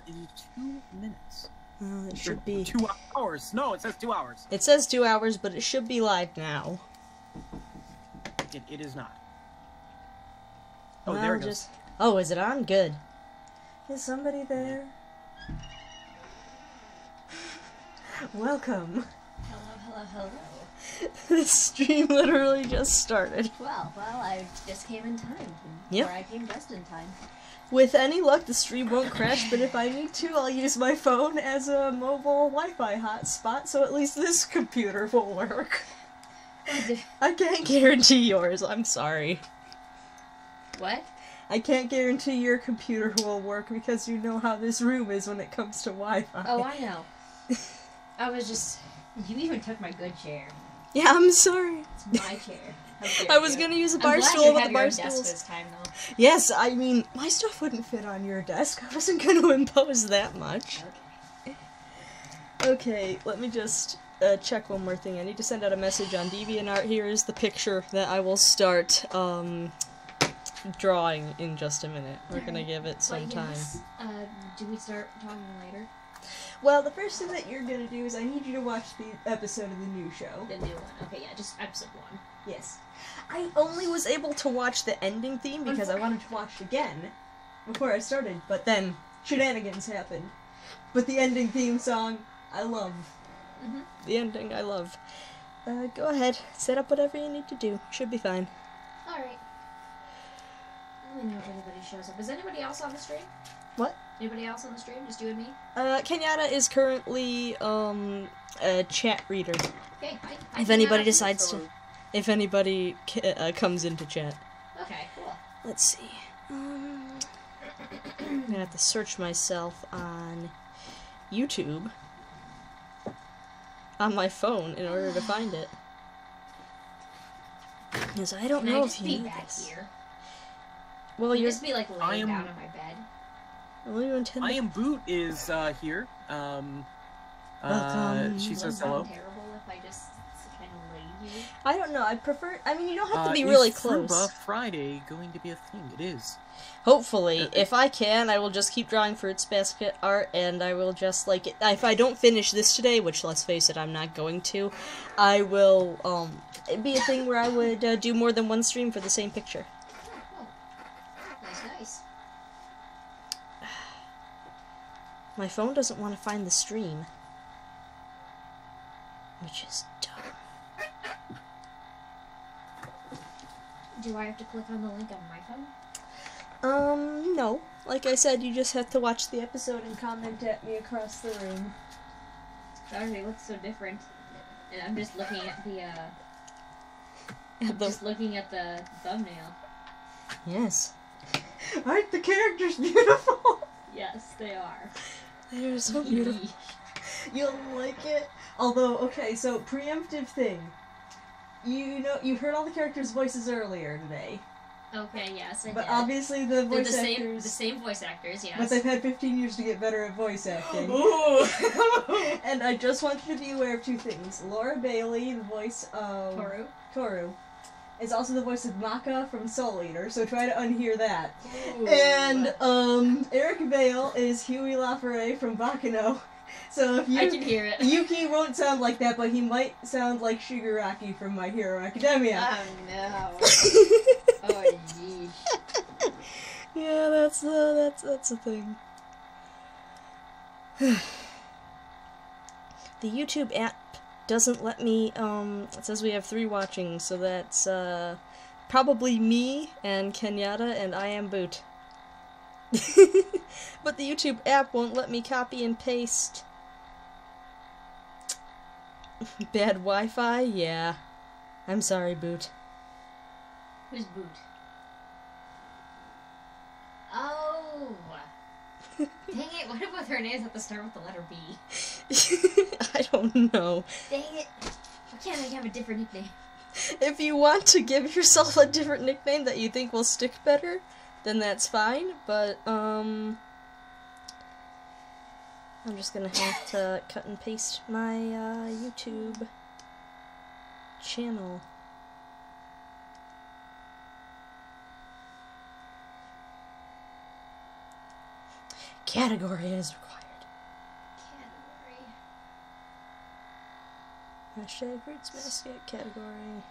in 2 minutes. It should be 2 hours. No, it says 2 hours. It says 2 hours, but it should be live now. It is not. Oh, well, there it goes. Oh, is it on? Good. Is somebody there? Welcome. Hello. This stream literally just started. Well, I just came in time. Yep. Or I came just in time. With any luck, the stream won't crash, but if I need to, I'll use my phone as a mobile Wi-Fi hotspot, so at least this computer will work. I can't guarantee yours, I'm sorry. What? I can't guarantee your computer will work because you know how this room is when it comes to Wi-Fi. Oh, I know. I was just... You even took my good chair. Yeah, I'm sorry. It's my chair. I was gonna use a bar stool with the bar stools. This time, though. Yes, I mean, my stuff wouldn't fit on your desk. I wasn't gonna impose that much. Okay, let me just check one more thing. I need to send out a message on DeviantArt. Here is the picture that I will start drawing in just a minute. We're gonna give it some time. Do we start talking later? Well, the first thing that you're gonna do is I need you to watch the episode of the new show. The new one. Okay, yeah, just episode 1. Yes. I only was able to watch the ending theme because I wanted to watch it again before I started, but then shenanigans happened. But the ending theme song, I love. Mm-hmm. The ending, I love. Go ahead, set up whatever you need to do. Should be fine. Alright. Let me know if anybody shows up. Is anybody else on the stream? What? Anybody else on the stream? Just you and me? Kenyatta is currently, a chat reader. Okay, hi. If anybody decides to... If anybody comes into chat. Okay, cool. Let's see. I'm gonna have to search myself on YouTube on my phone in order to find it. Because I don't know if you need this. Here? Well, you're just be like laying down on my bed. Well, you intend. I am Boot is here. Welcome. She says hello. Terrible if I just kind of lay here. I don't know. I prefer. I mean, you don't have to be really close. FruBa Friday going to be a thing? It is. Hopefully, if I can, I will just keep drawing Fruits Basket art, and I will just like if I don't finish this today, which let's face it, I'm not going to. I will it'd be a thing where I would do more than one stream for the same picture. Nice. My phone doesn't want to find the stream, which is dumb. Do I have to click on the link on my phone? No. Like I said, you just have to watch the episode and comment at me across the room. Sorry, they look so different. And I'm just looking at the thumbnail. Yes. Aren't the characters beautiful? Yes, they are. They're so beautiful. You'll like it. Although, okay, so preemptive thing. You heard all the characters' voices earlier today. Okay, yes, I did. But obviously the voice actors... The same voice actors, yes. But they've had 15 years to get better at voice acting. Ooh! And I just want you to be aware of two things. Laura Bailey, the voice of... Toru. Is also the voice of Maka from Soul Eater, so try to unhear that. Ooh. And, Eric Vale is Huey Laforet from Bakano. So if I can hear it. Yuki won't sound like that, but he might sound like Shigaraki from My Hero Academia. Oh no. Oh yeesh. Yeah, that's the thing. The YouTube app doesn't let me, it says we have 3 watching, so that's, probably me and Kenyatta and I am Boot. But the YouTube app won't let me copy and paste. Bad Wi-Fi? Yeah. I'm sorry, Boot. Who's Boot? Oh! Dang it, what if her names have to start with the letter B? I don't know. Dang it! Why can't I have a different nickname? If you want to give yourself a different nickname that you think will stick better, then that's fine, but, I'm just gonna have to cut and paste my, YouTube channel. Category is required. Category. Hashtag Roots Mascot category.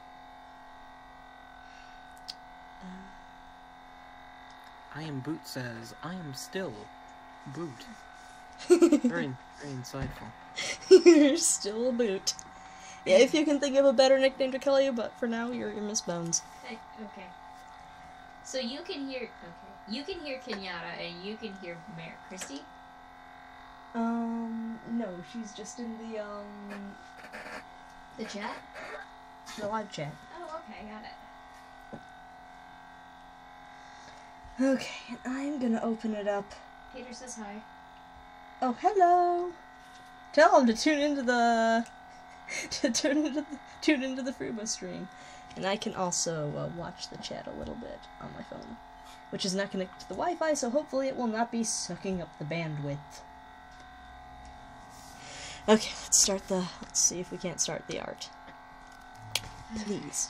I am Boot says, I am still Boot. Very insightful. You're still a Boot. Yeah, if you can think of a better nickname to call you, but for now, you're Miss Bones. Okay. So you can hear... Okay. You can hear Kenyatta, and you can hear Mayor Christy? No, she's just in the, The chat? the live chat. Oh, okay, got it. Okay, and I'm gonna open it up. Peter says hi. Oh, hello! Tell him to tune into the... tune into the FruBa stream. And I can also watch the chat a little bit on my phone, which is not connected to the Wi-Fi, so hopefully it will not be sucking up the bandwidth. Okay, let's see if we can't start the art. Please.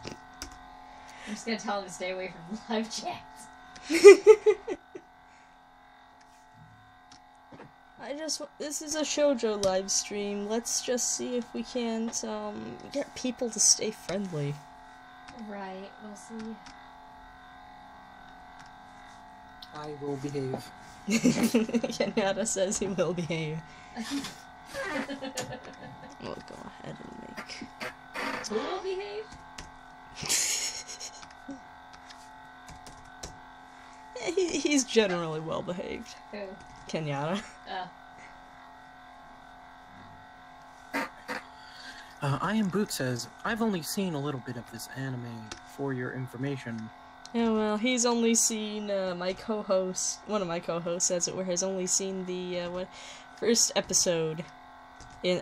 Jeez. I'm just gonna tell him to stay away from live chats. This is a shoujo live stream. Let's just see if we can't, get people to stay friendly. Right, we'll see. I will behave. Kenyatta says he will behave. We'll go ahead and make... Who will behave? He's generally well behaved. Who? Kenyatta. I am Boot says, I've only seen a little bit of this anime for your information. Yeah, well, he's only seen, my co-host, one of my co-hosts, as it were, has only seen the, first episode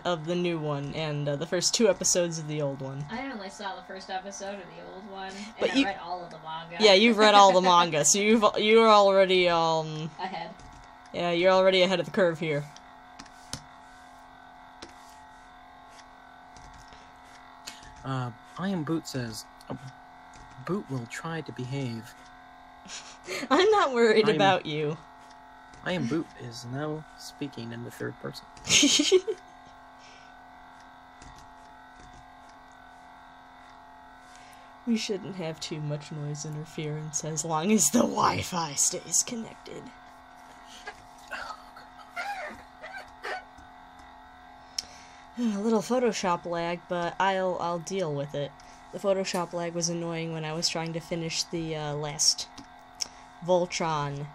of the new one, and, the first 2 episodes of the old one. I only saw the first episode of the old one, and But I read all of the manga. Yeah, you've read all the manga, so you're already, ahead. Yeah, you're already ahead of the curve here. I am Boot says, Boot will try to behave. I'm not worried about you. I am Boot is now speaking in the third person. We shouldn't have too much noise interference as long as the Wi-Fi stays connected. A little Photoshop lag, but I'll deal with it. The Photoshop lag was annoying when I was trying to finish the last Voltron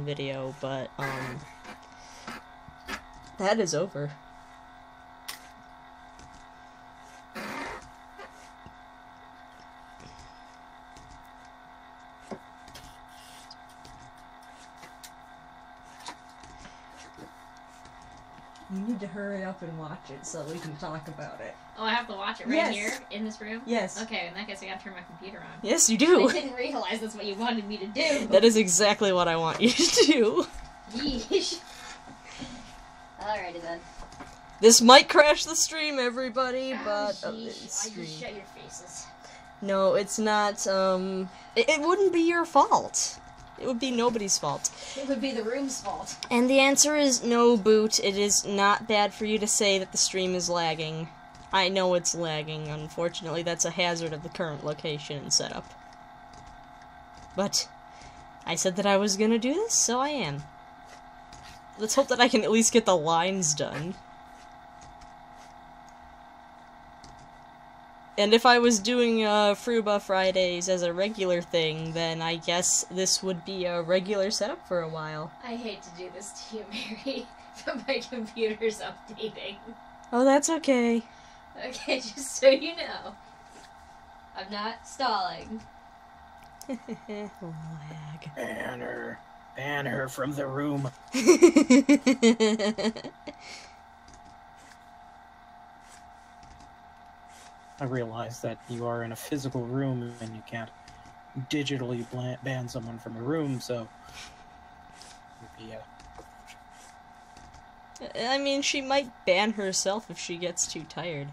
video, but that is over. You need to hurry up and watch it so we can talk about it. Oh, I have to watch it right Yes. here, in this room? Yes. Okay, in that case I gotta turn my computer on. Yes, you do. I didn't realize that's what you wanted me to do. That is exactly what I want you to do. Yeesh. Alrighty then. This might crash the stream, everybody, but... I just shut your faces. No, it's not, it wouldn't be your fault. It would be nobody's fault. It would be the room's fault. And the answer is no, Boot. It is not bad for you to say that the stream is lagging. I know it's lagging. Unfortunately, that's a hazard of the current location and setup. But I said that I was gonna do this, so I am. Let's hope that I can at least get the lines done. And if I was doing FruBa Fridays as a regular thing, then I guess this would be a regular setup for a while. I hate to do this to you, Mary, but my computer's updating. Oh, that's okay. Okay, just so you know. I'm not stalling. Lag. Ban her from the room. I realize that you are in a physical room and you can't digitally ban someone from a room, so... Yeah. I mean, she might ban herself if she gets too tired.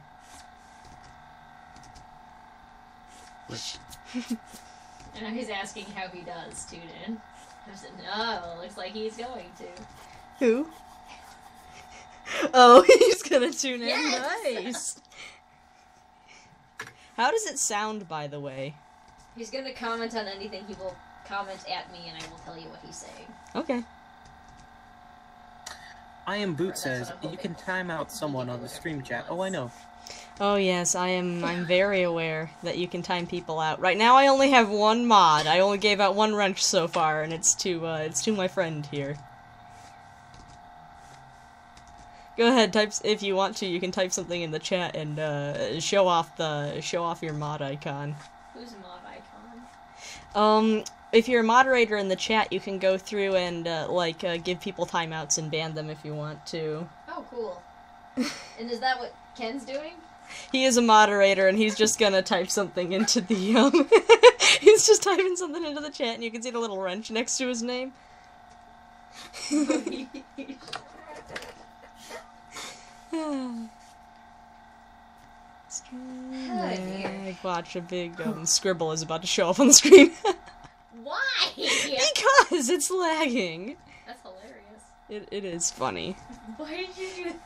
And he's asking how he does, tune in. I said, no, looks like he's going to. Who? Oh, he's gonna tune in. Yes! Nice. How does it sound, by the way? He's gonna comment on anything. He will comment at me, and I will tell you what he's saying. Okay. I am Boot says you can time out someone on the stream chat. Oh, I know. Oh yes, I'm very aware that you can time people out. Right now I only have one mod. I only gave out one wrench so far, and it's to my friend here. Go ahead, type if you want to. You can type something in the chat and show off your mod icon. Who's a mod icon? If you're a moderator in the chat, you can go through and give people timeouts and ban them if you want to. Oh, cool. And is that what Ken's doing? He is a moderator, and he's just gonna type something into the, he's just typing something into the chat, and you can see the little wrench next to his name. Watch, a big, scribble is about to show up on the screen. Why? Because it's lagging. That's hilarious. It is funny. Why did you do that?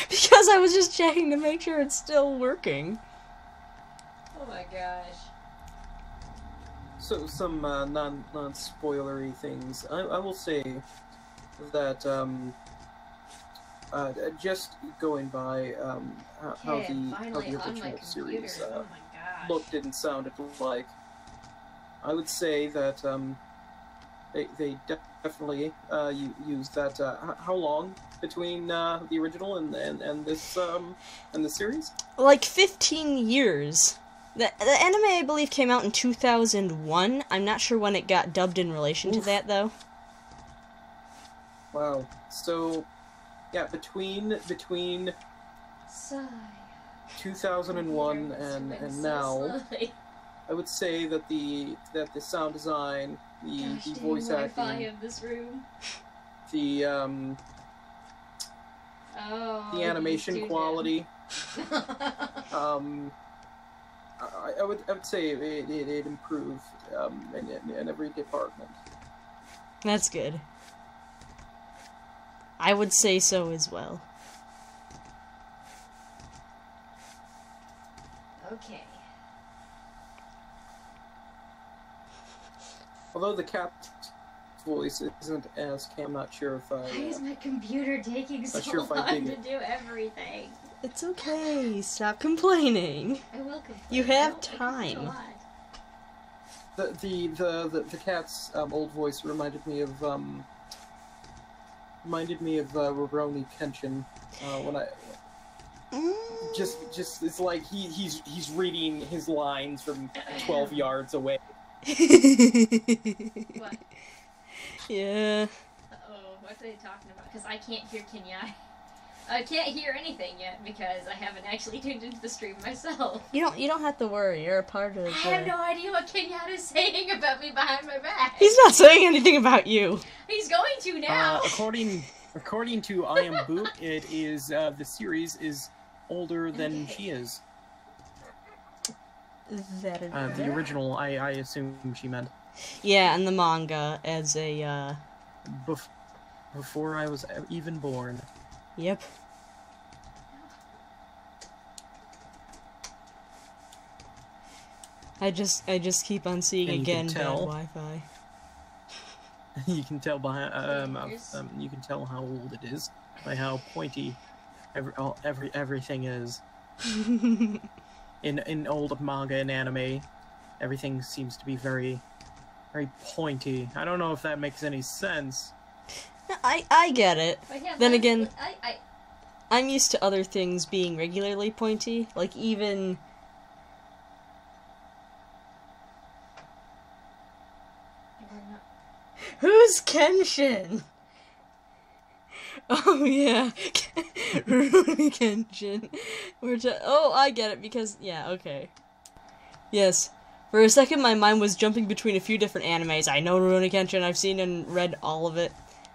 Because I was just checking to make sure it's still working. Oh my gosh. So some non-spoilery things. I will say that just going by how the original series looked and sounded like, I would say that they definitely used that. How long between the original and this and the series? Like 15 years. The anime, I believe, came out in 2001. I'm not sure when it got dubbed in relation to that, though. Wow. So, yeah, between Sigh. 2001 and now, slowly. I would say that the sound design, the voice acting, of this room. the animation quality, I would say it improved in every department. That's good. I would say so as well. Okay. Although the cat's voice isn't as I'm not sure if I. Why is my computer taking so long to do everything? It's okay. Stop complaining. I will complain. You have time. The cat's old voice reminded me of Rurouni Kenshin when I just it's like he's reading his lines from 12 yards away. What? Yeah. Uh-oh, what are they talking about? Because I can't hear Kenyatta. I can't hear anything yet because I haven't actually tuned into the stream myself. You don't have to worry. You're a part of. I have no idea what Kenyatta's saying about me behind my back. He's not saying anything about you. He's going to now. According to I Am Boot, it is the series is older than she is. That is the original, I assume she meant. Yeah, and the manga as a before I was even born. Yep. I just keep on seeing again bad Wi-Fi. You can tell by you can tell how old it is by how pointy everything is. In old manga and anime, everything seems to be very, very pointy. I don't know if that makes any sense. No, I get it. Yeah, then again, I'm used to other things being regularly pointy, like even. Who's Kenshin? Oh yeah, Rurouni Kenshin. Oh, I get it because yeah, okay. Yes, for a second my mind was jumping between a few different animes. I know Rurouni Kenshin. I've seen and read all of it.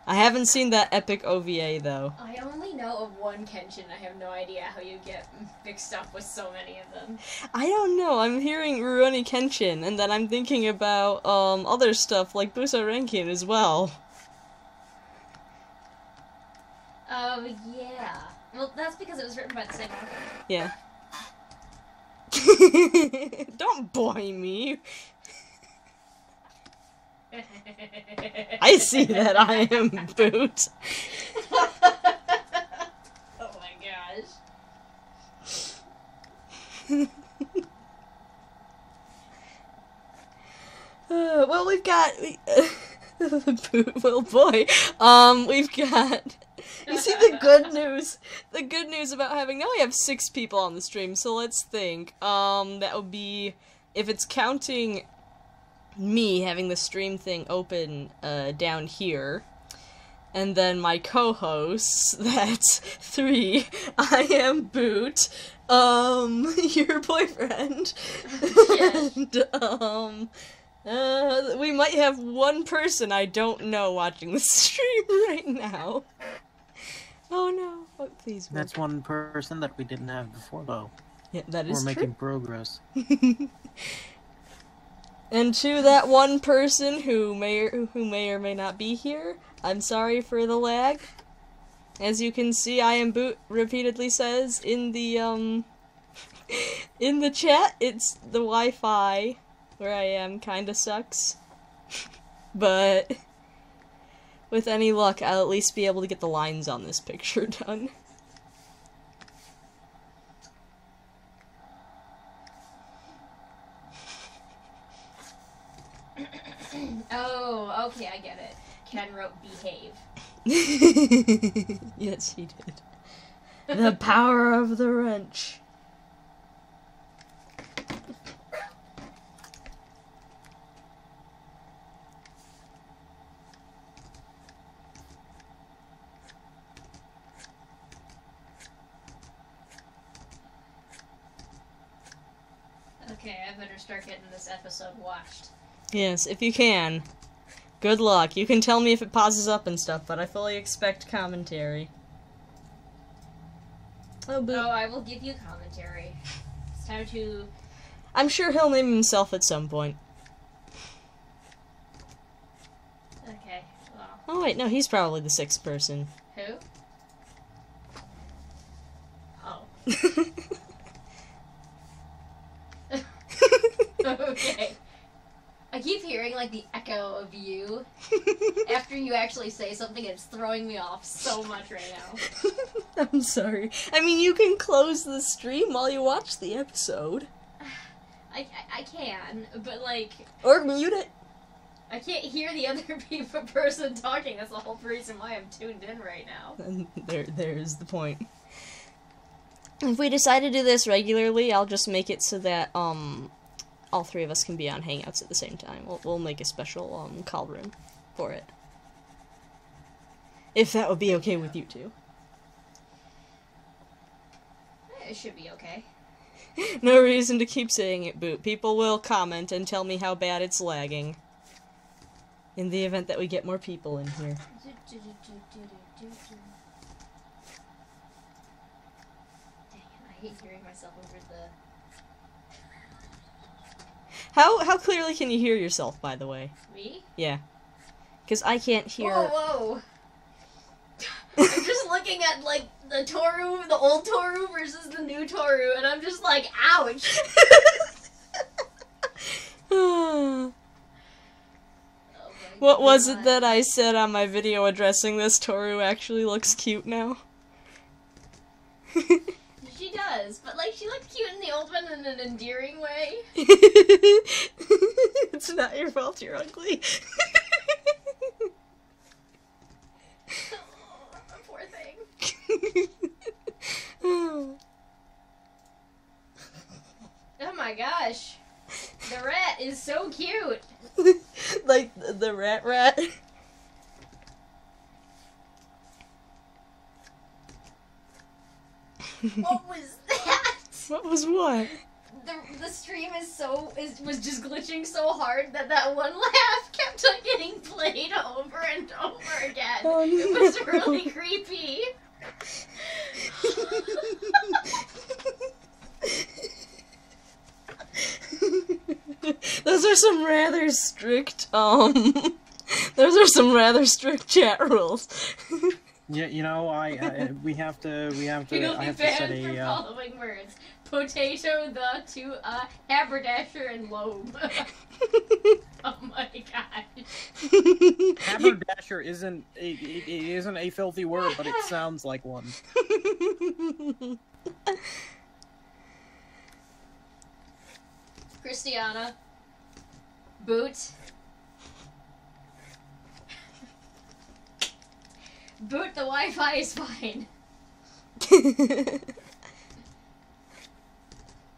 I haven't seen that epic OVA though. I only know know of one Kenshin. I have no idea how you get mixed up with so many of them. I don't know. I'm hearing Rurouni Kenshin, and then I'm thinking about other stuff like Busa Renkin as well. Oh, yeah. Well, that's because it was written by the same author. Yeah. Don't boy me. I see that I am Boot. Oh my gosh. Well, we've got... Boot, well, boy. We've got... You see the good news? The good news about having... Now we have 6 people on the stream, so let's think. That would be... If it's counting me having the stream thing open, down here, and then my co-hosts, that's 3. I am Boot, your boyfriend, and, we might have 1 person I don't know watching the stream right now. Oh no. Oh, please. That's 1 person that we didn't have before, though. Yeah, that is We're true. making progress. And to that 1 person who may or may not be here, I'm sorry for the lag. As you can see, I am Boot repeatedly says in the in the chat. It's the Wi-Fi where I am kinda sucks. But with any luck, I'll at least be able to get the lines on this picture done. Oh, okay, I get it. Ken wrote behave. Yes, he did. The power of the wrench. Okay, I better start getting this episode watched. Yes, if you can. Good luck. You can tell me if it pauses up and stuff, but I fully expect commentary. Oh, Boot. Oh, I will give you commentary. It's time to... I'm sure he'll name himself at some point. Okay, well... Oh wait, no, he's probably the 6th person. Who? Oh. Okay. I keep hearing, like, the echo of you. After you actually say something, it's throwing me off so much right now. I'm sorry. I mean, you can close the stream while you watch the episode. I can, but, like... Or mute it. I can't hear the other person talking. That's the whole reason why I'm tuned in right now. And there's the point. If we decide to do this regularly, I'll just make it so that, all 3 of us can be on Hangouts at the same time. We'll make a special, call room for it. If that would be okay with you two. It should be okay. No reason to keep saying it, Boot. People will comment and tell me how bad it's lagging. In the event that we get more people in here. Dang it, I hate hearing myself over the... How clearly can you hear yourself, by the way? Me? Yeah. Because I can't hear... Whoa! I'm just looking at, like, the Toru, the old Toru versus the new Toru, and I'm just like, ouch! What was it that I said on my video addressing this? Toru actually looks cute now. She does, but, like, she looked cute in the old one in an endearing way. It's not your fault you're ugly. Oh, poor thing. Oh my gosh. The rat is so cute. Like the rat. What was that? What was what? The stream was just glitching so hard that one laugh kept on getting played over and over again. Oh, no. It was really creepy. some rather strict, those are some rather strict chat rules. Yeah, you know, we have to, You'll I be have to banned set from a, following words. Potato, the, to, haberdasher, and lobe. Oh my god. haberdasher isn't, it isn't a filthy word, but it sounds like one. Christiana. Boot. Boot, the Wi-Fi is fine.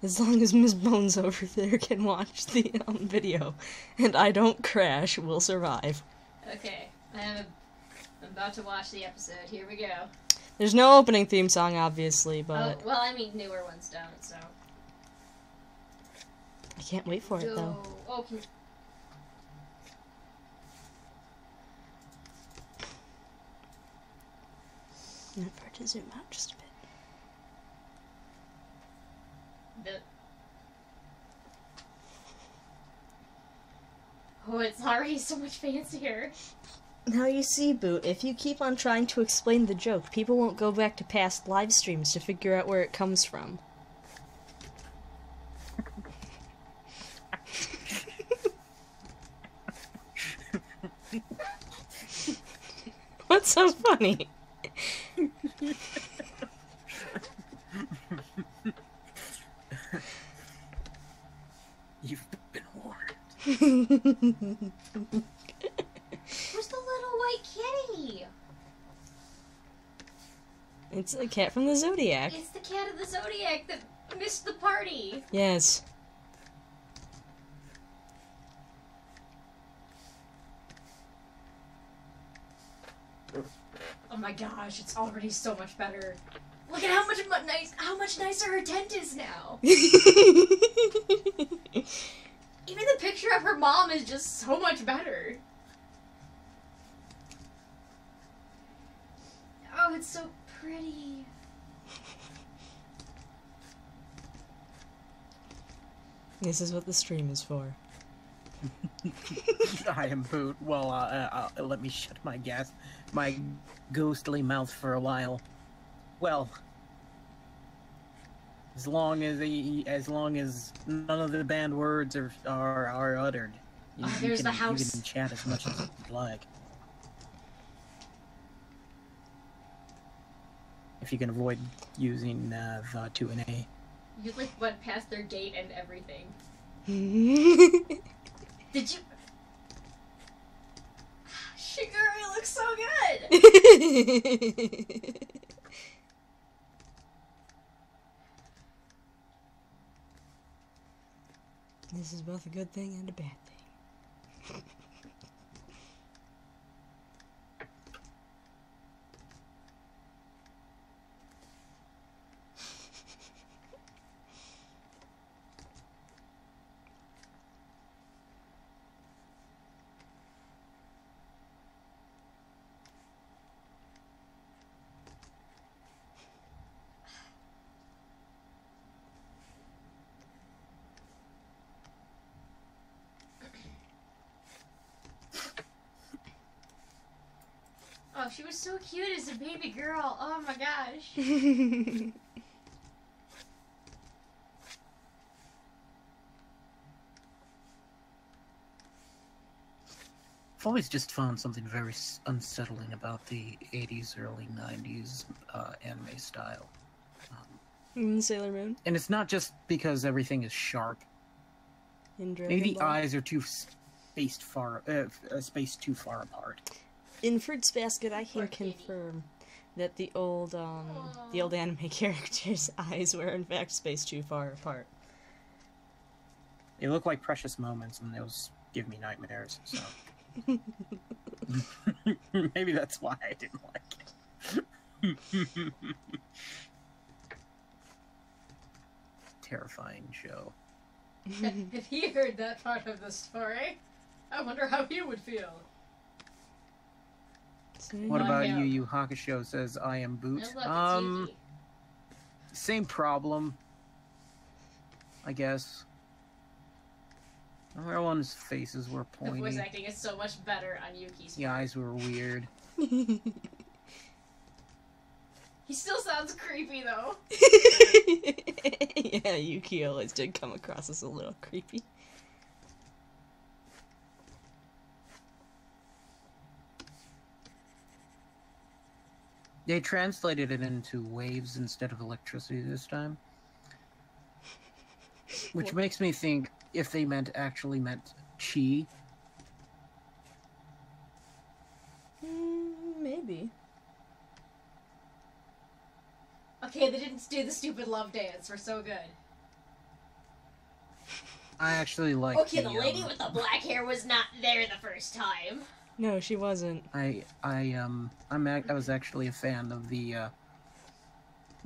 As long as Ms. Bones over there can watch the video, and I don't crash, we'll survive. Okay, I'm about to watch the episode. Here we go. There's no opening theme song, obviously, but... Oh, well, I mean, newer ones don't, so... I can't wait for it, though. Oh, can... I'm going to zoom out just a bit. Oh, it's already so much fancier. Now you see, Boot, if you keep on trying to explain the joke, people won't go back to past live streams to figure out where it comes from. What's so funny? You've been warned. Where's the little white kitty? It's a cat from the Zodiac. It's the cat of the Zodiac that missed the party. Yes. Oh my gosh, it's already so much better. Look at how much nicer her tent is now. Even the picture of her mom is just so much better. Oh, it's so pretty. This is what the stream is for. I am Boot. Well, let me shut my ghostly mouth for a while. Well, as long as none of the banned words are uttered, you can chat as much as you'd like. If you can avoid using the to and a. You like went past their gate and everything. Did you? Shiguri looks so good! This is both a good thing and a bad thing. Oh, she was so cute as a baby girl. Oh my gosh. I've always just found something very unsettling about the 80s, early 90s anime style. Sailor Moon. And it's not just because everything is sharp. Maybe the eyes are spaced too far apart. In Fruits Basket, I can confirm that the old anime characters' eyes were in fact spaced too far apart. They look like precious moments, and those give me nightmares. So maybe that's why I didn't like it. Terrifying show. If he heard that part of the story, I wonder how he would feel. What about Yu Yu Hakusho says I am Boot? Same problem, I guess. Everyone's faces were pointy. The voice acting is so much better on Yuki's. The eyes were weird. He still sounds creepy, though. Yeah, Yuki always did come across as a little creepy. They translated it into waves instead of electricity this time. Which makes me think if they actually meant chi. Maybe. Okay, they didn't do the stupid love dance. We're so good. I actually like. Okay, the lady with the black hair was not there the first time. No, she wasn't. I was actually a fan of the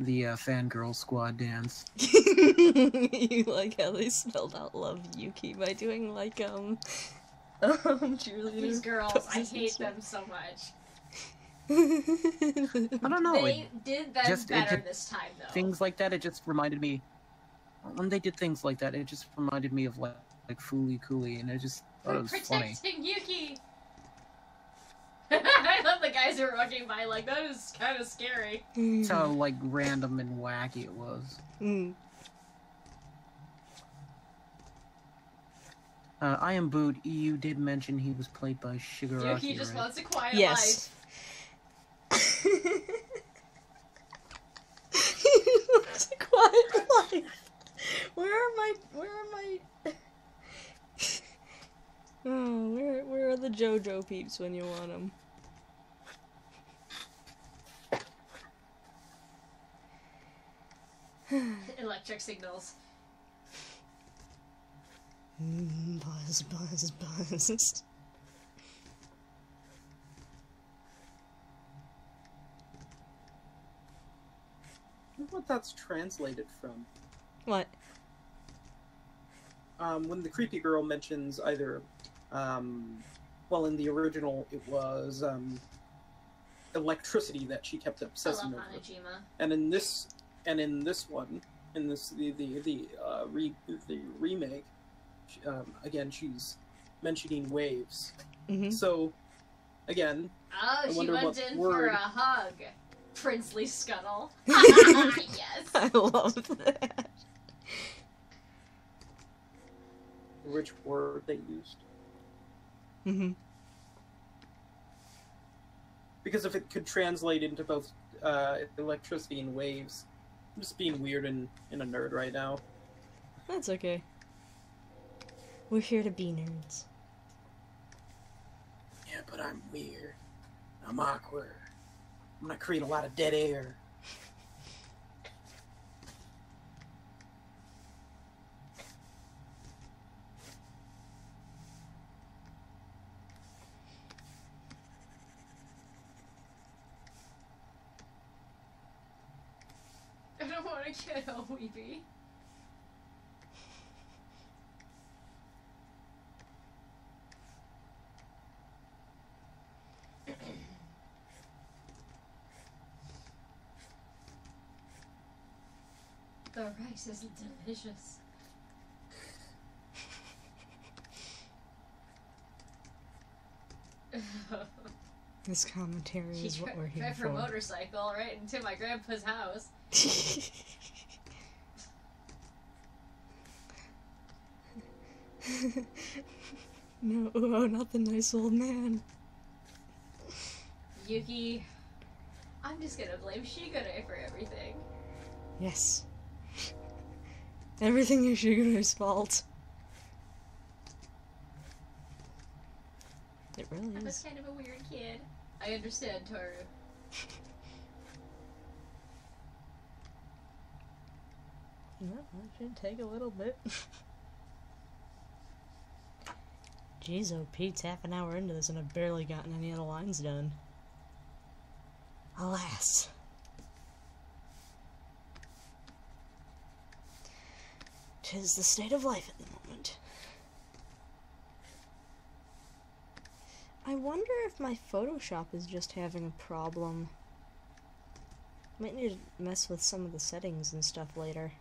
fangirl squad dance. You like how they spelled out love Yuki by doing like cheerleader. These girls, I hate them so much. I don't know. They did them better this time, though. Things like that, it just reminded me. When they did things like that, it just reminded me of like Fooly Cooly, and I just thought it was funny. Protecting Yuki. I love the guys who are walking by like that is kind of scary. That's how like random and wacky it was. I am Boot. You did mention he was played by Shigaraki. Yuki just wants a quiet life. He wants a quiet life. Where are my? Oh, where are the JoJo peeps when you want them? Electric signals. Buzz, buzz, buzz. I wonder what that's translated from. What? When the creepy girl mentions either, well, in the original it was electricity that she kept obsessing over, and in this one, in the remake, again she's mentioning waves. So, again, I wonder went what in word... for a hug. Princely Scuttle. Yes. I love that. Which word they used. Because if it could translate into both electricity and waves, I'm just being weird and a nerd right now. That's okay. We're here to be nerds. Yeah, but I'm weird. I'm awkward. I'm gonna create a lot of dead air. I don't want to get all weepy. The rice is delicious. This commentary is what we're here drive for. her motorcycle right into my grandpa's house. No, oh, not the nice old man. Yuki, I'm just gonna blame Shigure for everything. Yes. Everything is Shigure's fault. It really is. I was kind of a weird kid. I understand, Toru. Well, that should take a little bit. Jeez, oh, Pete's half an hour into this and I've barely gotten any of the lines done. Alas. Tis the state of life at the moment. I wonder if my Photoshop is just having a problem. Might need to mess with some of the settings and stuff later.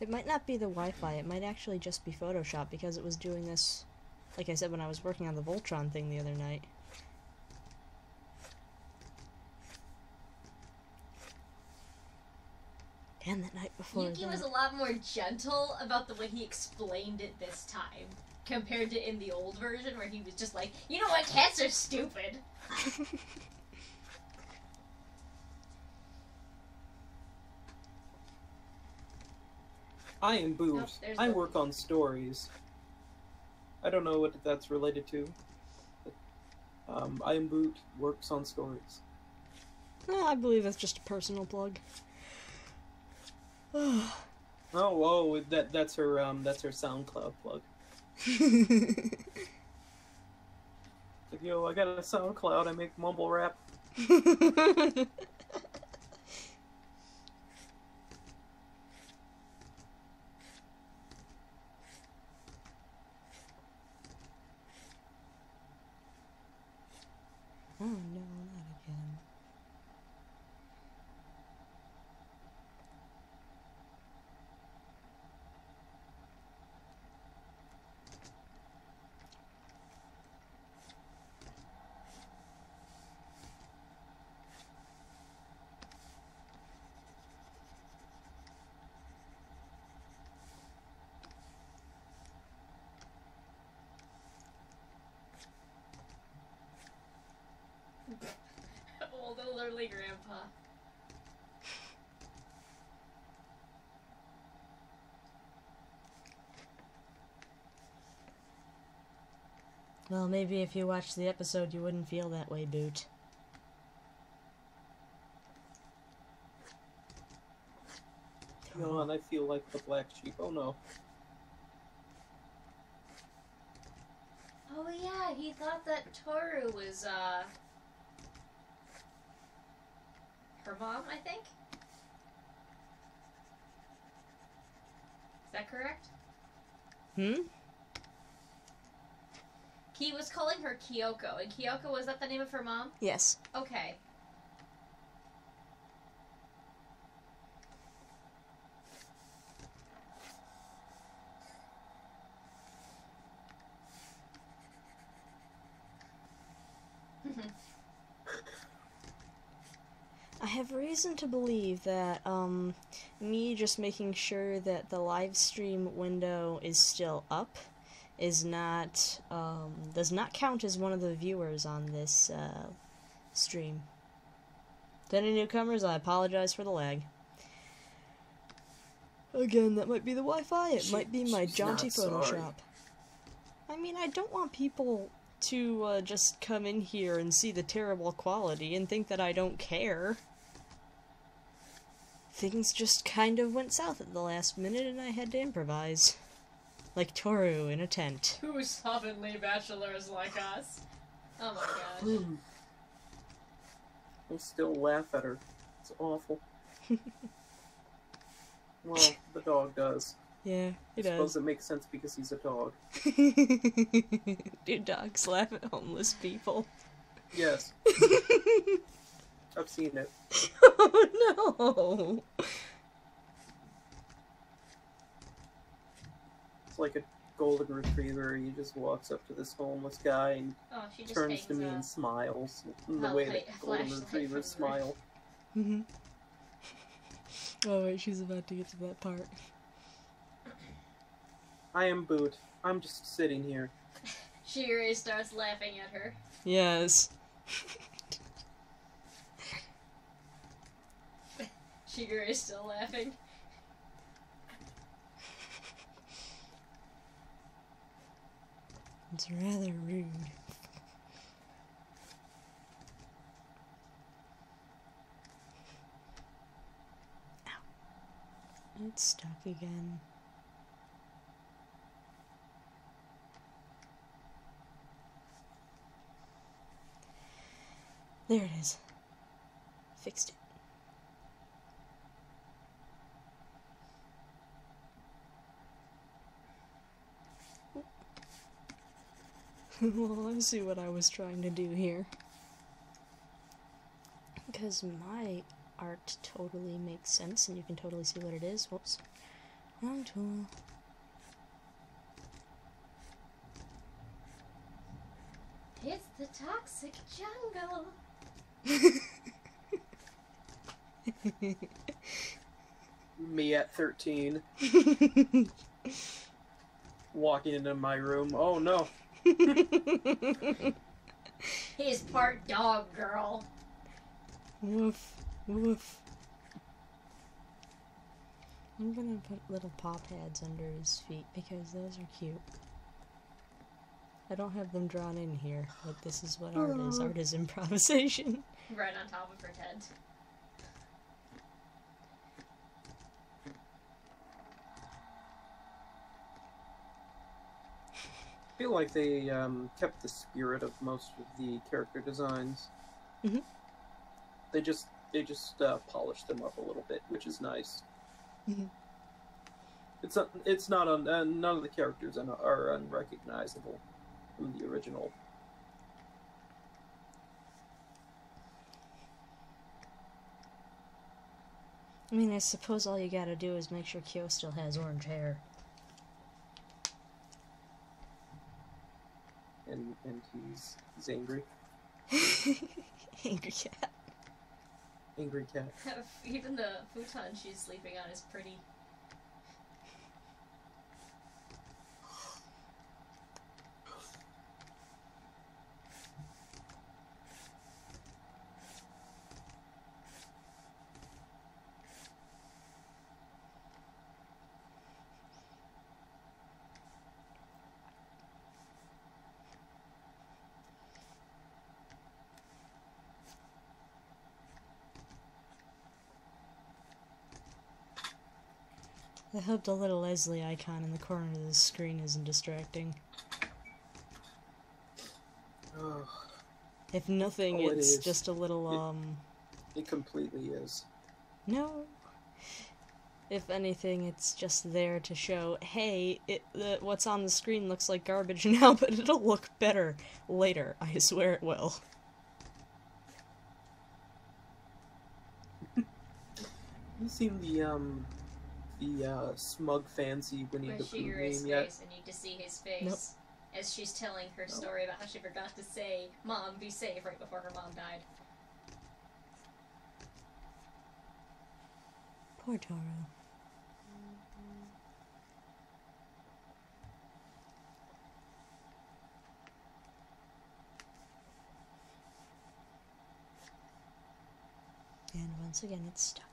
It might not be the Wi-Fi, it might actually just be Photoshop, because it was doing this, like I said, when I was working on the Voltron thing the other night. And the night before Yuki was a lot more gentle about the way he explained it this time, compared to in the old version, where he was just like, you know what, cats are stupid. I am Boot. Nope, I work on stories. I don't know what that's related to. But, I am Boot works on stories. I believe that's just a personal plug. Oh, that's her SoundCloud plug. Like, yo, I got a SoundCloud. I make mumble rap. Oh no, not again. Old elderly grandpa. Well, maybe if you watched the episode, you wouldn't feel that way, Boot. No, and I feel like the black sheep. Oh no. Oh yeah, he thought that Toru was, her mom, I think? Is that correct? Hmm? He was calling her Kyoko, and Kyoko, was that the name of her mom? Yes. Okay. I have reason to believe that, me just making sure that the live stream window is still up is not, does not count as one of the viewers on this, stream. To any newcomers, I apologize for the lag. Again, that might be the Wi-Fi, it might be my jaunty Photoshop. Sorry. I mean, I don't want people to, just come in here and see the terrible quality and think that I don't care. Things just kind of went south at the last minute and I had to improvise. Like Toru in a tent. Two slovenly bachelors like us. Oh my gosh. I still laugh at her. It's awful. Well, the dog does. Yeah, he I suppose does. it makes sense because he's a dog. Do dogs laugh at homeless people? Yes. I've seen it. Oh no! It's like a golden retriever. He just walks up to this homeless guy and She just turns to me hangs and up. smiles in the Oh, way wait, that golden flashlight retrievers from the- smile. Mm-hmm. Oh wait, she's about to get to that part. I am Boot. I'm just sitting here. Shiri starts laughing at her. Yes. Shigure is still laughing. It's rather rude. Ow. It's stuck again. There it is. Fixed it. Well, let's see what I was trying to do here. Because my art totally makes sense and you can totally see what it is. Whoops. Wrong tool. It's the toxic jungle. Me at 13. Walking into my room. Oh no. He's part dog, girl. Woof. Woof. I'm gonna put little paw pads under his feet because those are cute. I don't have them drawn in here, but this is what art is. Art is improvisation. Right on top of her head. I feel like they kept the spirit of most of the character designs. Mm-hmm. They just polished them up a little bit, which is nice. Mm-hmm. It's not none of the characters are unrecognizable from the original. I mean, I suppose all you gotta do is make sure Kyo still has orange hair. And he's angry. Angry cat. Angry cat. Even the futon she's sleeping on is pretty. I hope the little Leslie icon in the corner of the screen isn't distracting. Oh. If nothing, it's just a little, It completely is. No. If anything, it's just there to show, hey, what's on the screen looks like garbage now, but it'll look better later. I swear it will. You seen the smug fancy Winnie the Pooh meme yet? And you just see his face Nope. as she's telling her story about how she forgot to say, "Mom, be safe," right before her mom died. Poor Toro. And once again, it's stuck.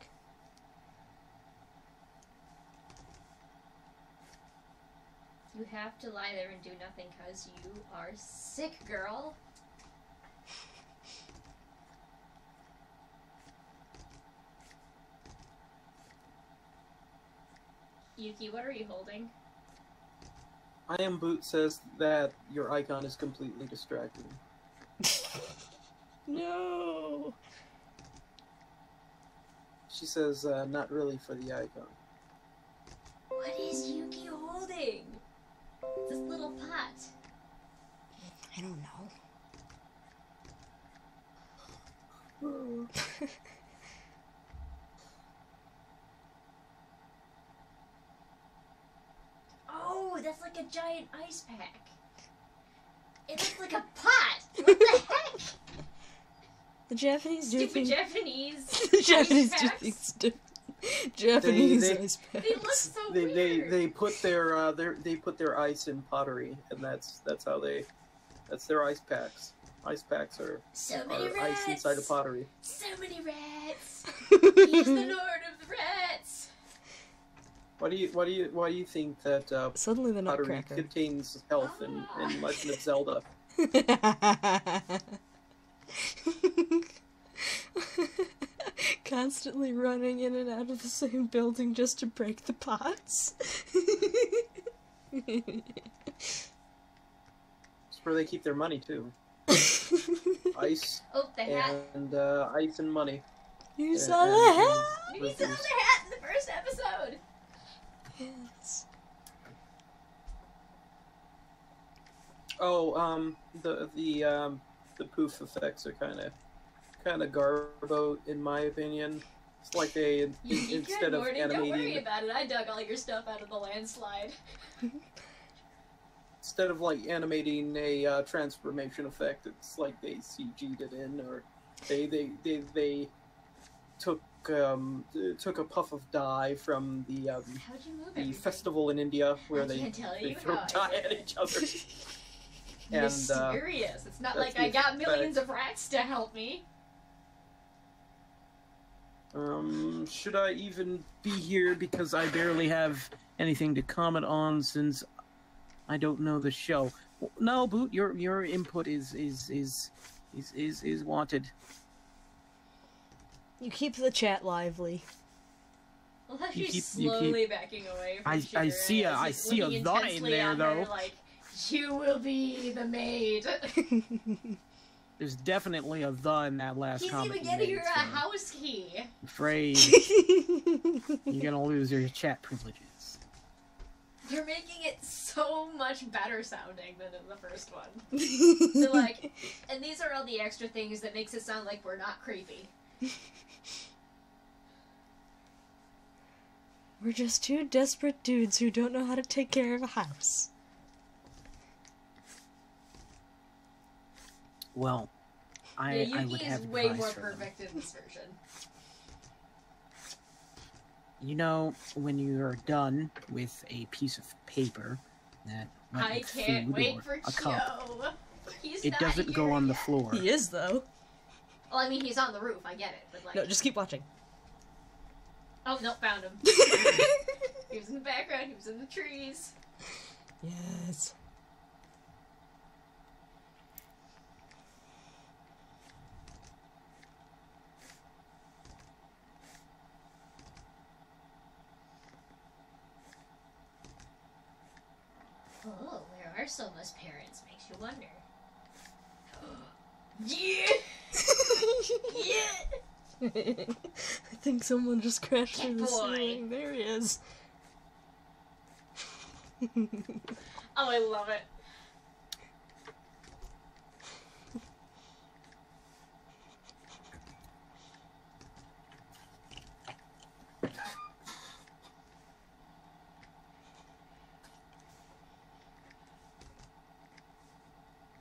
You have to lie there and do nothing because you are sick, girl. Yuki, what are you holding? I Am Boot says that your icon is completely distracting. No! She says, not really for the icon. What is Yuki holding? This little pot. I don't know. Oh, that's like a giant ice pack. It looks like a pot. What the heck? The Japanese do Stupid things. Japanese. The Japanese do packs. things different. Japanese ice packs. They look so weird. They put their ice in pottery, and that's their ice packs. Ice packs are ice inside of pottery. So many rats. He's the lord of the rats. Why do you think that Suddenly the pottery Nutcracker. contains health in Legend of Zelda? Constantly running in and out of the same building just to break the pots. It's where they keep their money too. Ice Oh, the hat. and ice and money. You saw the hat? We saw the hat in the first episode. Yes. Oh, the poof effects are kind of garbo in my opinion. It's like they Instead of animating. Don't worry about it. I dug all your stuff out of the landslide. Instead of like animating a transformation effect, it's like they CG'd it in, or they took a puff of dye from the festival in India where they throw dye at each other. And, mysterious. It's not like I got millions of rats to help me. Should I even be here because I barely have anything to comment on since I don't know the show? No, Boot, your input is wanted. You keep the chat lively. Well, she's slowly backing away from I see a the in there though. Like, you will be the maid. There's definitely a the in that last comment. He's even getting her a house key. I'm afraid you're gonna lose your chat privileges. You're making it so much better sounding than in the first one. They're like, and these are all the extra things that makes it sound like we're not creepy. We're just two desperate dudes who don't know how to take care of a house. Well, I would have is way more perfect in this version. You know, when you're done with a piece of paper that I can't wait for a cup, it doesn't go on the floor. He is, though. Well, I mean, he's on the roof. I get it, but like. No, just keep watching. Oh no, found him. He was in the background. He was in the trees. Yes. Oh, where are Soma's parents? Makes you wonder. Yeah! Yeah! I think someone just crashed through the ceiling. There he is. Oh, I love it.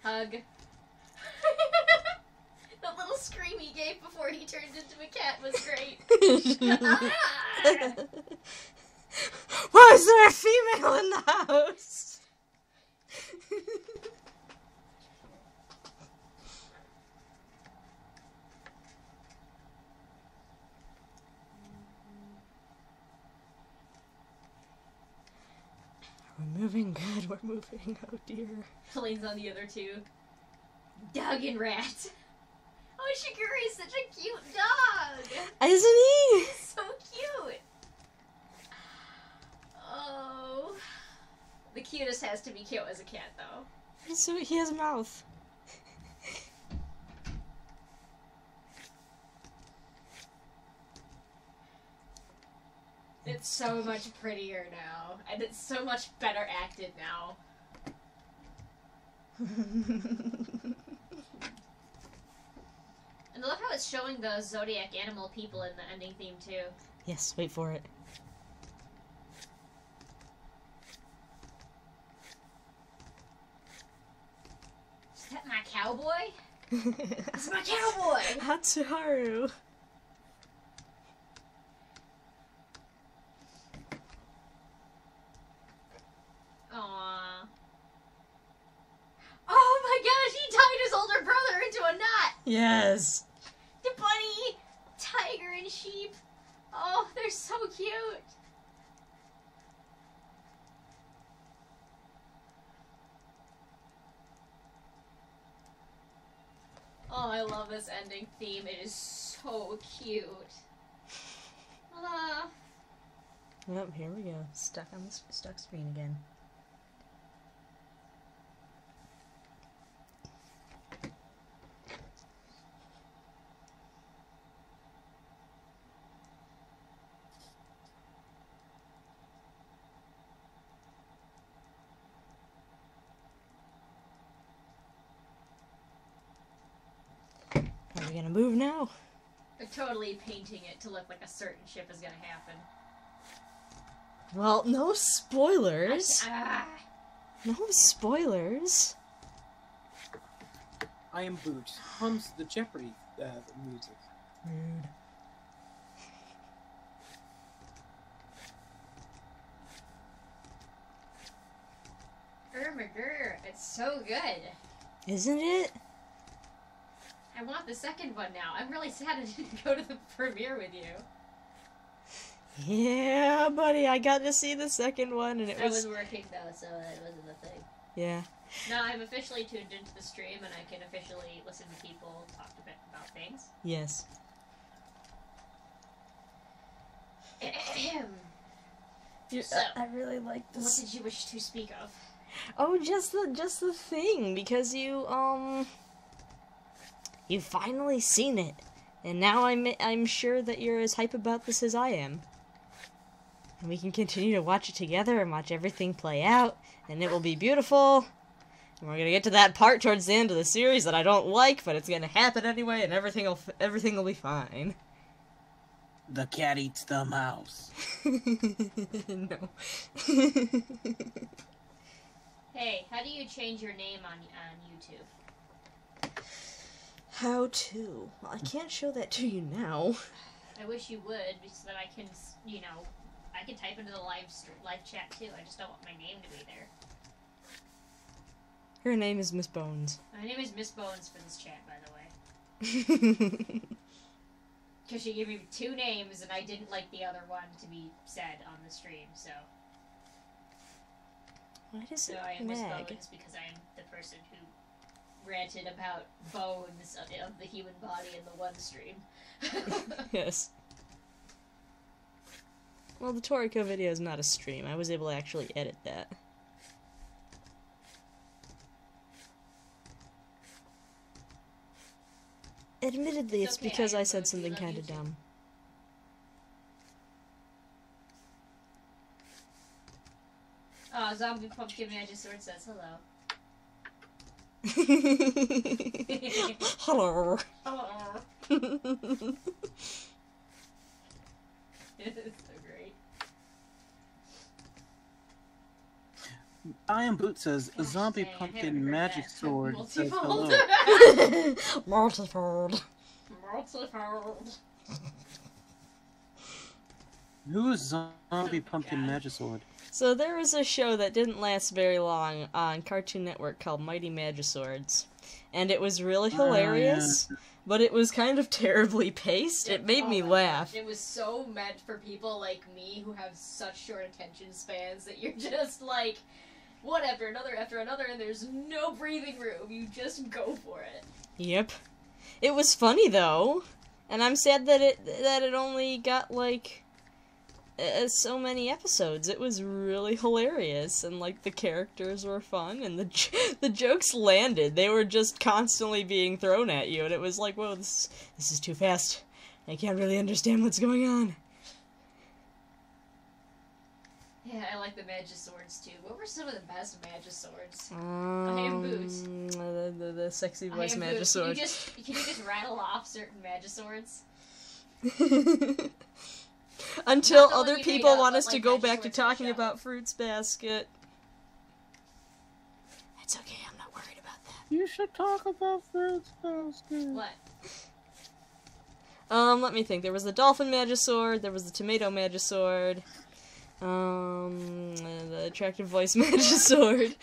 Hug. The little scream he gave before he turned into a cat was great. Why is there a female in the house? We're moving good, we're moving, oh dear. Leans on the other two. Dog and rat. Oh, Shiguri's such a cute dog! Isn't he? He's so cute! Oh. The cutest has to be cute as a cat, though. So he has a mouth. It's so much prettier now, and it's so much better acted now. And I love how it's showing the zodiac animal people in the ending theme, too. Yes, wait for it. Is that my cowboy? It's my cowboy! Hatsuharu. Aww. Oh my gosh, he tied his older brother into a knot! Yes. The bunny, tiger, and sheep. Oh, they're so cute. Oh, I love this ending theme. It is so cute. Yep, here we go. Stuck on the stuck screen again. Are we gonna move now? They're totally painting it to look like a certain ship is gonna happen. Well, no spoilers. No spoilers. I am Boot. Hums the Jeopardy music. Rude. It's so good. Isn't it? I want the second one now. I'm really sad I didn't go to the premiere with you. Yeah, buddy, I got to see the second one, and I was working though, so it wasn't a thing. Yeah. Now I'm officially tuned into the stream, and I can officially listen to people talk a bit about things. Yes. So, I really like this. what did you wish to speak of? Oh, just the thing, because you've finally seen it, and now I'm sure that you're as hype about this as I am. And we can continue to watch it together and watch everything play out, and it will be beautiful. And we're gonna get to that part towards the end of the series that I don't like, but it's gonna happen anyway, and everything will be fine. The cat eats the mouse. No. Hey, how do you change your name on YouTube? How to? Well, I can't show that to you now. I wish you would, so that I can, you know, I can type into the live chat too. I just don't want my name to be there. Her name is Miss Bones. My name is Miss Bones for this chat, by the way. Because she gave me 2 names, and I didn't like the other one to be said on the stream, so... Why does So it I am Miss lag? Bones because I am the person who ranted about bones of the human body in the one stream. Yes. Well, the Toriko video is not a stream. I was able to actually edit that. Admittedly, it's okay, because I I am said Bones, something on kind of YouTube. dumb. Zombie Pumpkin Magisword says hello. Hello. Hello. It's so great. I am Boot says, Gosh Zombie dang, I Pumpkin haven't heard Magic that. Sword says Multifold. hello. Multifold. Multifold. Who is Zombie Pumpkin God. Magic Sword? So there was a show that didn't last very long on Cartoon Network called Mighty Magiswords, and it was really hilarious, but it was kind of terribly paced. It made me my laugh. gosh, it was so meant for people like me who have such short attention spans that you're just like, one after another, and there's no breathing room. You just go for it. Yep. It was funny though, and I'm sad that it only got like so many episodes. It was really hilarious, and like the characters were fun, and the jokes landed. They were just constantly being thrown at you, and it was like, whoa, this is too fast. I can't really understand what's going on. Yeah, I like the Magiswords too. What were some of the best Magiswords? I am Boots. The sexy voice I am Boots. Magisword. Can you just rattle off certain Magiswords? Until Not the one other you people made up, want but, us to like, go Magiswords back to in the talking show. about Fruits Basket. It's okay, I'm not worried about that. You should talk about Fruits Basket. What? Let me think. There was the Dolphin Magisword, there was the Tomato Magisword, the Attractive Voice Magisword.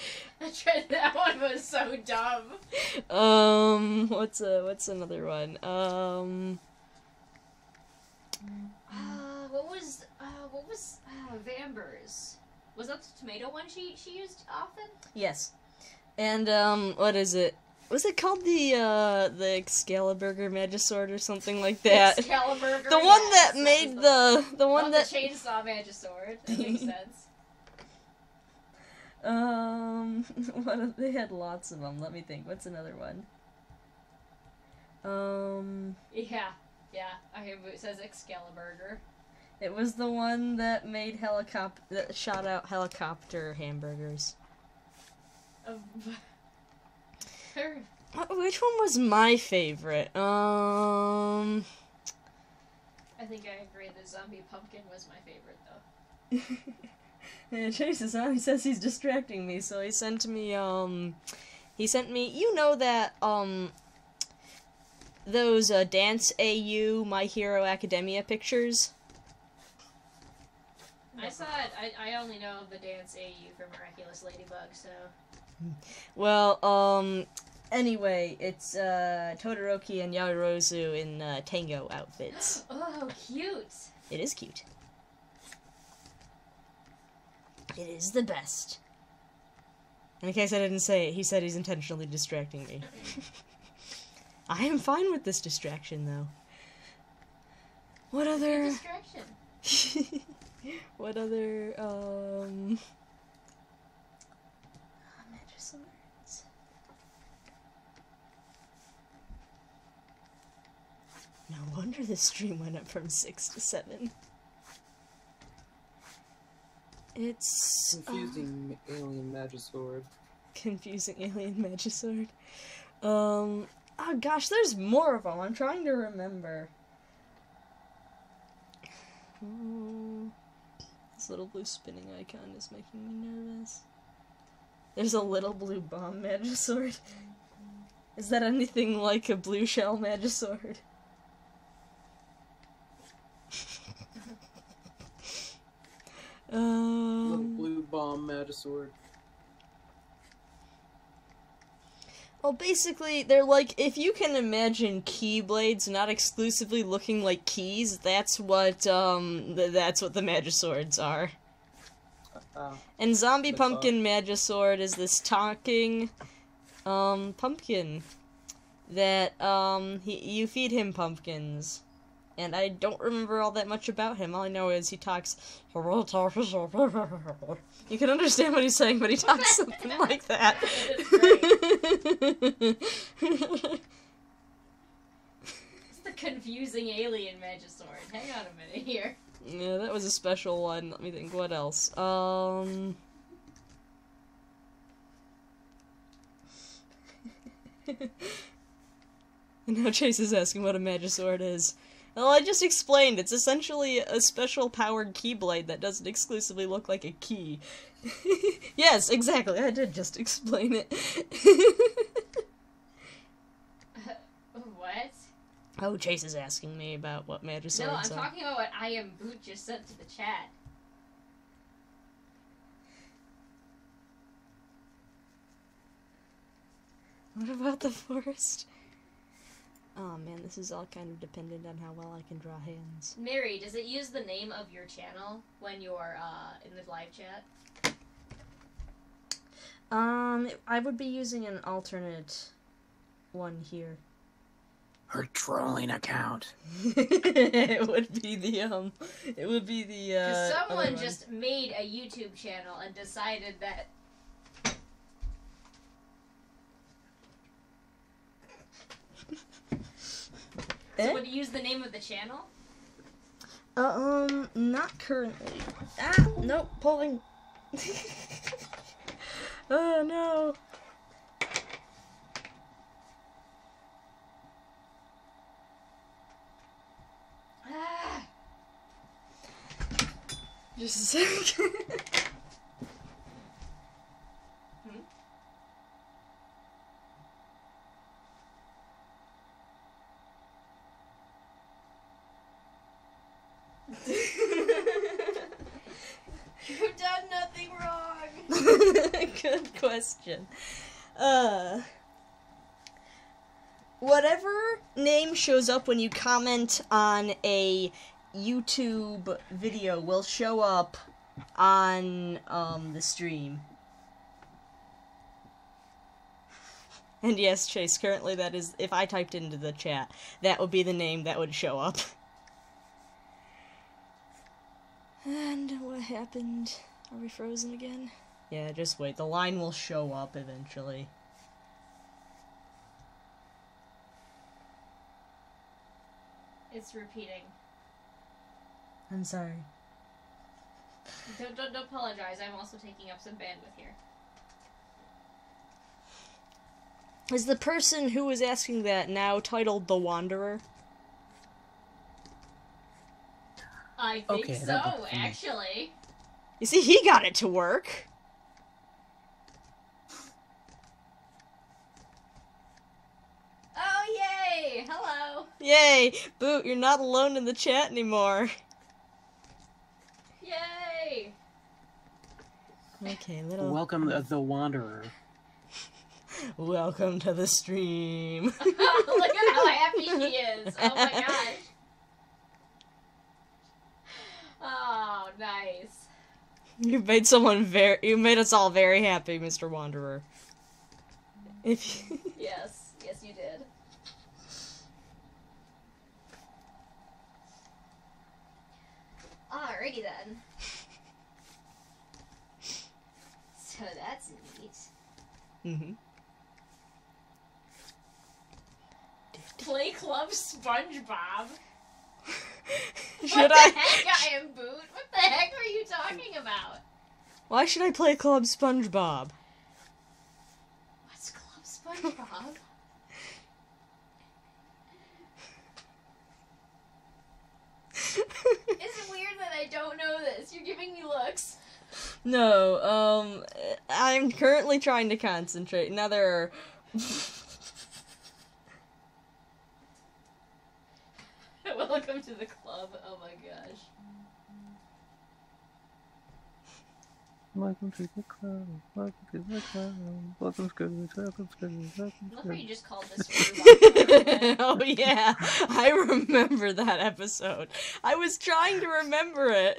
That one was so dumb. What's another one? What was Vamber's? Was that the tomato one she used often? Yes. And, what is it? Was it called the Excalibur Magisword or something like that? Excalibur. The one that made the one that the chainsaw Magisword. That makes sense. they had lots of them. Let me think. What's another one? Yeah. I hear it says Excalibur. It was the one that made that shot out helicopter hamburgers. Her. Which one was my favorite? think I agree. The zombie pumpkin was my favorite, though. Yeah, Chase is on. He says he's distracting me, so he sent me, you know that, those, Dance AU My Hero Academia pictures? I saw it. I only know of the Dance AU for Miraculous Ladybug, so... Well, anyway, it's, Todoroki and Yaoyorozu in, tango outfits. Oh, cute! It is cute. It is the best. In case I didn't say it, he said he's intentionally distracting me. I am fine with this distraction, though. What other... Distraction. What other, Magiswords. No wonder the stream went up from 6 to 7. It's... Confusing alien Magisword. Confusing alien Magisword. Oh gosh, there's more of them. I'm trying to remember. This little blue spinning icon is making me nervous. There's a little blue bomb Magisword. Is that anything like a blue shell Magisword? Little blue bomb Magisword. Well, basically, they're like, if you can imagine keyblades not exclusively looking like keys, that's what the Magiswords are. And Zombie Pumpkin Magisword is this talking, pumpkin that, you feed him pumpkins. And I don't remember all that much about him. All I know is he talks... You can understand what he's saying, but he talks something like that. It's great. It's the confusing alien Magisword. Hang on a minute here. Yeah, that was a special one. Let me think, what else? And now Chase is asking what a Magisword is. Well, I just explained. It's essentially a special powered keyblade that doesn't exclusively look like a key. Yes, exactly. I did just explain it. What? Oh, Chase is asking me about what Magiswords are. No, I'm talking about what I Am Boot just sent to the chat. What about the forest? Oh man, this is all kind of dependent on how well I can draw hands. Mary, does it use the name of your channel when you're in the live chat? I would be using an alternate one here. Her trolling account. It would be the, Because someone just made a YouTube channel and decided that... So would you use the name of the channel? Not currently. Ah, nope, pulling. Oh no. Ah. Just a second. You've done nothing wrong. Good question. Whatever name shows up when you comment on a YouTube video will show up on the stream. And yes, Chase, currently that is, if I typed into the chat, that would be the name that would show up. And what happened? Are we frozen again? Yeah, just wait. The line will show up eventually. It's repeating. I'm sorry. Don't apologize. I'm also taking up some bandwidth here. Is the person who was asking that now titled The Wanderer? I think so, actually. You see, he got it to work. Oh, yay! Hello! Yay! Boot, you're not alone in the chat anymore. Yay! Okay, little... Welcome, the Wanderer. Welcome to the stream. Look at how happy he is! Oh my gosh! Oh, nice. You made us all very happy, Mr. Wanderer. If you... Yes, you did. Alrighty then. So that's neat. Mm-hmm. Play Club SpongeBob? Should What the heck, I am Boot? What the heck are you talking about? Why should I play Club SpongeBob? What's Club SpongeBob? Is it weird that I don't know this? You're giving me looks. No, I'm currently trying to concentrate. Now there are... Welcome to the club. Oh my gosh. Welcome to the club. Welcome to the club. Welcome to the club. Welcome to the club. Look how you just called this FruBa. Oh yeah, I remember that episode. I was trying to remember it.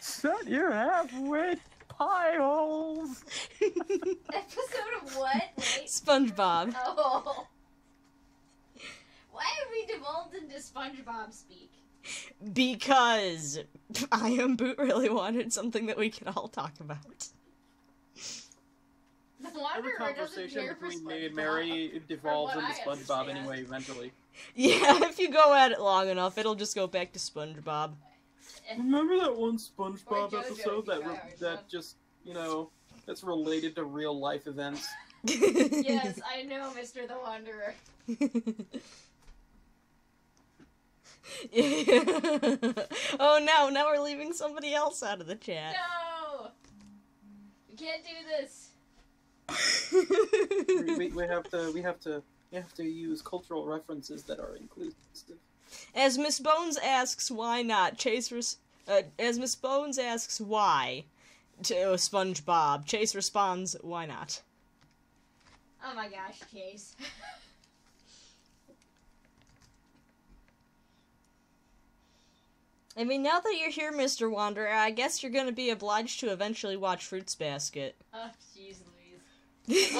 Shut your halfway pie holes. Episode of what? Wait. SpongeBob. Oh. Why have we devolved into SpongeBob speak? Because I Am Boot really wanted something that we could all talk about. The Every Wanderer doesn't conversation care for between me and SpongeBob. Mary devolves From into what I SpongeBob understand. anyway, eventually. Yeah, if you go at it long enough, it'll just go back to SpongeBob. Remember that one Or SpongeBob JoJo, episode if you try hard that enough. just, that's related to real life events? Yes, I know, Mr. the Wanderer. Oh no, now we're leaving somebody else out of the chat. No! We can't do this. we have to use cultural references that are inclusive. As Miss Bones asks why not, as Miss Bones asks why to SpongeBob, Chase responds, why not? Oh my gosh, Chase. I mean, now that you're here, Mr. Wanderer, I guess you're gonna be obliged to eventually watch Fruits Basket. Oh, jeez Louise.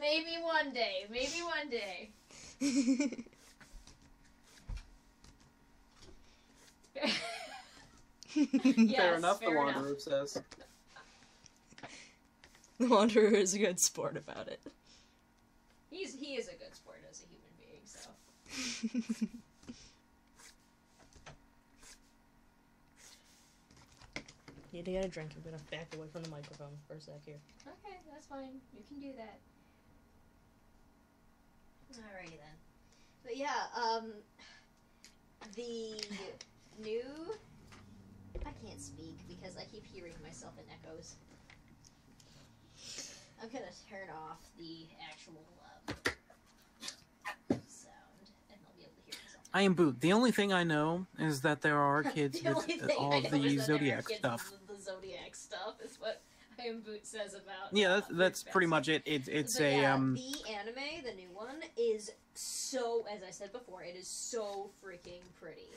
Maybe one day. Maybe one day. Yes, Fair enough, the fair enough. Wanderer says. The Wanderer is a good sport about it. He is a good sport as a human being, so. Need to get a drink. I'm gonna back away from the microphone for a sec here. Okay, that's fine. You can do that. Alrighty then. But yeah, the new... I can't speak because I keep hearing myself in echoes. I'm gonna turn off the actual sound, and I'll be able to hear myself. I Am Boot. The only thing I know is that there are kids The only with thing all I of know the is that there are Zodiac kids stuff. with The Zodiac stuff is what I Am Boot says about. Yeah, that's Fruits pretty Basket. much it. It's But a yeah, the anime, the new one, is so, as I said before, it is so freaking pretty.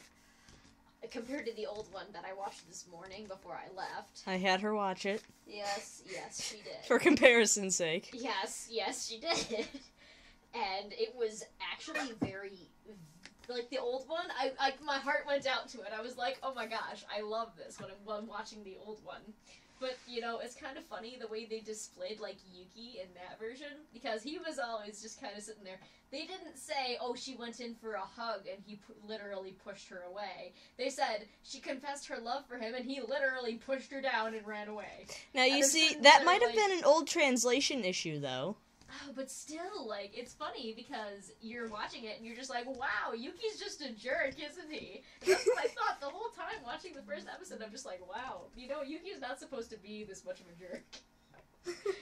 Compared to the old one that I watched this morning before I left. I had her watch it. Yes, she did. For comparison's sake. Yes, she did. And it was actually very, like the old one, my heart went out to it. I was like, oh my gosh, I love this when I'm watching the old one. But, it's kind of funny the way they displayed, like, Yuki in that version, because he was always just kind of sitting there. They didn't say, oh, she went in for a hug, and he literally pushed her away. They said she confessed her love for him, and he literally pushed her down and ran away. Now, you see, that might have been an old translation issue, though. Oh, but still, like, it's funny because you're watching it and you're just like, wow, Yuki's just a jerk, isn't he? And that's what I thought the whole time watching the first episode. I'm just like, wow, you know, Yuki's not supposed to be this much of a jerk.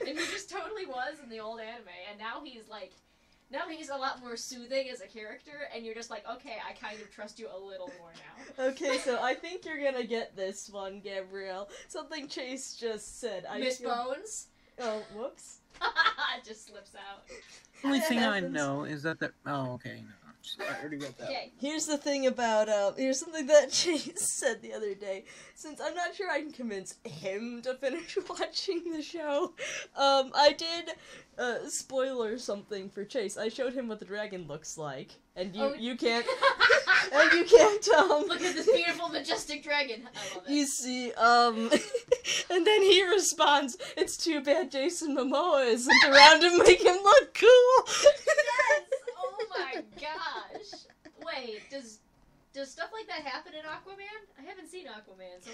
And he just totally was in the old anime, and now he's like, now he's a lot more soothing as a character, and you're just like, okay, I kind of trust you a little more now. Okay, so I think you're gonna get this one, Gabrielle. Something Chase just said. Miss Bones? Oh, whoops. It just slips out. The only thing I know is that the... Oh, okay, no. I already read that. Okay. Here's the thing about, here's something that Chase said the other day. Since I'm not sure I can convince him to finish watching the show, I did, spoiler something for Chase. I showed him what the dragon looks like, and you can't, and you can't, Look at this beautiful, majestic dragon. I love it. You see, and then he responds, it's too bad Jason Momoa isn't around to make him look cool. Yes! Oh my gosh. Wait, does stuff like that happen in Aquaman? I haven't seen Aquaman, so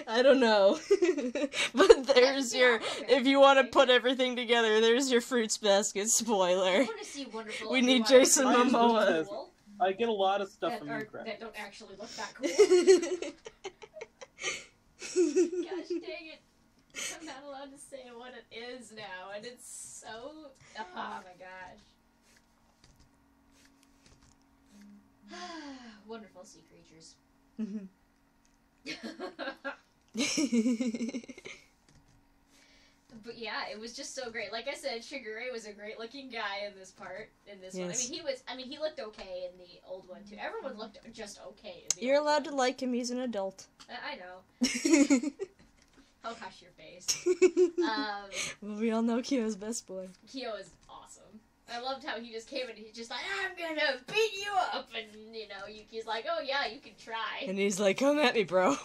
I don't know. I don't know. But there's your, if you want to put everything together, there's your Fruits Basket spoiler. I want to see Wonderful. We need Jason Momoa. I get a lot of stuff from Minecraft that don't actually look that cool. Gosh dang it. I'm not allowed to say what it is now, and it's so... Oh my gosh. Wonderful sea creatures. But yeah, it was just so great. Like I said, Shigure was a great looking guy in this one. I mean, he looked okay in the old one too. Everyone looked just okay in the You're old allowed one. to like him, he's an adult. I know. Oh, hush your face. Well, we all know Kyo's best boy. Kyo is awesome. I loved how he just came and he's just like, I'm gonna beat you up, and you know, Yuki's like, oh yeah, you can try. And he's like, come at me, bro.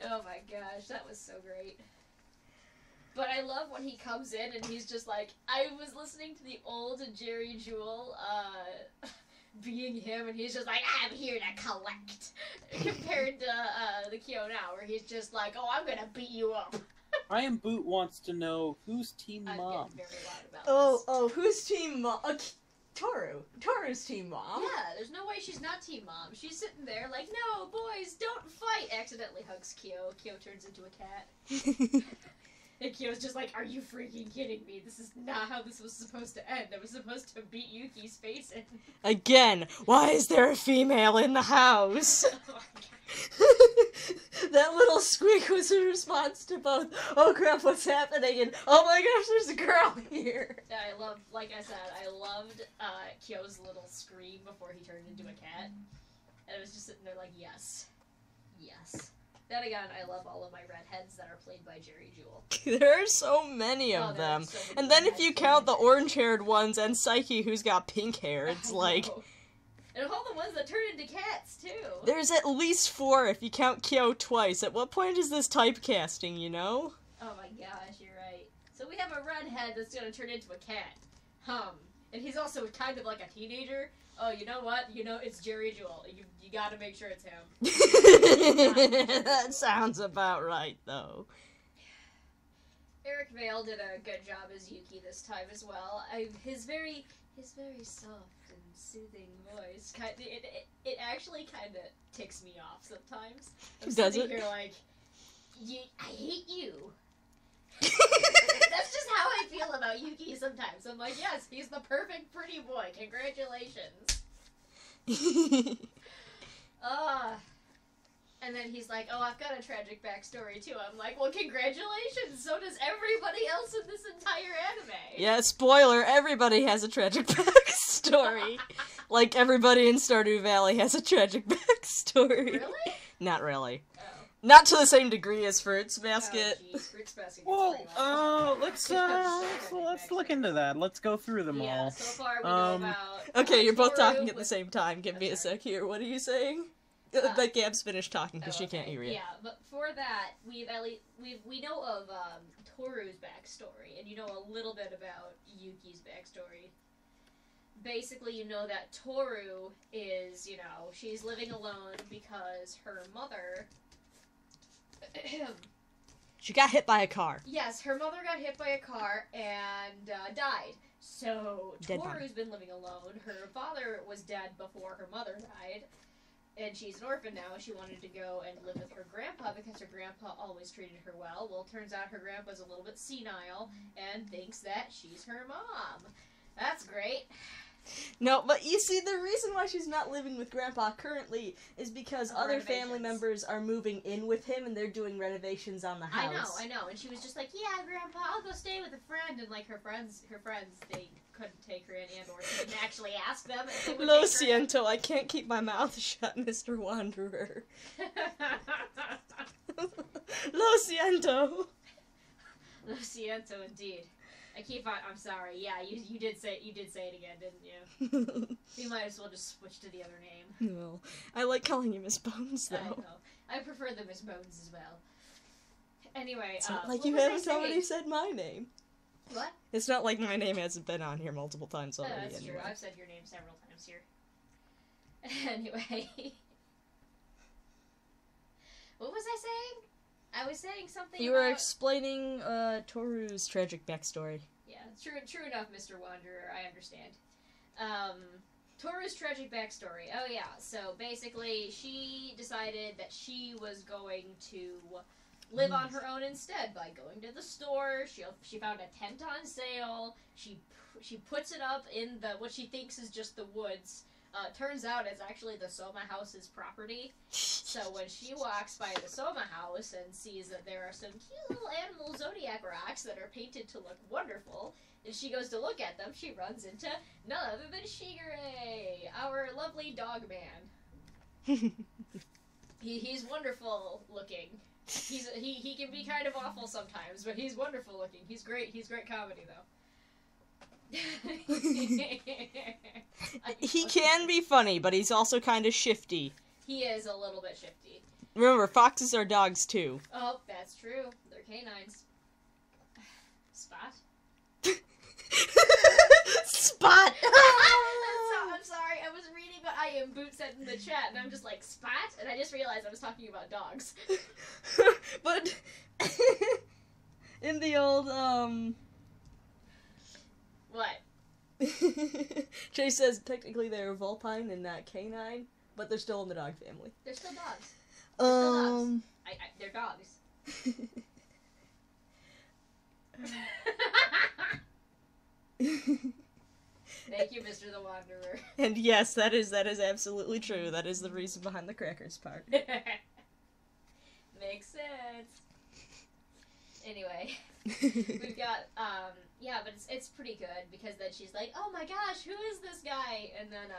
Oh my gosh, that was so great. But I love when he comes in and he's just like, I was listening to the old Jerry Jewell, being him, and he's just like, I'm here to collect. Compared to the Kyo now, where he's just like, oh, I'm gonna beat you up. I Am Boot wants to know who's Team Mom. I'm getting very loud about this. Oh, who's Team Mom? Toru. Toru's Team Mom. Yeah, there's no way she's not Team Mom. She's sitting there like, no, boys, don't fight. Accidentally hugs Kyo. Kyo turns into a cat. And Kyo's just like, are you freaking kidding me? This is not how this was supposed to end. I was supposed to beat Yuki's face in. Again, why is there a female in the house? Oh my God. That little squeak was a response to both, oh crap, what's happening, and oh my gosh, there's a girl here. I loved, like I said, I loved Kyo's little scream before he turned into a cat. And I was just sitting there like, yes. Yes. Then again, I love all of my redheads that are played by Jerry Jewell. There are so many of them. So many And then if you redheads. count the orange-haired ones and Psyche who's got pink hair, it's I like... know. And all the ones that turn into cats, too. There's at least 4 if you count Kyo twice. At what point is this typecasting, you know? Oh my gosh, you're right. So we have a redhead that's gonna turn into a cat. And he's also kind of like a teenager. Oh, you know what? You know, it's Jerry Jewell. You gotta make sure it's him. That sounds about right, though. Eric Vale did a good job as Yuki this time as well. His very soft and soothing voice, it actually kind of ticks me off sometimes. I'm Does sitting it? here like, I hate you. That's just how I feel about Yuki sometimes. I'm like, yes, he's the perfect pretty boy. Congratulations. And then he's like, oh, I've got a tragic backstory too. I'm like, well, congratulations. So does everybody else in this entire anime. Yeah, spoiler, everybody has a tragic backstory. Like everybody in Stardew Valley has a tragic backstory. Really? Not really. Oh. Not to the same degree as Fruits Basket. Oh, geez. Fruits Basket gets Well, pretty much. let's look into that. Let's go through them Yeah, all. so far we know about... Okay, you're both Toru talking at the with- same time. Give me a sorry. sec here. What are you saying? But Gab's finished talking because she can't hear you. Yeah, but for that, we know of Toru's backstory, and you know a little bit about Yuki's backstory. Basically, you know that Toru is, you know, she's living alone because her mother... She got hit by a car. Yes, her mother got hit by a car and died. So, Dead Toru's been living alone. Her father was dead before her mother died. And she's an orphan now. She wanted to go and live with her grandpa because her grandpa always treated her well. Well, turns out her grandpa's a little bit senile and thinks that she's her mom. That's great. No, but you see, the reason why she's not living with Grandpa currently is because other family members are moving in with him and they're doing renovations on the house. I know. And she was just like, yeah, Grandpa, I'll go stay with a friend. And, like, her friends, they couldn't take her in and or she didn't actually ask them. If they would Lo take her in. siento, I can't keep my mouth shut, Mr. Wanderer. Lo siento. Lo siento, indeed. I'm sorry. Yeah, you did say it again, didn't you? We might as well just switch to the other name. No, I like calling you Miss Bones, though. I know. I prefer the Miss Bones as well. Anyway, it's not like you haven't already said my name. What? It's not like my name hasn't been on here multiple times already. That's anyway. true. I've said your name several times here. Anyway. What was I saying? I was saying something You were explaining Toru's tragic backstory. Yeah, true enough, Mr. Wanderer, I understand. Toru's tragic backstory. Oh yeah, so basically she decided that she was going to live on her own instead by going to the store. She found a tent on sale. She puts it up in what she thinks is just the woods. Turns out it's actually the Soma house's property. So when she walks by the Soma house and sees that there are some cute little animal zodiac rocks that are painted to look wonderful, and she goes to look at them, she runs into none other than Shigure, our lovely dog man. He's wonderful looking. He can be kind of awful sometimes, but he's wonderful looking. He's great. He's great comedy though. He can be funny, but he's also kind of shifty. He is a little bit shifty. Remember, foxes are dogs too. Oh, that's true. They're canines. Spot? Spot! I'm sorry, I was reading what I Am Boot said in the chat, and I'm just like, Spot? And I just realized I was talking about dogs. But, in the old, What? Chase says technically they're vulpine and not canine, but they're still in the dog family. They're still dogs. They're dogs. Thank you, Mr. the Wanderer. And yes, that is absolutely true. That is the reason behind the crackers part. Makes sense. Anyway, we've got, yeah, but it's pretty good, because then she's like, oh my gosh, who is this guy? And then,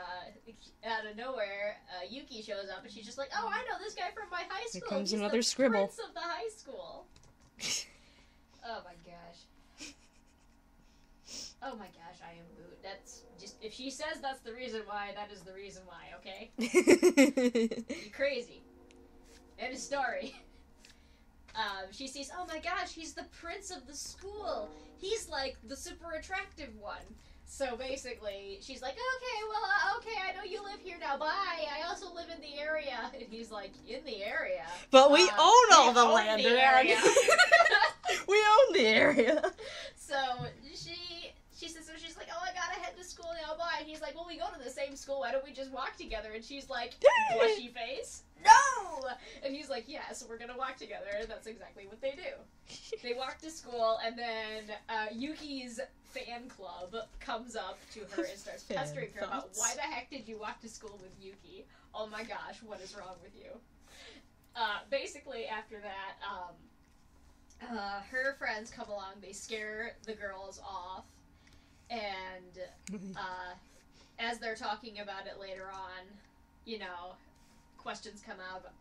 out of nowhere, Yuki shows up, and she's just like, oh, I know this guy from my high school. Here comes He's another the scribble. Prince of the high school. Oh my gosh. Oh my gosh, I am rude. That's just, if she says that's the reason why, that is the reason why, okay? You're crazy. End of story. She sees, oh my gosh, he's the prince of the school. He's like the super attractive one. So basically, she's like, okay, well, okay, I know you live here now, bye. I also live in the area. And he's like, in the area? But we own all the land around area. We own the area. So she says, so she's like, oh, I gotta head to school now, bye. And he's like, well, we go to the same school, why don't we just walk together? And she's like, blushy face, no! And he's like, yes, we're gonna walk together. And that's exactly what they do. They walk to school, and then Yuki's fan club comes up to her and starts pestering her about, why the heck did you walk to school with Yuki? Oh my gosh, what is wrong with you? Basically, after that, her friends come along, they scare the girls off, and as they're talking about it later on, you know, questions come up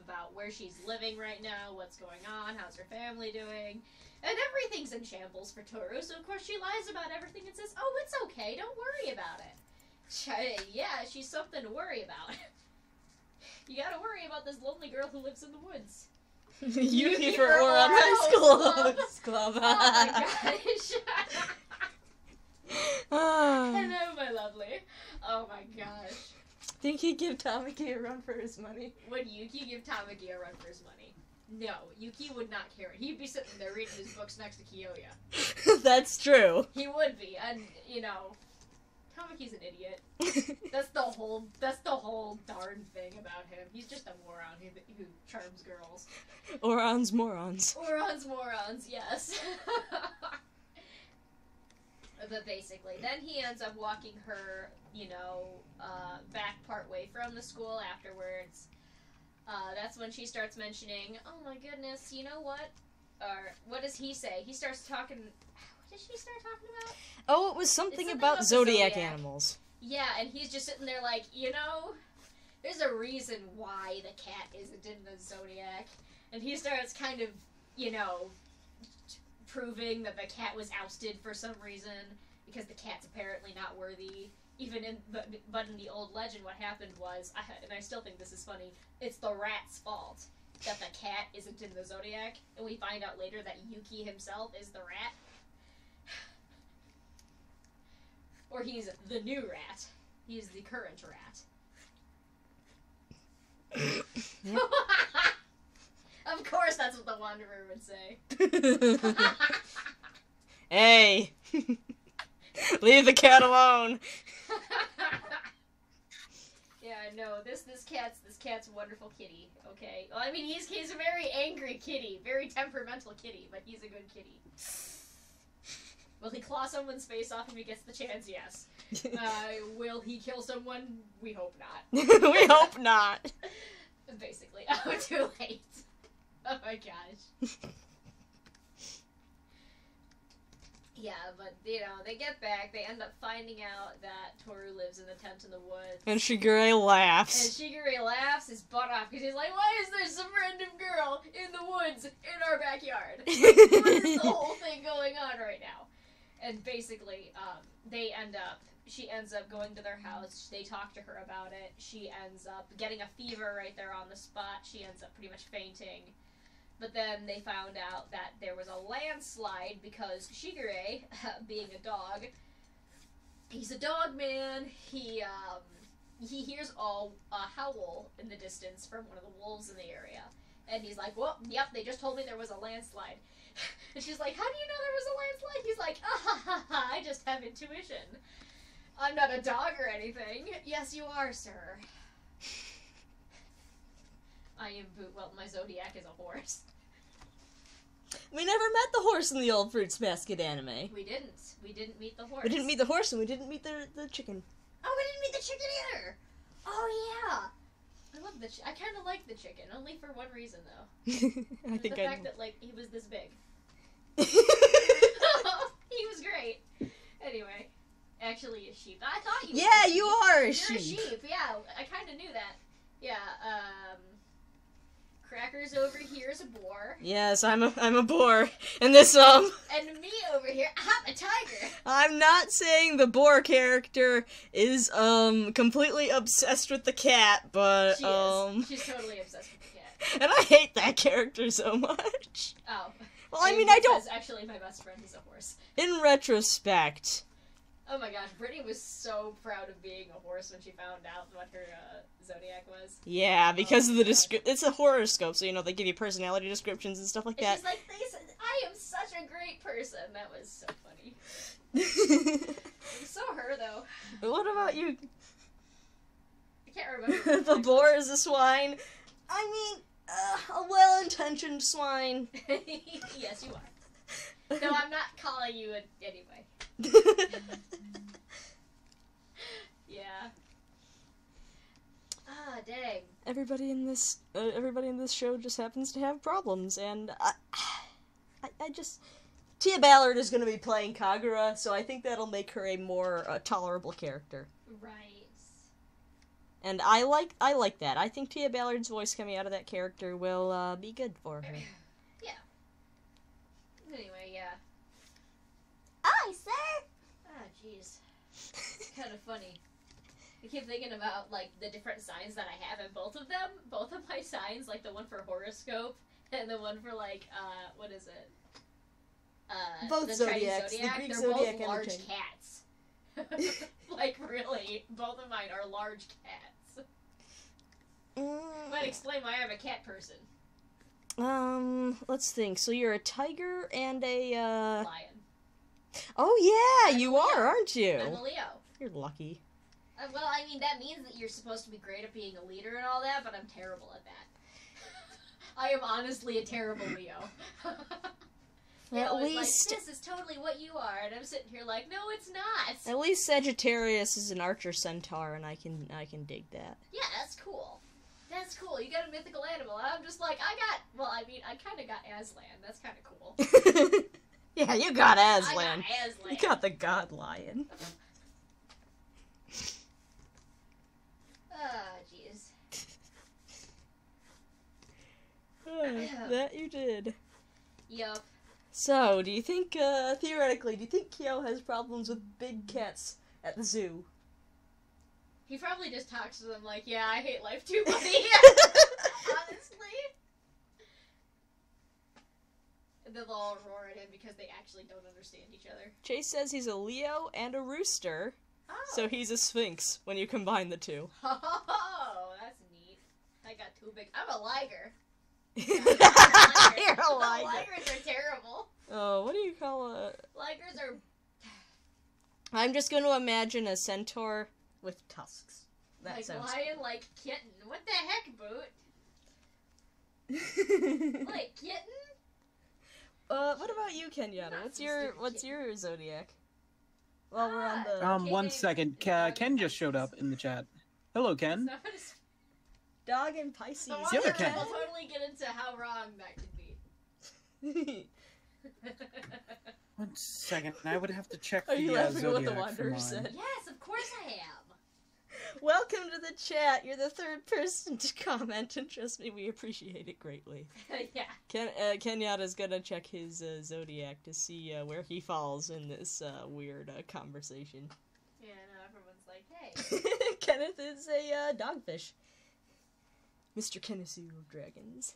about where she's living right now, what's going on, how's her family doing, and everything's in shambles for Toru, so of course she lies about everything and says, oh, it's okay, don't worry about it. Yeah, she's something to worry about. You gotta worry about this lonely girl who lives in the woods. Yuki for Oron High School Club. Oh my gosh. Hello, my lovely. Oh my gosh. Think he'd give Tamaki a run for his money? Would Yuki give Tamaki a run for his money? No, Yuki would not care. He'd be sitting there reading his books next to Kiyoya. That's true. He would be, and, you know, Tamaki's an idiot. That's the whole darn thing about him. He's just a moron who charms girls. Orons morons. Orons morons, yes. But basically, then he ends up walking her, you know, back part way from the school afterwards. That's when she starts mentioning, oh my goodness, you know what? Or, what does he say? He starts talking... What did she start talking about? Oh, it was something about Zodiac animals. Yeah, and he's just sitting there like, you know, there's a reason why the cat isn't in the Zodiac. And he starts kind of, you know, proving that the cat was ousted for some reason, because the cat's apparently not worthy. But in the old legend, what happened was, and I still think this is funny, it's the rat's fault that the cat isn't in the Zodiac, and we find out later that Yuki himself is the rat. Or he's the new rat. He's the current rat. Of course that's what the Wanderer would say. Hey! Leave the cat alone! Yeah, no, this cat's a wonderful kitty, okay? Well, I mean, he's a very angry kitty, very temperamental kitty, but he's a good kitty. Will he claw someone's face off if he gets the chance? Yes. Will he kill someone? We hope not. We hope not. Basically. Oh, too late. Oh my gosh. Yeah, but, you know, they get back, they end up finding out that Toru lives in a tent in the woods. And Shigure laughs. And Shigure laughs his butt off, because he's like, why is there some random girl in the woods in our backyard? Like, what is the whole thing going on right now? And basically, she ends up going to their house, they talk to her about it, she ends up getting a fever right there on the spot, she ends up pretty much fainting. But then they found out that there was a landslide because Shigure, being a dog, he's a dog man, he hears a howl in the distance from one of the wolves in the area. And he's like, well, yep, they just told me there was a landslide. And she's like, how do you know there was a landslide? He's like, I just have intuition. I'm not a dog or anything. Yes, you are, sir. I am Boot. Well, my Zodiac is a horse. We never met the horse in the old Fruits Basket anime. We didn't. We didn't meet the horse. We didn't meet the horse, and we didn't meet the chicken. Oh, we didn't meet the chicken either! Oh, yeah! I love the I kind of like the chicken, only for one reason, though. The fact that, like, he was this big. He was great. Anyway. Actually, a sheep. I thought you were Yeah, you are a sheep. sheep. You're a sheep, yeah. I kind of knew that. Yeah, Cracker's over here is a boar. Yes, I'm a boar. And this, And me over here, I'm a tiger. I'm not saying the boar character is, completely obsessed with the cat, but, She is. She's totally obsessed with the cat. And I hate that character so much. Oh. Well, I mean, I don't... Actually, my best friend is a horse. In retrospect... Oh my gosh, Brittany was so proud of being a horse when she found out what her Zodiac was. Yeah, because of the it's a horoscope, so, you know, they give you personality descriptions and stuff like that. She's like, I am such a great person. That was so funny. I'm so her, though. But what about you? I can't remember. The boar is a swine. I mean, a well-intentioned swine. Yes, you are. No, I'm not calling you anyway. Yeah. Ah, dang. Everybody in this show just happens to have problems, and I just... Tia Ballard is going to be playing Kagura, so I think that'll make her a more tolerable character. Right. And I like that. I think Tia Ballard's voice coming out of that character will be good for her. Yeah. Anyway, yeah. Aye, sir! Ah, jeez. It's kind of funny. I keep thinking about, like, the different signs that I have, and both of my signs, like the one for horoscope, and the one for, like, what is it? Both the Zodiacs, Zodiac, the Greek they're Zodiac both and large the Chinese. cats. Like, really, both of mine are large cats. Might explain why I'm a cat person. Let's think. So you're a tiger and a, Lion. Oh yeah, I'm you a Leo. are, aren't you? I'm a Leo. You're lucky. Well, I mean, that means that you're supposed to be great at being a leader and all that, but I'm terrible at that. I am honestly a terrible Leo. At Leo is least... like, this is totally what you are, and I'm sitting here like, no, it's not. At least Sagittarius is an archer centaur, and I can dig that. Yeah, that's cool. That's cool. You got a mythical animal, and I'm just like, I kind of got Aslan. That's kind of cool. Yeah, you got Aslan. I got Aslan. You got the god lion. Ah, jeez. That you did. Yup. So, do you think, theoretically, do you think Kyo has problems with big cats at the zoo? He probably just talks to them like, yeah, I hate life too, buddy. Honestly. And then they'll all roar at him because they actually don't understand each other. Chase says he's a Leo and a rooster, Oh. so he's a sphinx when you combine the two. Oh, that's neat. I got too big. I'm a liger. You're a liger. Ligers are terrible. Oh, what do you call a... Ligers are... I'm just going to imagine a centaur with tusks. That like sounds lion, like kitten. What the heck, Boot? Like kitten? What about you, Kenyatta? What's your zodiac? Well, we're on the... One second. Ken just showed up in the chat. Hello, Ken. Dog and Pisces. The other Ken. We'll totally get into how wrong that could be. 1 second. I would have to check Are you the laughing at what zodiac the Wanderer for said? mine. Yes, of course I am. Welcome to the chat. You're the third person to comment, and trust me, we appreciate it greatly. Yeah. Kenyatta's gonna check his zodiac to see where he falls in this weird conversation. Yeah, no, everyone's like, hey. Kenneth is a dogfish. Mr. Kennesu of Dragons.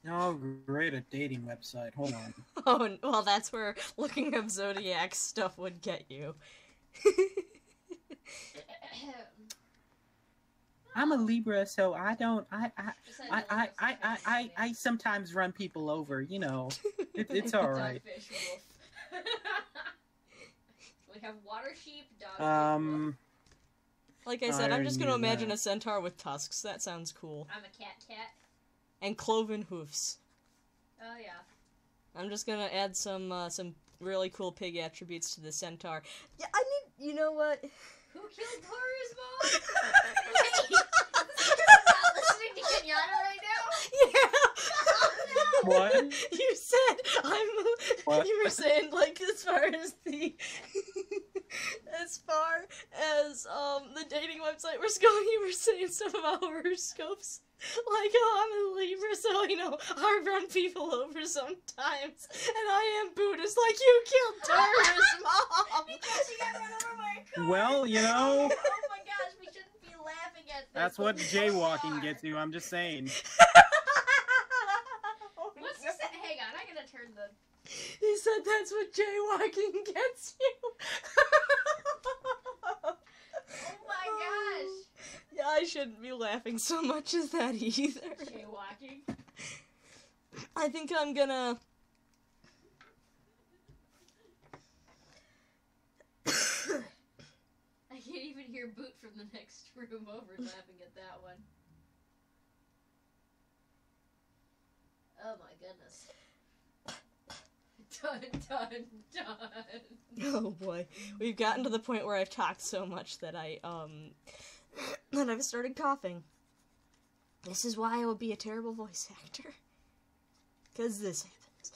Oh, great, a dating website. Hold on. Oh, well, that's where looking up zodiac stuff would get you. I'm a Libra, so I don't. I sometimes run people over. You know, it's all right. Dogfish wolf. We have water sheep, dogfish wolf. Like I said, I'm just gonna imagine a centaur with tusks. That sounds cool. I'm a cat. And cloven hoofs. Oh yeah. I'm just gonna add some really cool pig attributes to the centaur. Yeah, I need. You know what? Who killed Toru's mom? Wait, is this person not listening to Kenyatta right now? Yeah. What? You said What? You were saying like as far as the dating website was going, you were saying stuff about horoscopes. Like, oh, I'm a Libra, so, you know, I run people over sometimes. And I am Buddhist, like, you killed Tara's mom! Because she got run over by a car! Well, you know. Oh my gosh, we shouldn't be laughing at this. That's what jaywalking gets you, I'm just saying. What's he said? Hang on, I gotta turn the... He said that's what jaywalking gets you. Oh my gosh! Yeah, I shouldn't be laughing so much as that either. Jaywalking? I think I'm gonna... I can't even hear Boot from the next room over laughing at that one. Oh my goodness. Done. Oh boy. We've gotten to the point where I've talked so much that that I've started coughing. This is why I will be a terrible voice actor. 'Cause this happens.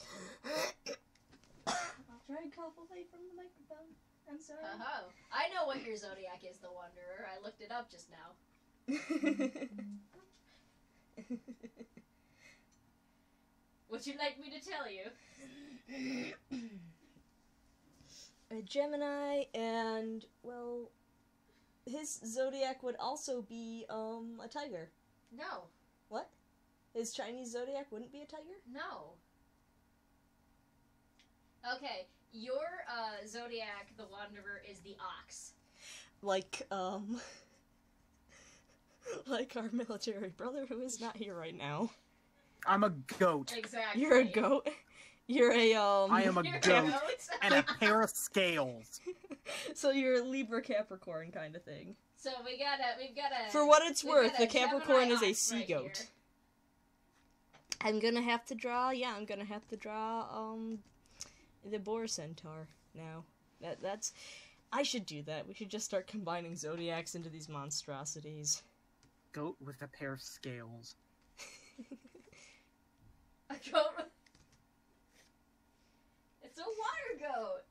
I'll try to cough away from the microphone. I'm sorry. Oh, I know what your zodiac is, the Wanderer. I looked it up just now. Would you like me to tell you? A Gemini, and, well, his zodiac would also be, a tiger. No. What? His Chinese zodiac wouldn't be a tiger? No. Okay, your, zodiac, the Wanderer, is the ox. Like, Like our military brother who is not here right now. I'm a goat. Exactly. You're a goat. You're a I am a You're a goat goat. and a pair of scales. So you're a Libra Capricorn kind of thing. So we've got a. For what it's worth, got the a Capricorn Gemini is a ox sea right goat. here. I'm gonna have to draw the boar centaur now. That's I should do that. We should just start combining zodiacs into these monstrosities. Goat with a pair of scales. A goat. It's a water goat.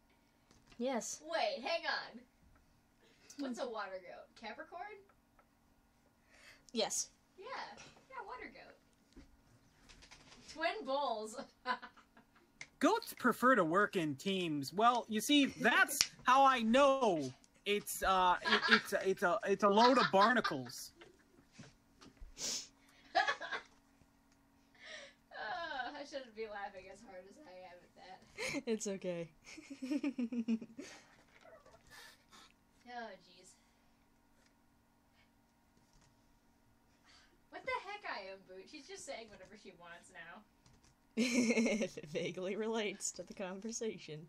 Yes. Wait, hang on. What's a water goat? Capricorn? Yes. Yeah, water goat. Twin bulls. Goats prefer to work in teams. Well, you see, that's how I know it's a load of barnacles. I shouldn't be laughing as hard as I am at that. It's okay. Oh, jeez. What the heck I am, Boot? She's just saying whatever she wants now. If it vaguely relates to the conversation.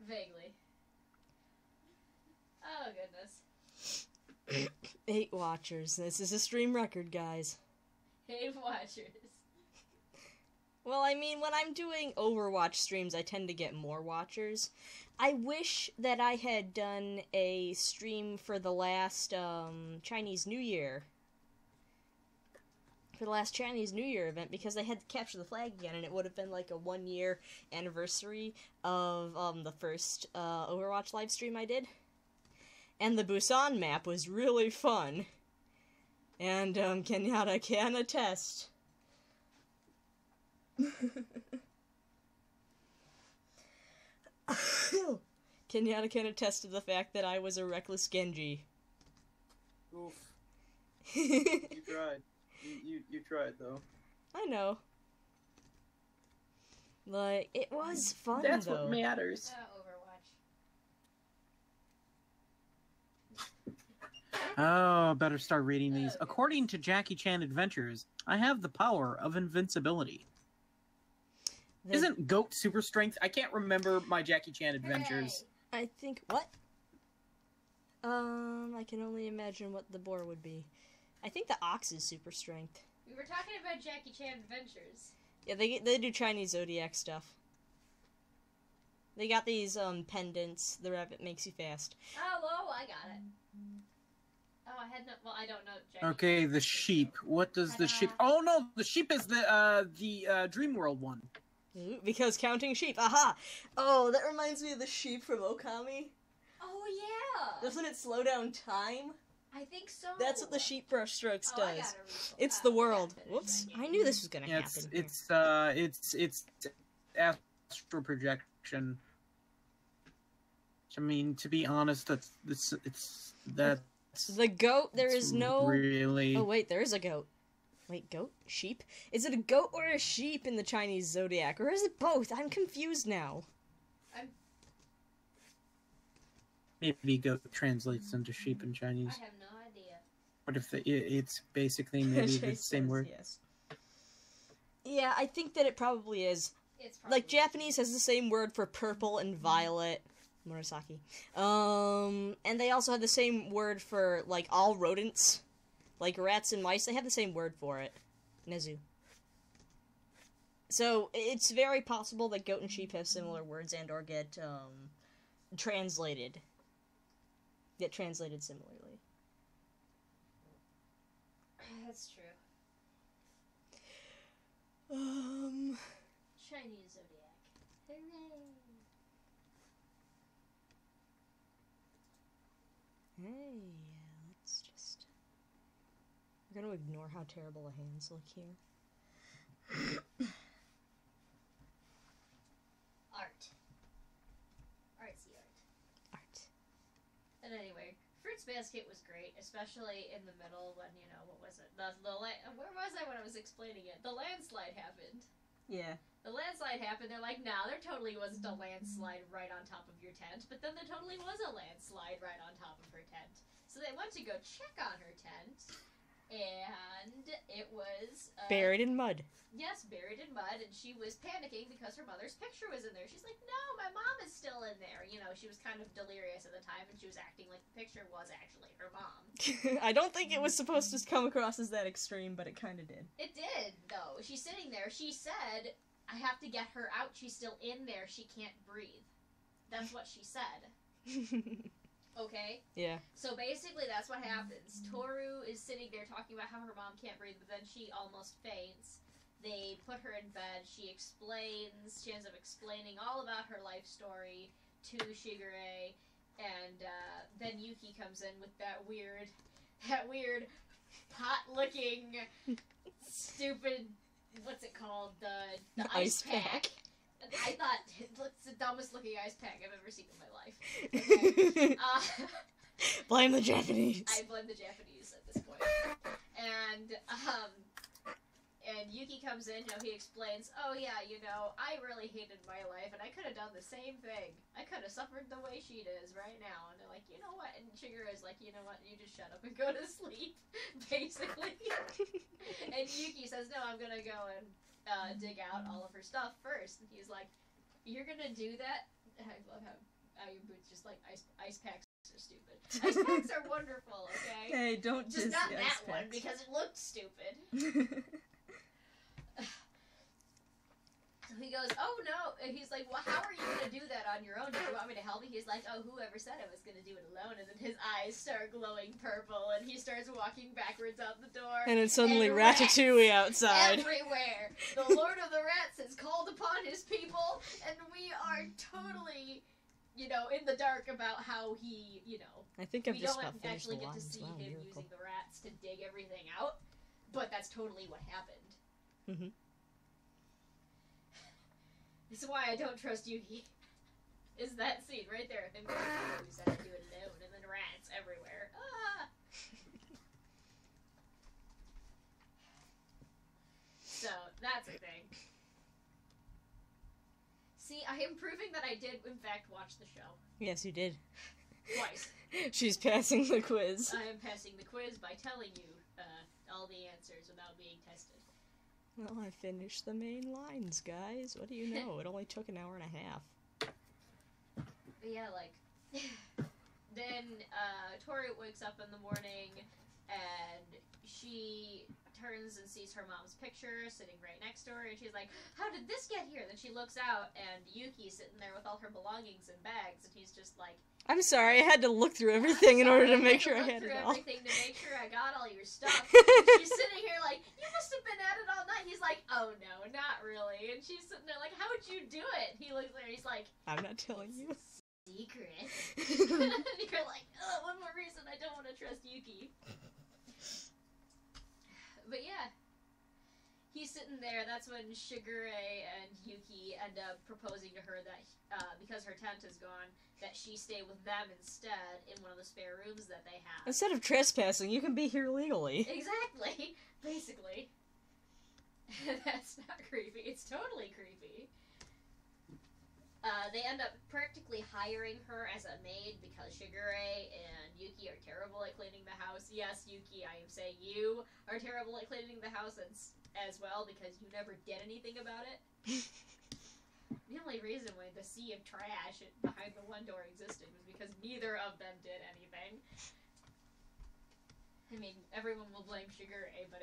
Vaguely. Oh, goodness. 8 watchers. This is a stream record, guys. 8 watchers. Well, I mean, when I'm doing Overwatch streams, I tend to get more watchers. I wish that I had done a stream for the last Chinese New Year. For the last Chinese New Year event, because they had to capture the flag again, and it would have been like a 1-year anniversary of the first Overwatch live stream I did. And the Busan map was really fun. And Kenyatta can attest. Kenyatta can attest to the fact that I was a reckless Genji. Oof. You tried. You tried, though. I know. Like, it was fun, That's though. what matters. Overwatch. Oh, better start reading these. According to Jackie Chan Adventures, I have the power of invincibility. Isn't goat super strength? I can't remember my Jackie Chan Adventures. I think... What? I can only imagine what the boar would be. I think the ox is super strength. We were talking about Jackie Chan Adventures. Yeah, they do Chinese zodiac stuff. They got these pendants. The rabbit makes you fast. Oh, I got it. Oh, I had no. Well, I don't know. Jackie Okay, Chan. the sheep. What does the sheep? Oh no, the sheep is the Dream World one. Ooh, because counting sheep. Aha! Oh, that reminds me of the sheep from Okami. Oh yeah. Doesn't it slow down time? I think so. That's what the sheep brush strokes Oh, I does. gotta read It's that. the I world. gotta finish Whoops! my I game. knew this was gonna Yeah, happen. it's astral projection. I mean, to be honest, that's The goat. There is no. really. Oh wait, there is a goat. Wait, goat? Sheep? Is it a goat or a sheep in the Chinese zodiac, or is it both? I'm confused now. Maybe goat translates into sheep in Chinese. I have no idea. What if it's basically maybe the Chase same says word? Yes. Yeah, I think that it probably is. It's probably Like, Japanese has the same word for purple and violet. Murasaki. And they also have the same word for, like, all rodents. Like, rats and mice, they have the same word for it. Nezu. So, it's very possible that goat and sheep have similar words and or get, translated. Get translated similarly. That's true. Chinese zodiac. Hooray! Hey, let's just... We're gonna ignore how terrible the hands look here. Art. Artsy art. Art. And anyway, Fruits Basket was great, especially in the middle when, you know, what was it? Where was I when I was explaining it? The landslide happened. Yeah. The landslide happened, they're like, nah, there totally wasn't a landslide right on top of your tent, but then there totally was a landslide right on top of her tent. So they went to go check on her tent, and it was... buried in mud. Yes, buried in mud, and she was panicking because her mother's picture was in there. She's like, no, my mom is still in there. You know, she was kind of delirious at the time, and she was acting like the picture was actually her mom. I don't think it was supposed to come across as that extreme, but it kind of did. It did, though. She's sitting there. She said, I have to get her out. She's still in there. She can't breathe. That's what she said. Okay? Yeah. So basically that's what happens. Toru is sitting there talking about how her mom can't breathe, but then she almost faints. They put her in bed. She ends up explaining all about her life story to Shigure, and then Yuki comes in with that weird pot-looking, stupid, what's it called, the ice pack. I thought it looks the dumbest looking ice pack I've ever seen in my life. Okay. Blame the Japanese. I blame the Japanese at this point. And Yuki comes in, you know, he explains, oh yeah, you know, I really hated my life, and I could have done the same thing. I could have suffered the way she does right now. And they're like, you know what? And Shigure is like, you know what? You just shut up and go to sleep, basically. And Yuki says, no, I'm gonna go and dig out all of her stuff first. And he's like, you're gonna do that? I love how your boots just like ice packs are stupid. Ice packs are wonderful, okay? Hey, don't just not the that ice one, packs. because it looked stupid. So he goes, oh no, and he's like, well, how are you gonna do that on your own? Do you want me to help you? He's like, oh, whoever said I was gonna do it alone? And then his eyes start glowing purple, and he starts walking backwards out the door. And it's suddenly and Ratatouille outside. Everywhere. The Lord of the Rats has called upon his people, and we are totally, you know, in the dark about how he, you know, I think I've we just don't about finished actually the get to lines. see Wow, him miracle. using the rats to dig everything out, but that's totally what happened. Mm-hmm. This is why I don't trust Yuki. Is that scene right there? Him going, "You said I'd do it alone," and then rats everywhere. Ah! So, that's a thing. See, I am proving that I did, in fact, watch the show. Yes, you did. Twice. She's passing the quiz. I am passing the quiz by telling you all the answers without being tested. Well, I finished the main lines, guys. What do you know? It only took an hour and a half. But yeah, like, then Tori wakes up in the morning, and she turns and sees her mom's picture sitting right next to her, and she's like, how did this get here? Then she looks out, and Yuki's sitting there with all her belongings in bags, and he's just like, I'm sorry, I had to look through everything in order to make sure I had it all. Everything to make sure I got all your stuff. And she's sitting here like, you must have been at it all night. He's like, oh no, not really. And she's sitting there like, how would you do it? He looks there, he's like, I'm not telling you. Secret. And you're like, oh, one more reason I don't want to trust Yuki. But yeah. He's sitting there, that's when Shigure and Yuki end up proposing to her that, because her tent is gone, that she stay with them instead in one of the spare rooms that they have. Instead of trespassing, you can be here legally. Exactly. Basically. That's not creepy. It's totally creepy. They end up practically hiring her as a maid because Shigure and Yuki are terrible at cleaning the house. Yes, Yuki, I am saying you are terrible at cleaning the house as well because you never did anything about it. The only reason why the sea of trash behind the one door existed was because neither of them did anything. I mean, everyone will blame Shigure, but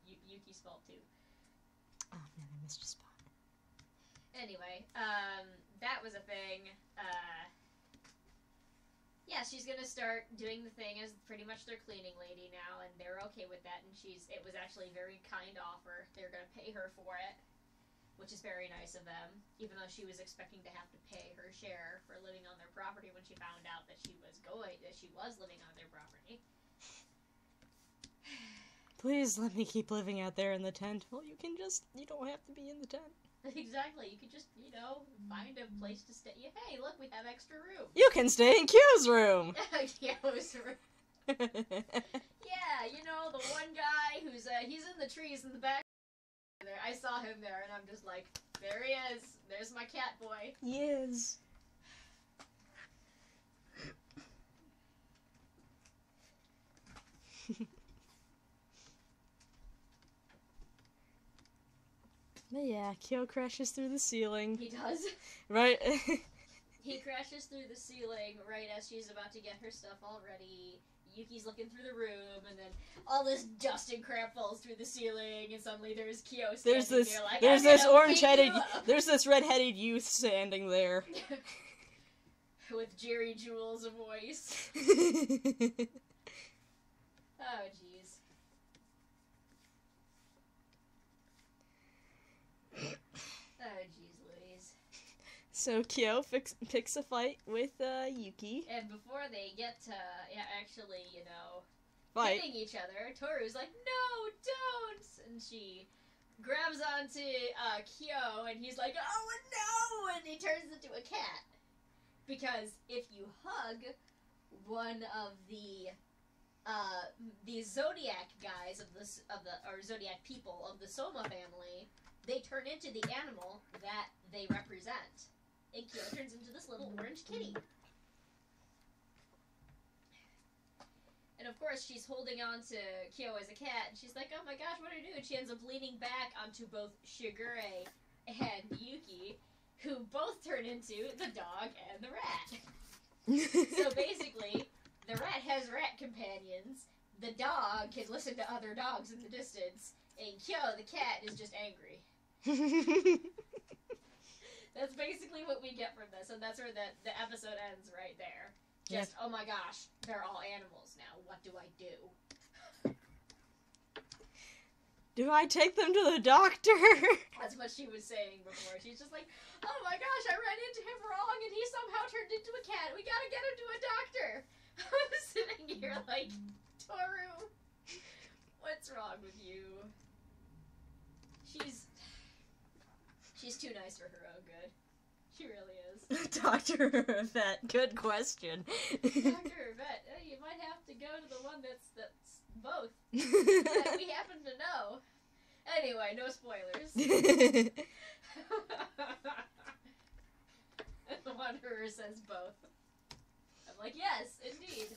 Yuki's fault too. Oh man, I missed a spot. Anyway, that was a thing. Yeah, she's gonna start doing the thing as pretty much their cleaning lady now, and they're okay with that, and it was actually a very kind offer. They're gonna pay her for it, which is very nice of them, even though she was expecting to have to pay her share for living on their property when she found out that she was living on their property. Please let me keep living out there in the tent. Well, you don't have to be in the tent. Exactly, you could just, find a place to stay. Hey, look, we have extra room. You can stay in Q's room! Q's room. Yeah, the one guy who's, he's in the trees in the back there. I saw him there, and I'm just like, there he is. There's my cat boy. Yes. But yeah, Kyo crashes through the ceiling. He does. Right? He crashes through the ceiling right as she's about to get her stuff all ready. Yuki's looking through the room, and then all this dust and crap falls through the ceiling, and suddenly there's Kyo standing there like, there's this orange-headed, there's this red-headed youth standing there. With Jerry Jules a voice. Oh, jeez. Oh, jeez Louise. So Kyo picks a fight with Yuki. And before they get to actually, Fight. hitting each other, Toru's like, no, don't! And she grabs onto Kyo, and he's like, oh no! And he turns into a cat. Because if you hug one of the Zodiac guys or Zodiac people of the Soma family, they turn into the animal that they represent. And Kyo turns into this little orange kitty. And of course, she's holding on to Kyo as a cat, and she's like, oh my gosh, what do I do? And she ends up leaning back onto both Shigure and Yuki, who both turn into the dog and the rat. So basically, the rat has rat companions, the dog can listen to other dogs in the distance, and Kyo, the cat, is just angry. That's basically what we get from this, and that's where the episode ends right there. Just, oh my gosh, they're all animals now. What do I do? Do I take them to the doctor? That's what she was saying before. She's just like, oh my gosh, I ran into him wrong and he somehow turned into a cat. We gotta get him to a doctor. I'm sitting here like, Toru, what's wrong with you? She's too nice for her own good. She really is. Dr. Vet, good question. Dr. Vet, you might have to go to the one that's both. That we happen to know. Anyway, no spoilers. The Wanderer says both. I'm like, yes, indeed.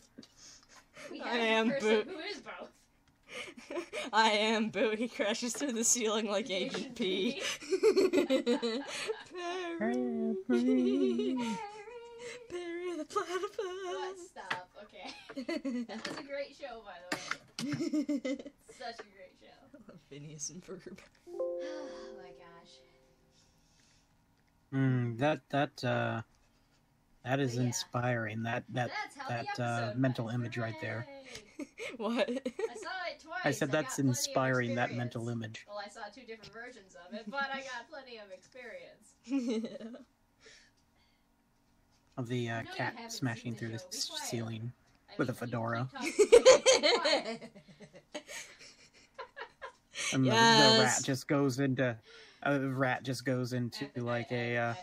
We have a person who is both. I am Boo. He crashes through the ceiling like Agent P. Perry. Perry the platypus. What? Stop. Okay. That was a great show, by the way. Such a great show. I love Phineas and Ferb. Oh my gosh. That is inspiring. That mental image right there. What? I saw it twice. I said that's inspiring, that mental image. Well, I saw two different versions of it, but I got plenty of experience. Yeah. Of the cat smashing through the ceiling with a fedora. And the rat just goes into like a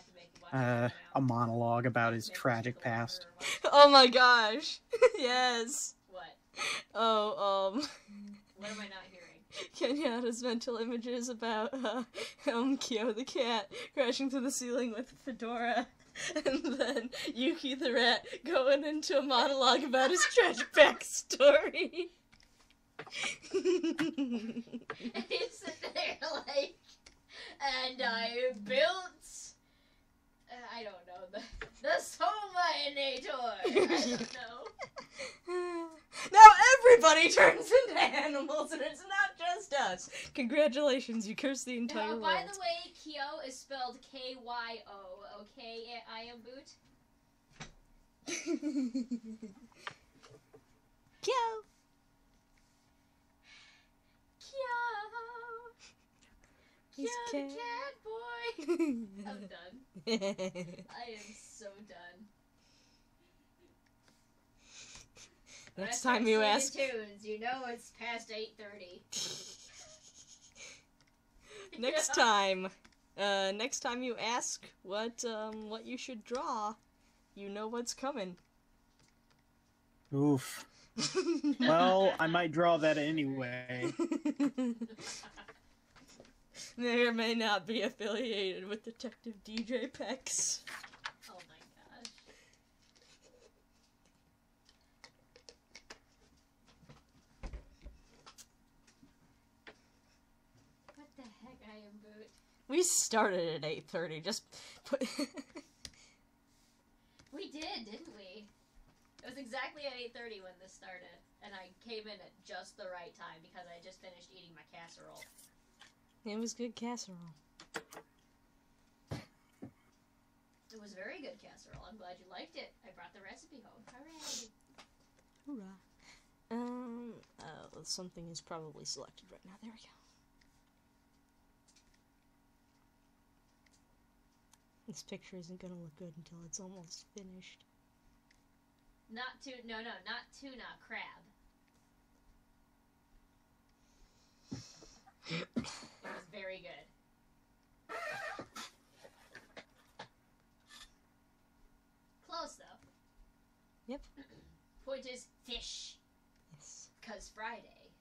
monologue about his tragic past. Oh my gosh. Yes. What? Oh, What am I not hearing? Kenyatta's mental images about Kyo the cat crashing through the ceiling with a fedora, and then Yuki the rat going into a monologue about his tragic backstory. And he's sitting there like, and I built, I don't know, the Soma-inator. I don't know. Now everybody turns into animals, and it's not just us. Congratulations, you cursed the entire world. By the way, Kyo is spelled K-Y-O, okay? I am Boot. Kyo. Kyo the cat boy. I'm done. I am so done. Next time you ask, tunes, you know it's past 8:30. Next time you ask what you should draw, you know what's coming. Oof. Well, I might draw that anyway. May or may not be affiliated with Detective DJ Pex. Oh my gosh. am Boot. We started at 8:30. Just put. We did, didn't we? It was exactly at 8:30 when this started, and I came in at just the right time because I just finished eating my casserole. It was good casserole. It was very good casserole. I'm glad you liked it. I brought the recipe home. Hooray! Hoorah. Something is probably selected right now. There we go. This picture isn't gonna look good until it's almost finished. Not tuna, crab. It was very good. Close, though. Yep. Point is fish. Yes. 'Cause Friday.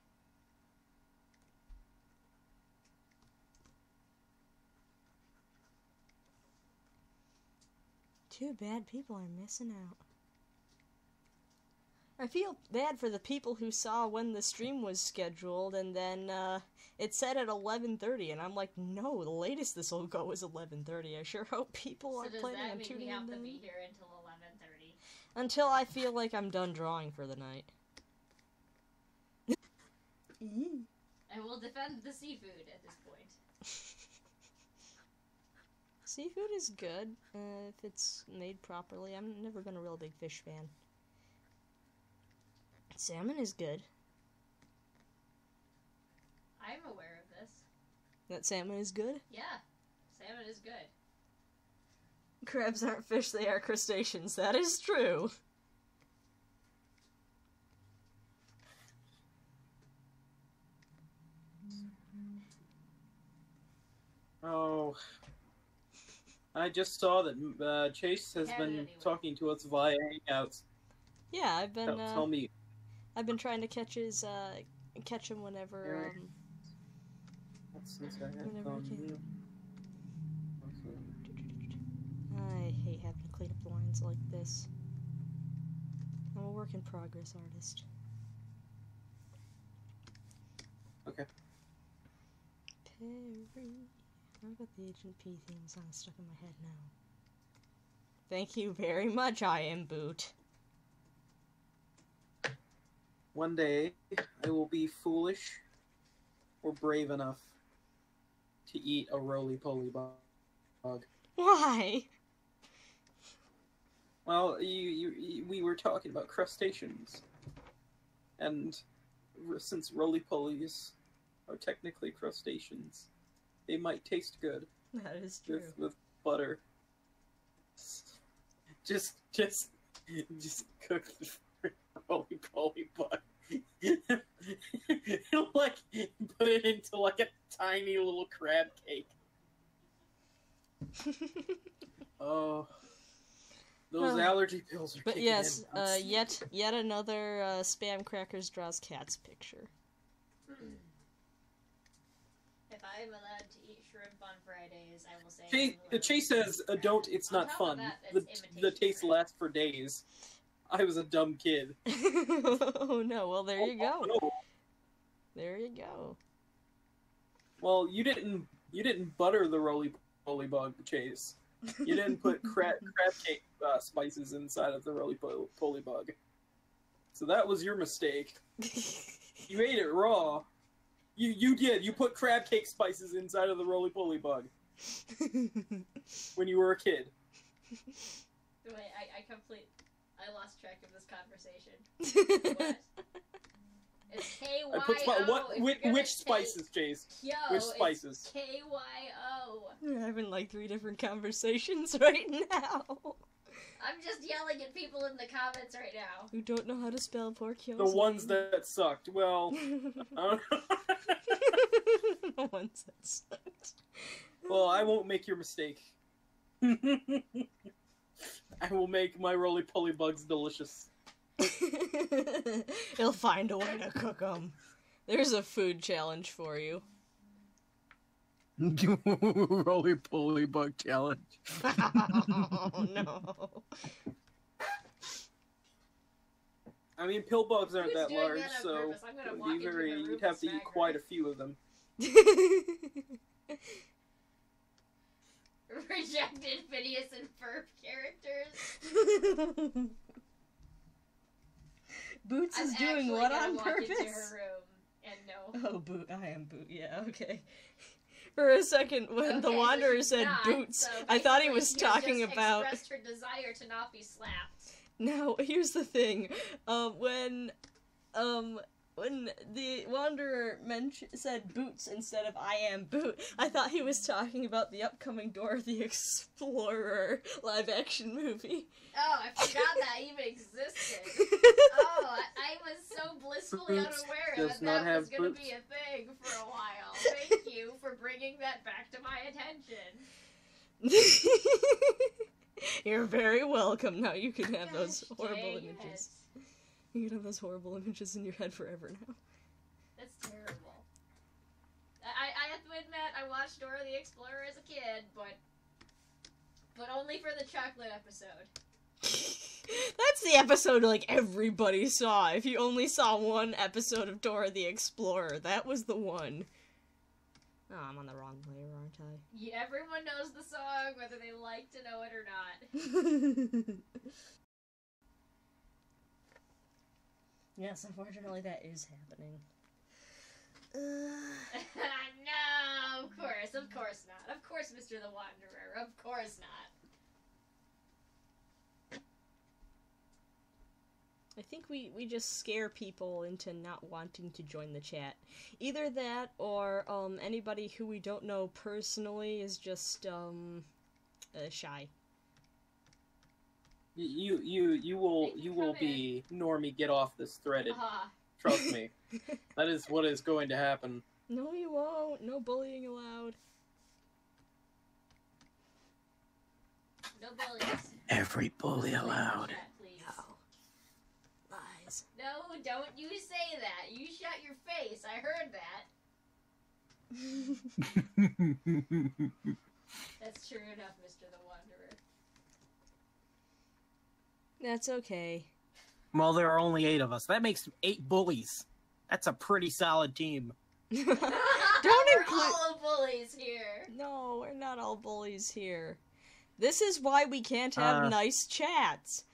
Too bad people are missing out. I feel bad for the people who saw when the stream was scheduled, and then it said at 11:30, and I'm like, no, the latest this will go is 11:30. I sure hope people are planning on tuning in. So does that mean we have to be here until 11:30? Until I feel like I'm done drawing for the night. I will defend the seafood at this point. Seafood is good if it's made properly. I've never been a real big fish fan. Salmon is good. I'm aware of this. That salmon is good? Yeah, salmon is good. Crabs aren't fish, they are crustaceans. That is true. Oh, I just saw that Chase has been talking to us via Hangouts. Yeah, I've been. Tell me. I've been trying to catch him whenever. Whenever he can. I hate having to clean up lines like this. I'm a work in progress artist. Okay. Perry. I've got the Agent P theme song stuck in my head now. Thank you very much, I am Boot. One day, I will be foolish or brave enough to eat a roly-poly bug. Why? Well, we were talking about crustaceans, and since roly-polies are technically crustaceans, they might taste good. That is true. With butter. Just cook the roly-poly bug. Like, put it into like a tiny little crab cake. Oh, those allergy pills are. But yes, yet another Spam Crackers Draws Cats picture. If I'm allowed to eat shrimp on Fridays, I will say. Chase says, "Don't. It's not fun. The taste lasts for days." I was a dumb kid. Oh no! Well, there you go. No. There you go. Well, you didn't butter the roly-poly bug, Chase. You didn't put crab cake spices inside of the roly-poly bug. So that was your mistake. You ate it raw. You did. You put crab cake spices inside of the roly-poly bug. When you were a kid. Wait, I lost track of this conversation. What? It's K-Y-O. Which spices, Chase? Yo, which spices? It's K-Y-O. We're having like 3 different conversations right now. I'm just yelling at people in the comments right now. Who don't know how to spell poor Kyo's The ones that sucked. Well, The ones that sucked. Well, I won't make your mistake. I will make my roly-poly bugs delicious. He'll find a way to cook them. There's a food challenge for you. Roly-poly bug challenge. Oh no. I mean, pill bugs aren't that large, that so you'd have to eat quite a few of them. Rejected Phineas and Ferb characters. Boots is doing what on purpose? Into her room and no. Oh, Boot. I am Boot. Yeah, okay. For a second, when the Wanderer said not, Boots, so I thought he was talking about. Expressed her desire to not be slapped. Now, here's the thing. When the Wanderer said Boots instead of I am Boot, I thought he was talking about the upcoming Dora the Explorer live-action movie. Oh, I forgot that even existed. Oh, I was so blissfully unaware that was going to be a thing for a while. Thank you for bringing that back to my attention. You're very welcome. Now you can have those horrible images. You can have those horrible images in your head forever now. That's terrible. I have to admit, I watched Dora the Explorer as a kid, but only for the chocolate episode. That's the episode, like, everybody saw. If you only saw one episode of Dora the Explorer, that was the one. Oh, I'm on the wrong layer, aren't I? Yeah, everyone knows the song, whether they like to know it or not. Yes, unfortunately that is happening. No, of course not. Of course, Mr. the Wanderer, of course not. I think we just scare people into not wanting to join the chat. Either that, or anybody who we don't know personally is just shy. You will be Normie, get off this threaded. Trust me. That is what is going to happen. No, you won't. No bullying allowed. No bullies. Every bully allowed. No. Lies. No, don't you say that. You shut your face. I heard that. That's true enough, Mr. the Wanderer. That's okay. Well, there are only 8 of us. That makes 8 bullies. That's a pretty solid team. We're all bullies here. No, we're not all bullies here. This is why we can't have nice chats.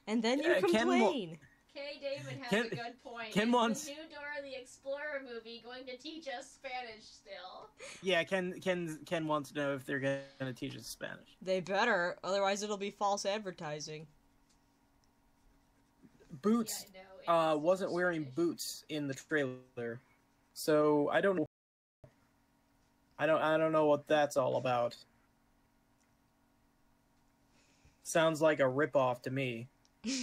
And then you complain. Kay David has a good point. Ken wants the new Dora the Explorer movie going to teach us Spanish still. Yeah, Ken wants to know if they're going to teach us Spanish. They better, otherwise it'll be false advertising. Boots wasn't wearing boots in the trailer, so I don't know. I don't know what that's all about. Sounds like a ripoff to me. Oh my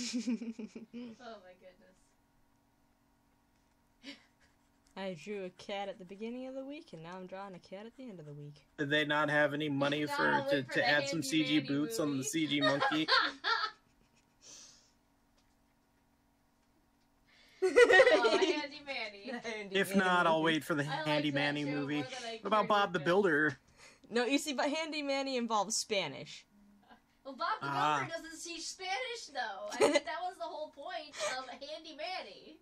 goodness. I drew a cat at the beginning of the week, and now I'm drawing a cat at the end of the week. Did they not have any money to add some CG boots on the CG monkey? Oh, Handy Manny. If not, I'll wait for the Handy Manny movie. What about Bob the Builder? No, you see, but Handy Manny involves Spanish. Well, Bob the Builder doesn't teach Spanish, though. I mean, that was the whole point of Handy Manny.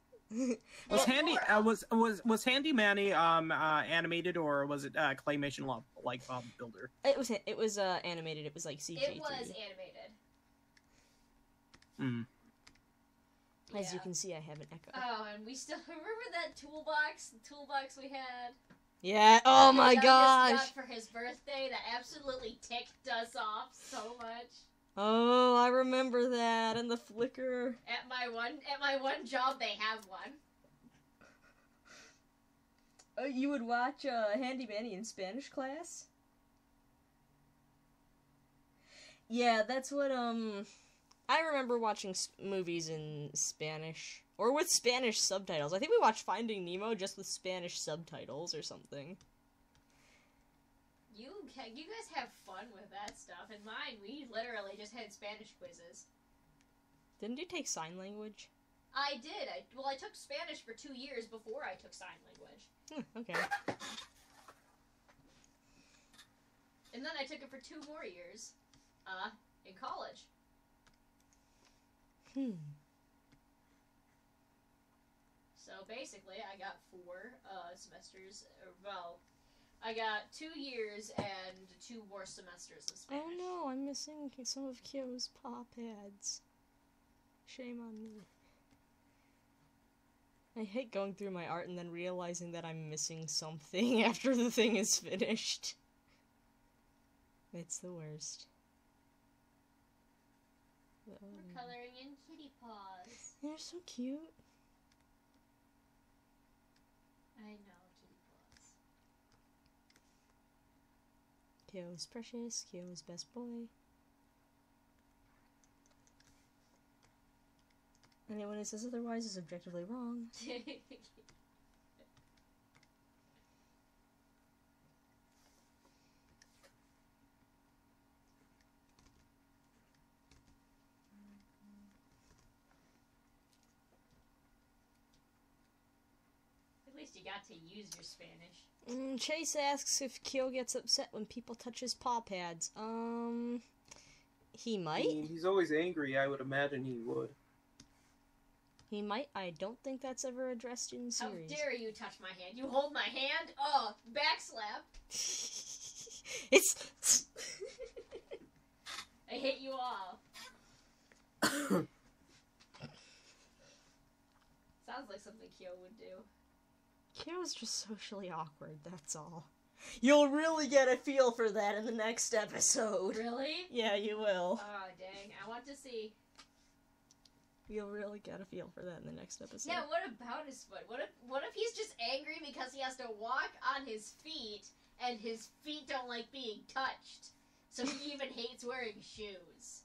Was Handy Manny animated, or was it claymation like Bob the Builder? It was animated. It was like CG. It was animated. Hmm. As you can see, I have an echo. Oh, and we still remember that toolbox we had. Yeah. Oh my gosh. Got for his birthday that absolutely ticked us off so much. Oh, I remember that, and the flicker. At my one job, they have one. Oh, you would watch Handy Manny in Spanish class? Yeah, that's what I remember watching movies in Spanish, or with Spanish subtitles. I think we watched Finding Nemo just with Spanish subtitles or something. You guys have fun with that stuff. In mine, we literally just had Spanish quizzes. Didn't you take sign language? I did. I took Spanish for 2 years before I took sign language. Okay. And then I took it for 2 more years, in college. So basically, I got 4 semesters. Well, I got 2 years and 2 more semesters of Spanish. Oh no, I'm missing some of Kyo's paw pads. Shame on me. I hate going through my art and then realizing that I'm missing something after the thing is finished. It's the worst. We're coloring in kitty paws. They're so cute. I know, kitty paws. Kyo's precious, Kyo's best boy. Anyone who says otherwise is objectively wrong. At least you got to use your Spanish. Chase asks if Kyo gets upset when people touch his paw pads. He might. I mean, he's always angry. I would imagine he would. He might. I don't think that's ever addressed in the series. How dare you touch my hand? You hold my hand? Oh, backslap. It's... I hate you all. Sounds like something Kyo would do. Kyo's just socially awkward, that's all. You'll really get a feel for that in the next episode. Really? Yeah, you will. Oh, dang. I want to see. You'll really get a feel for that in the next episode. Yeah, what about his foot? What if he's just angry because he has to walk on his feet and his feet don't like being touched? So he even hates wearing shoes.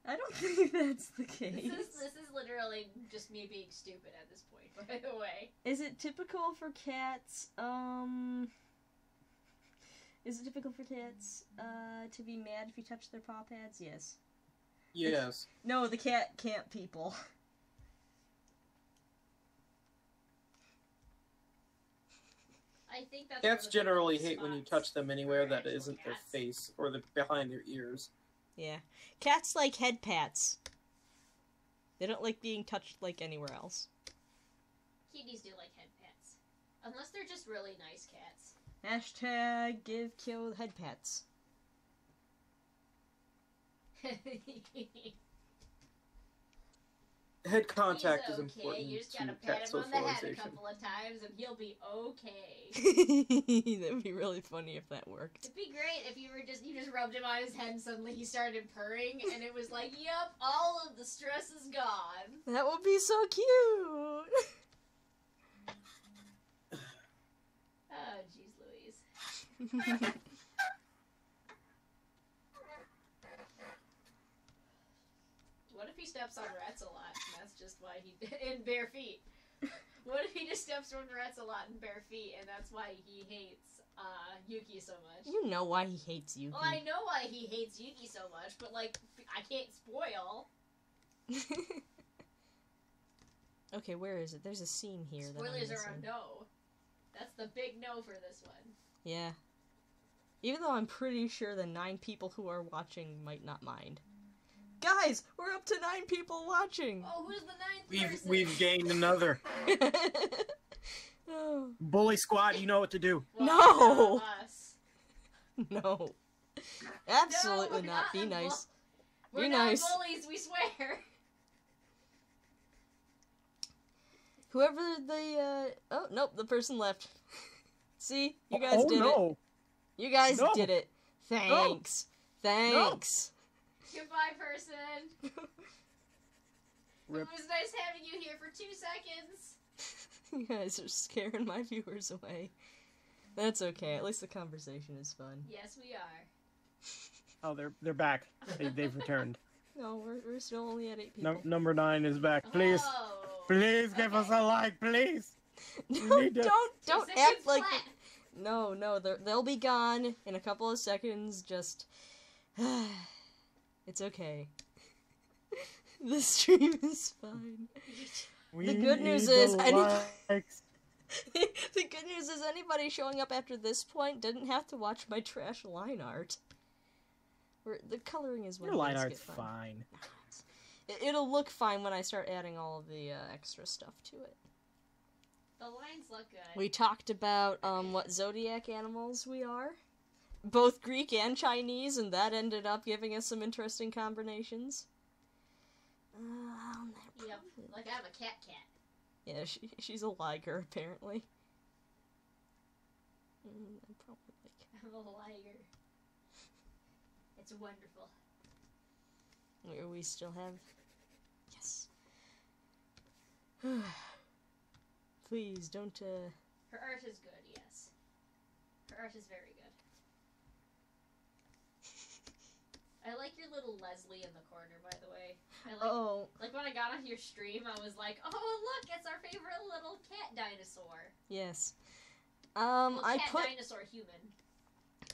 I don't think that's the case. This is literally just me being stupid at this point, by the way. Is it typical for cats, Is it typical for cats, to be mad if you touch their paw pads? Yes. Yes. No, the cat can't, people. I think that's Cats generally hate spots when you touch them anywhere for that actual isn't their cats. face or behind their ears. Yeah. Cats like head pats. They don't like being touched like anywhere else. Kitties do like head pats. Unless they're just really nice cats. Hashtag give Kyo head pats. Head contact He's is okay. important You just to gotta cat pat him on the head a socialization. couple of times and he'll be okay. That'd be really funny if that worked. It'd be great if you just rubbed him on his head and suddenly he started purring and it was like, yep, all of the stress is gone. That would be so cute. Oh, jeez Louise. What if he steps on rats a lot and that's just why he... in bare feet. What if he just steps on rats a lot in bare feet and that's why he hates Yuki so much? You know why he hates Yuki. Well, I know why he hates Yuki so much, but, like, I can't spoil. Okay, where is it? There's a scene here. Spoilers that I'm are a missing. no. That's the big no for this one. Yeah. Even though I'm pretty sure the 9 people who are watching might not mind. Guys, we're up to 9 people watching. Oh, who's the 9th person? We've gained another. Oh. Bully squad, you know what to do. Well, No! not us. No. Absolutely No, we're not. Be not nice. We're Be not nice. bullies, we swear. Whoever the, oh, nope, the person left. See? You guys Oh did it. no. You guys No. did it. Thanks. Thanks. Goodbye, person. Rip. It was nice having you here for 2 seconds. You guys are scaring my viewers away. That's okay. At least the conversation is fun. Yes, we are. Oh, they're back. They've returned. No, we're still only at 8 people. Number 9 is back. Please, Oh. please give us a like, please. No, need to- don't 2 act seconds like. flat. No, they'll be gone in a couple of seconds. Just, it's okay. The stream is fine. We The good news need is the likes. The good news is anybody showing up after this point didn't have to watch my trash line art. The coloring is when Your line things art's get fine. It'll look fine when I start adding all of the extra stuff to it. The lines look good. We talked about what zodiac animals we are, both Greek and Chinese, and that ended up giving us some interesting combinations. Yep, like I have a cat. Yeah, she's a liger, apparently. I'm probably like... I'm a liger. It's wonderful. Where we still have... Yes. Please, don't, Her art is good, yes. Her art is very good. I like your little Leslie in the corner, by the way. Like when I got on your stream, I was like, oh, look, it's our favorite little cat dinosaur. Yes. Dinosaur human.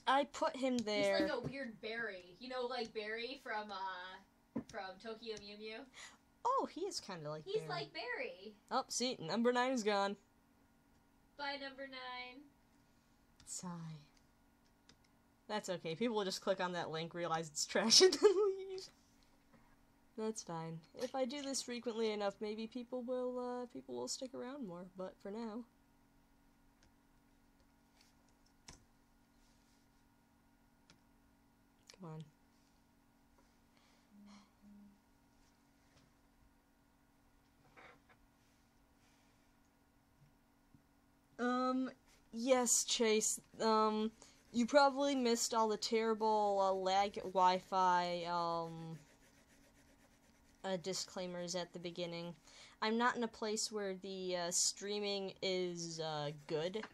I put him there. He's like a weird Barry. You know, like Barry from Tokyo Mew Mew? Oh, he is kind of like He's Barry. like Barry. Oh, see, number 9 is gone. Bye, number 9. Sigh. That's okay. People will just click on that link, realize it's trash, and then leave. That's fine. If I do this frequently enough, maybe people will stick around more. But for now, come on. Yes, Chase. You probably missed all the terrible lag Wi-Fi disclaimers at the beginning. I'm not in a place where the streaming is good,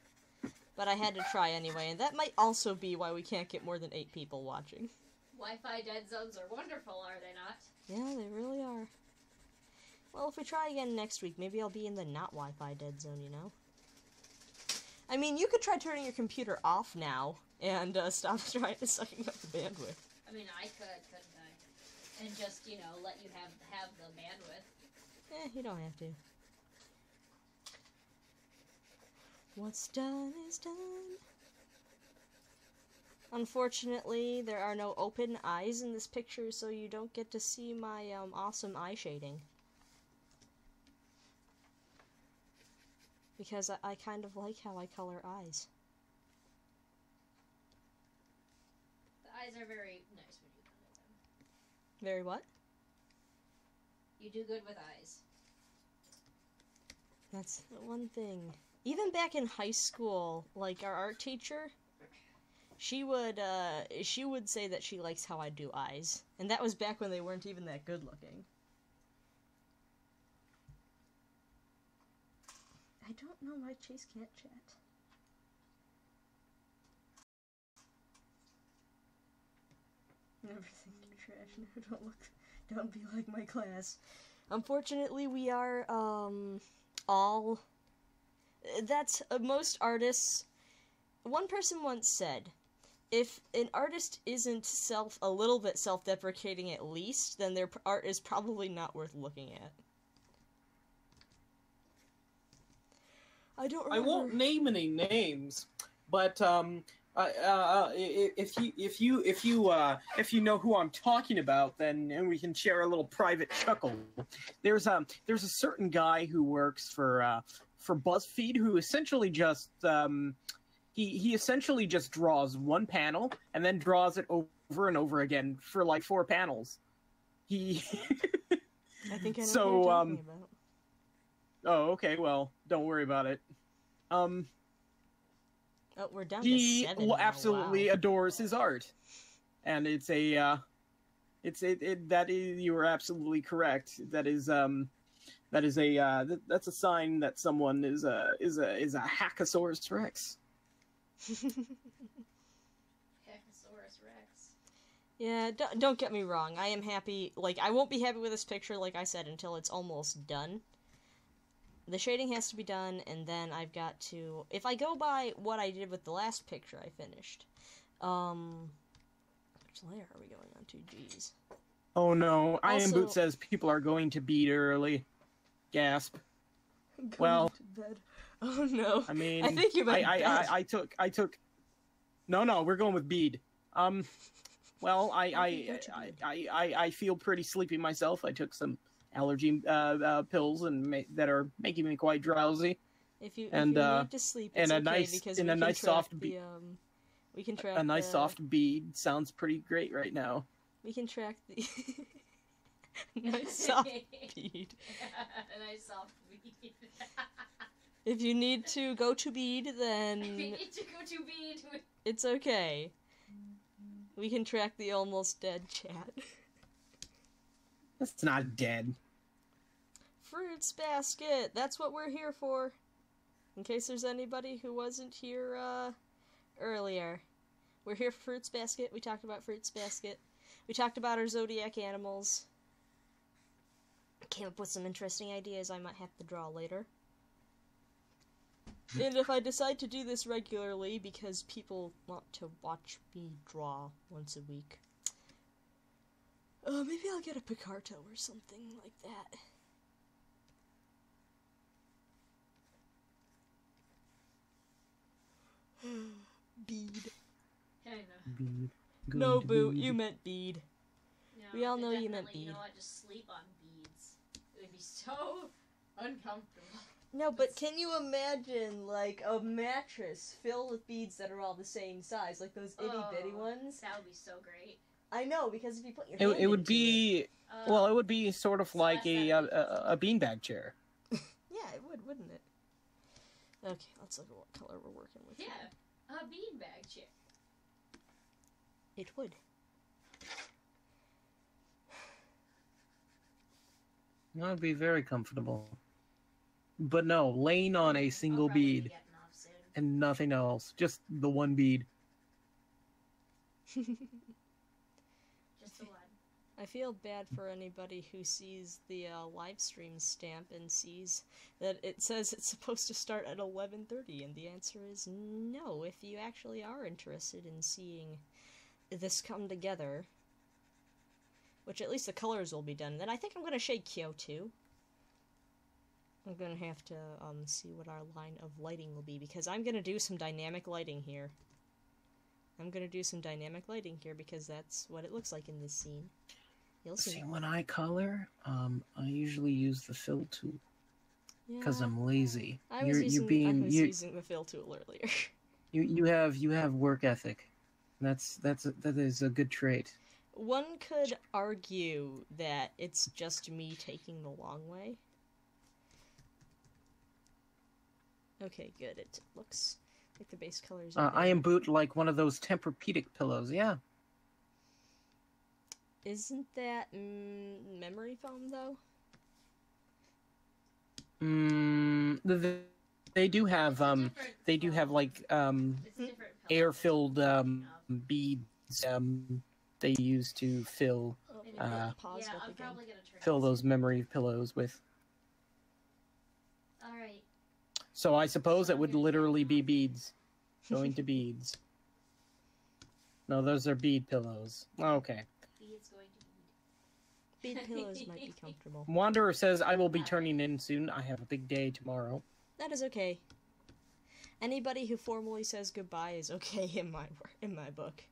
but I had to try anyway, and that might also be why we can't get more than 8 people watching. Wi-Fi dead zones are wonderful, are they not? Yeah, they really are. Well, if we try again next week, maybe I'll be in the not Wi-Fi dead zone, you know? I mean, you could try turning your computer off now, and stop trying to sucking up the bandwidth. I mean, I could, couldn't I? And just, you know, let you have the bandwidth. You don't have to. What's done is done. Unfortunately, there are no open eyes in this picture, so you don't get to see my awesome eye shading. Because I kind of like how I color eyes. The eyes are very nice when you color them. Very what? You do good with eyes. That's the one thing. Even back in high school, like our art teacher, she would say that she likes how I do eyes. And that was back when they weren't even that good looking. I don't know why Chase can't chat. Never think you're trash. No, don't be like my class. Unfortunately, we are, all... That's, most artists... One person once said, if an artist isn't a little bit self-deprecating at least, then their art is probably not worth looking at. I don't remember. I won't name any names, but if you know who I'm talking about, then we can share a little private chuckle. There's a certain guy who works for BuzzFeed who essentially just he essentially just draws one panel and then draws it over and over again for like 4 panels. I think I know what you're talking about. Oh, okay. Well, don't worry about it. Oh, we're down to 7 He now. absolutely wow. adores his art, and it's a you are absolutely correct. That's a sign that someone is a Hackosaurus Rex. Hackosaurus Rex. Yeah, don't get me wrong. I am happy. Like, I won't be happy with this picture, like I said, until it's almost done. The shading has to be done, and then I've got to... If I go by what I did with the last picture I finished, which layer are we going on to? Jeez. Oh no, Also, Iron Boot says people are going to beat early. Gasp. Well, to bed. Oh no. I mean, I think you meant I took. No, we're going with bead. Well, I feel pretty sleepy myself. I took some allergy pills that are making me quite drowsy. If you need to sleep, it's because we can track we can track a nice soft bead sounds pretty great right now. We can track the nice soft bead. A nice soft bead. If you need to go to bead, then if you need to go to bead, it's okay. We can track the almost dead chat. That's not dead. Fruits basket. That's what we're here for. In case there's anybody who wasn't here earlier. We're here for Fruits Basket. We talked about Fruits Basket. We talked about our zodiac animals. Came up with some interesting ideas I might have to draw later. And if I decide to do this regularly, because people want to watch me draw once a week, maybe I'll get a Picarto or something like that. Bead. I know. Bead. No, Boo, you meant bead. No, we all know you meant bead. You know what? Just sleep on beads. It would be so uncomfortable. No, but can you imagine, like, a mattress filled with beads that are all the same size, like those itty-bitty ones? That would be so great. I know, because if you put your hand it would be it, well, it would be sort of like a beanbag chair. Yeah, it would, wouldn't it? Okay, let's look at what color we're working with. Yeah, a beanbag chair. It would. That would be very comfortable. But no, laying on a single bead and nothing else. Just the one bead. Just the one. I feel bad for anybody who sees the live stream stamp and sees that it says it's supposed to start at 11:30, and the answer is no. If you actually are interested in seeing this come together, which at least the colors will be done, then I think I'm going to shade Kyo too. I'm going to have to see what our line of lighting will be, because I'm going to do some dynamic lighting here. Because that's what it looks like in this scene. You'll see. When I color, I usually use the fill tool. Because I'm lazy. I was using the fill tool earlier. You have work ethic. That is a good trait. One could argue that it's just me taking the long way. Okay, good. It looks like the base colors are I am boot like one of those Tempur-Pedic pillows, yeah. Isn't that memory foam, though? They do have like air-filled beads they use to fill fill those memory pillows with. All right. So I suppose it would literally be beads going to beads. No, those are bead pillows. Okay. Beads going to bead pillows might be comfortable. Wanderer says I will be turning in soon. I have a big day tomorrow. That is okay. Anybody who formally says goodbye is okay in my book.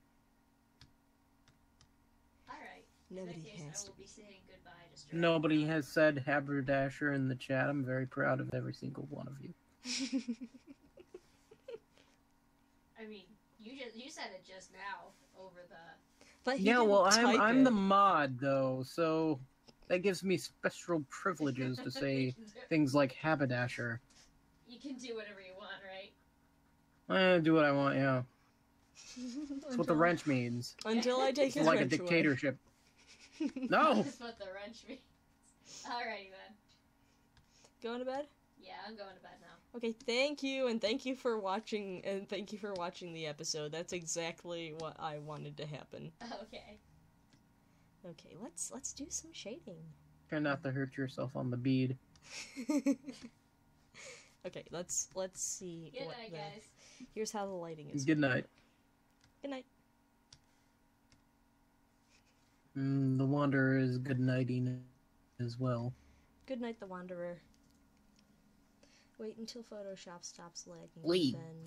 All right. Nobody has. I will be saying goodbye. Just nobody has said haberdasher in the chat. I'm very proud of every single one of you. I mean, you said it just now over the. But yeah, well, I'm the mod though, so that gives me special privileges to say things like haberdasher. You can do whatever you want, right? I do what I want, yeah. That's what the wrench means. Until I take it's like a dictatorship. No! That's what the wrench means. Alrighty then. Going to bed? Yeah, I'm going to bed now. Okay, thank you, and thank you for watching, the episode. That's exactly what I wanted to happen. Okay. Okay, let's do some shading. Try not to hurt yourself on the bead. Okay, let's see. Good night, guys. Here's how the lighting is. Good night. Good night. The Wanderer is good nighting as well. Good night, the Wanderer. Wait until Photoshop stops lagging. Wait. Then...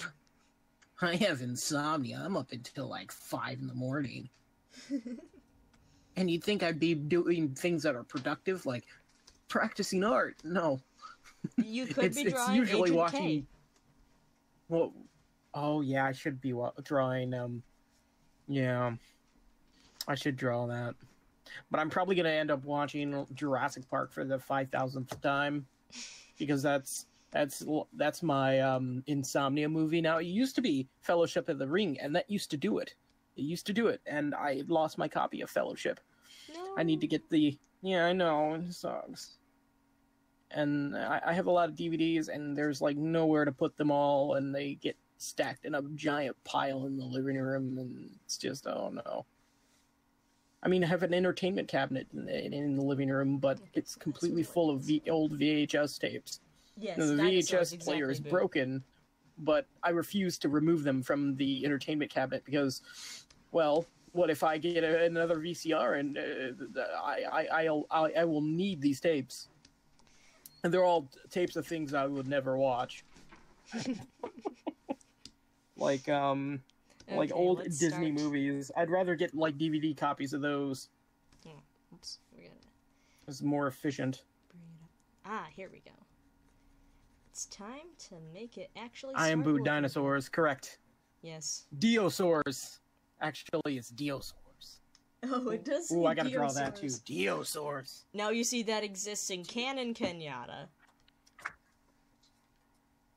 I have insomnia. I'm up until like 5 in the morning. And you'd think I'd be doing things that are productive, like practicing art. No. You could be it's drawing usually Agent watching. K. Well, oh yeah, I should be drawing. Yeah, I should draw that. But I'm probably gonna end up watching Jurassic Park for the 5,000th time, because that's my insomnia movie now. It used to be Fellowship of the Ring, and that used to do it. It used to do it, and I lost my copy of Fellowship. No. I need to get the. Yeah, I know, it sucks. And I have a lot of DVDs, and there's like nowhere to put them all, and they get stacked in a giant pile in the living room, and it's just, oh no. I mean, I have an entertainment cabinet in the living room, but it's completely full of old VHS tapes. Yes, the VHS exactly, player is Boo. broken, but I refuse to remove them from the entertainment cabinet because, well, what if I get another VCR and I will need these tapes, and they're all tapes of things I would never watch, like Okay, old let's Disney start. movies. I'd rather get like DVD copies of those. Oh, oops, we're gonna It's more efficient. bring it up. Ah, here we go. It's time to make it actually. I am start Boo looking. Dinosaurs, correct. Yes. Diosaurs. Actually, it's Diosaurs. Oh, it does. Ooh, say I gotta draw that too. Diosaurs. Diosaurs. Now you see that exists in canon Kenyatta.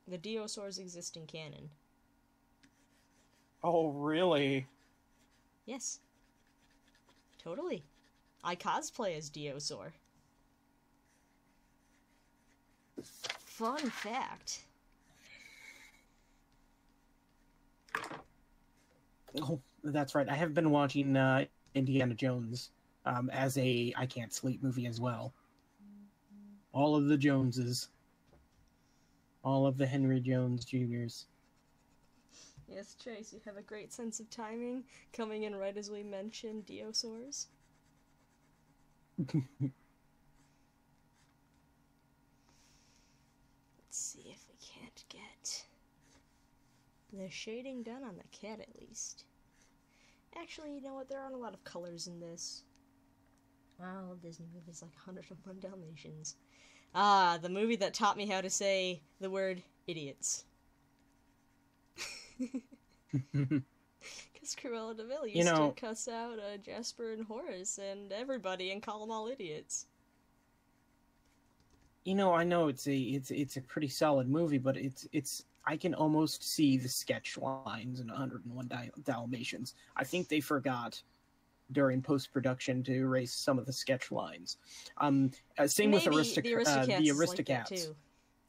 The Diosaurs exist in canon. Oh, really? Yes. Totally. I cosplay as Diosaur. Fun fact. Oh, that's right. I have been watching Indiana Jones as a I Can't Sleep movie as well. All of the Joneses. All of the Henry Jones Jr.'s. Yes, Chase, you have a great sense of timing, coming in right as we mentioned Diosaurs. Let's see if we can't get the shading done on the cat at least. Actually, you know what? There aren't a lot of colors in this. Well, Disney movies like 101 Dalmatians. Ah, the movie that taught me how to say the word idiots. Because Cruella de Vil used to cuss out Jasper and Horace and everybody and call them all idiots. You know, I know it's a pretty solid movie, but it's I can almost see the sketch lines in 101 Dalmatians. I think they forgot during post-production to erase some of the sketch lines. Same with the Aristocats. Like that too.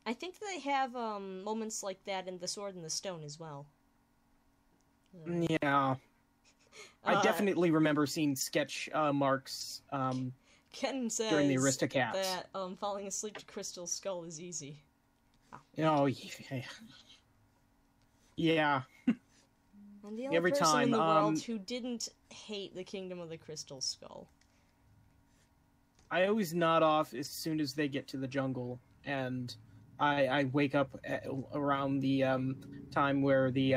I think they have moments like that in The Sword and the Stone as well. Yeah. I definitely remember seeing sketch marks Ken says during the Aristocats. That falling asleep to Crystal's skull is easy. Oh, yeah. Yeah. I'm the only Every person time, in the world who didn't hate the Kingdom of the Crystal Skull. I always nod off as soon as they get to the jungle, and I wake up around the time where the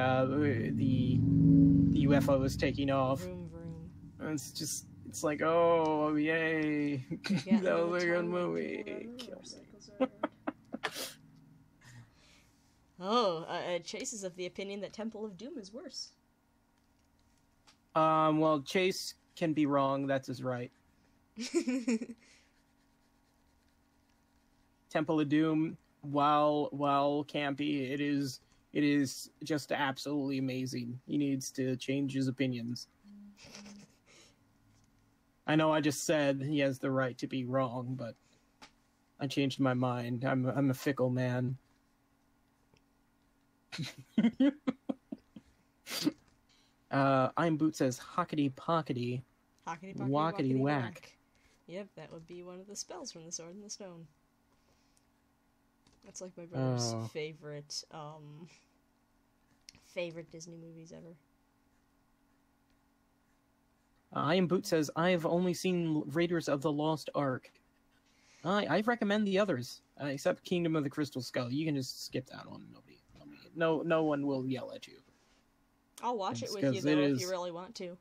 UFO is taking off. Vroom, vroom. And it's like, oh, yay. That was a good movie. Chase is of the opinion that Temple of Doom is worse. Well, Chase can be wrong. That's his right. Temple of Doom, while campy, it is just absolutely amazing. He needs to change his opinions. I know I just said he has the right to be wrong, but I changed my mind. I'm a fickle man. I'm Boot says hockety pockety. Hockety pockety Walkety whack. Yep, that would be one of the spells from the Sword and the Stone. That's like my brother's favorite Disney movies ever. I am Boot says I've only seen Raiders of the Lost Ark. I recommend the others, except Kingdom of the Crystal Skull. You can just skip that one. No one will yell at you. I'll watch it with you though if you really want to.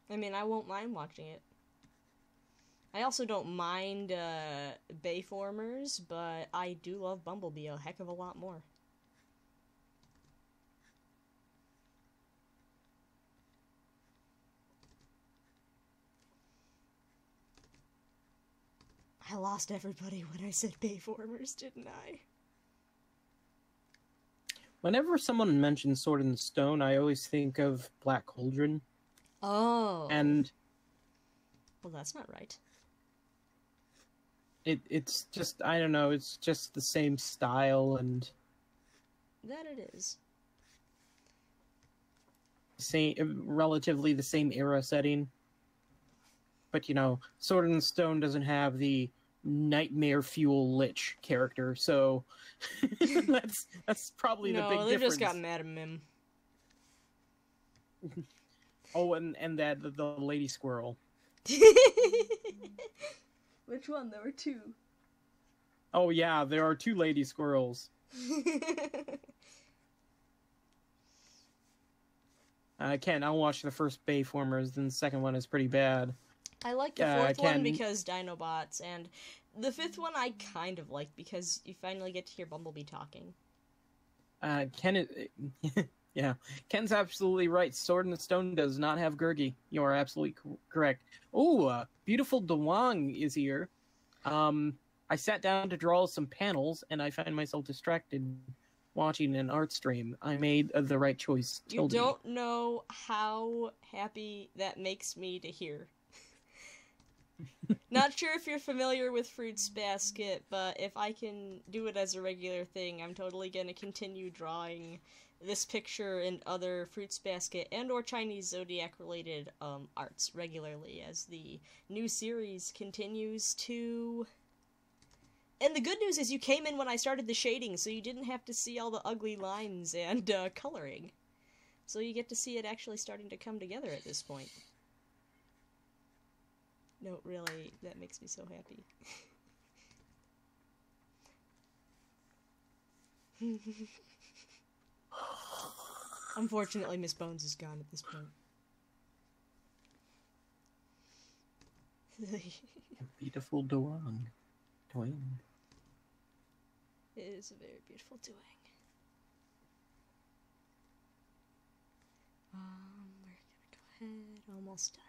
I mean, I won't mind watching it. I also don't mind Bayformers, but I do love Bumblebee a heck of a lot more. I lost everybody when I said Bayformers, didn't I? Whenever someone mentions Sword in the Stone, I always think of Black Cauldron. Oh. And... well, that's not right. It's just, I don't know, it's just the same style and... that it is. Relatively the same era setting. But, you know, Sword in the Stone doesn't have the Nightmare Fuel Lich character, so that's probably the big difference. No, they just got mad at him. Oh, and that the lady squirrel. Which one? There were two. Oh yeah, there are two lady squirrels. Ken, I'll watch the first Bayformers, then the second one is pretty bad. I like the fourth one because Dinobots, and the fifth one I kind of like because you finally get to hear Bumblebee talking. Ken yeah, Ken's absolutely right. Sword in the Stone does not have Gurgi. You are absolutely correct. Oh, beautiful Dewang is here. I sat down to draw some panels, and I find myself distracted watching an art stream. I made the right choice. You don't know how happy that makes me to hear. Not sure if you're familiar with Fruits Basket, but if I can do it as a regular thing, I'm totally gonna continue drawing this picture and other Fruits Basket and or Chinese Zodiac related arts regularly as the new series continues to... and the good news is you came in when I started the shading, so you didn't have to see all the ugly lines and coloring. So you get to see it actually starting to come together at this point. No, really, that makes me so happy. Unfortunately, Miss Bones is gone at this point. Beautiful Dewang. It is a very beautiful doing. We're gonna go ahead, almost done.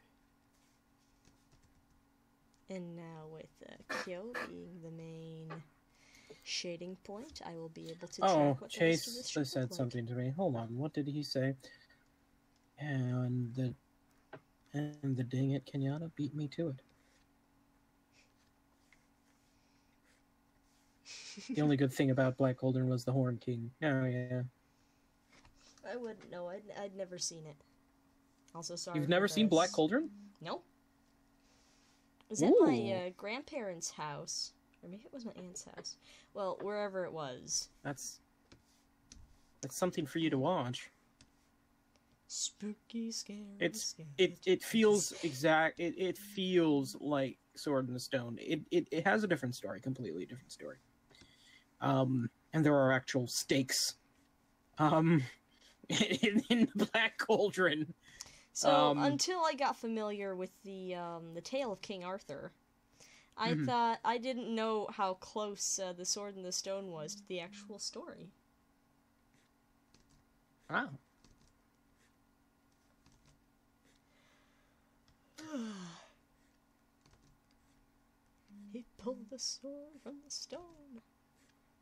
And now with Kyo being the main shading point, I will be able to track what Chase the rest of this said something to me. Hold on, what did he say? And the dang it, Kenyatta beat me to it. The only good thing about Black Cauldron was the Horn King. Oh yeah. I wouldn't know. I'd never seen it. Also, sorry. You've never seen Black Cauldron? No. It was at my grandparents' house. Or maybe it was my aunt's house. Well, wherever it was. That's something for you to watch. Spooky, scary. It feels exact. It feels like Sword in the Stone. It has a different story, completely different story. And there are actual stakes. In the Black Cauldron. So until I got familiar with the tale of King Arthur, I thought I didn't know how close the Sword in the Stone was to the actual story. Wow. He pulled the sword from the stone.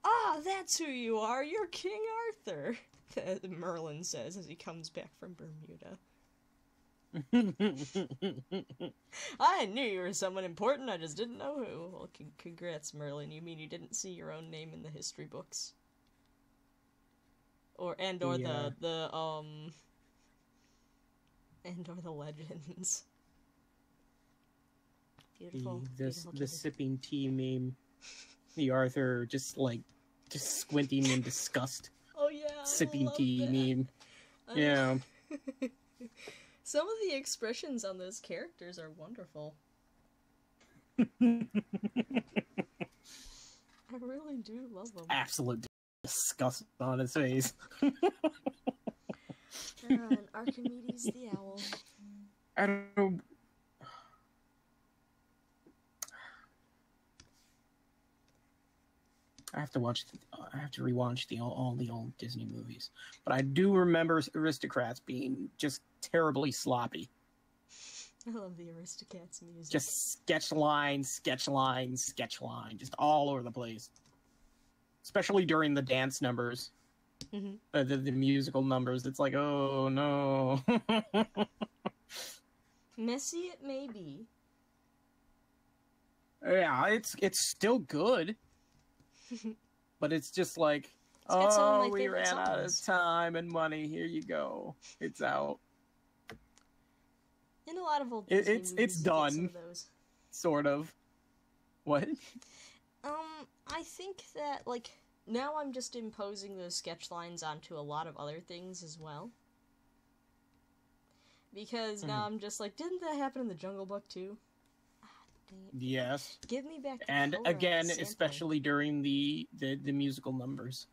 Ah, that's who you are. You're King Arthur, Merlin says as he comes back from Bermuda. I knew you were someone important, I just didn't know who. Well, congrats, Merlin. You mean you didn't see your own name in the history books? Or the legends. Beautiful. The sipping tea meme. The Arthur just squinting in disgust. Oh yeah. Sipping tea meme. Yeah. Some of the expressions on those characters are wonderful. I really do love them. Absolute disgust on his face. And Archimedes the owl. I don't know. I have to watch. I have to rewatch all the old Disney movies. But I do remember Aristocrats being just terribly sloppy. I love the Aristocats music. Just sketch line, just all over the place. Especially during the dance numbers, the musical numbers. It's like, oh no. Messy it may be. Yeah, it's still good. But it's just like, we ran out of time and money. Here you go. It's out. In a lot of old Disney movies, it's done. some of those. Sort of. What? I think that, like, now I'm just imposing those sketch lines onto a lot of other things as well. Because now I'm just like, didn't that happen in the Jungle Book too? Yes. Give me back the and color again, on the especially during the musical numbers.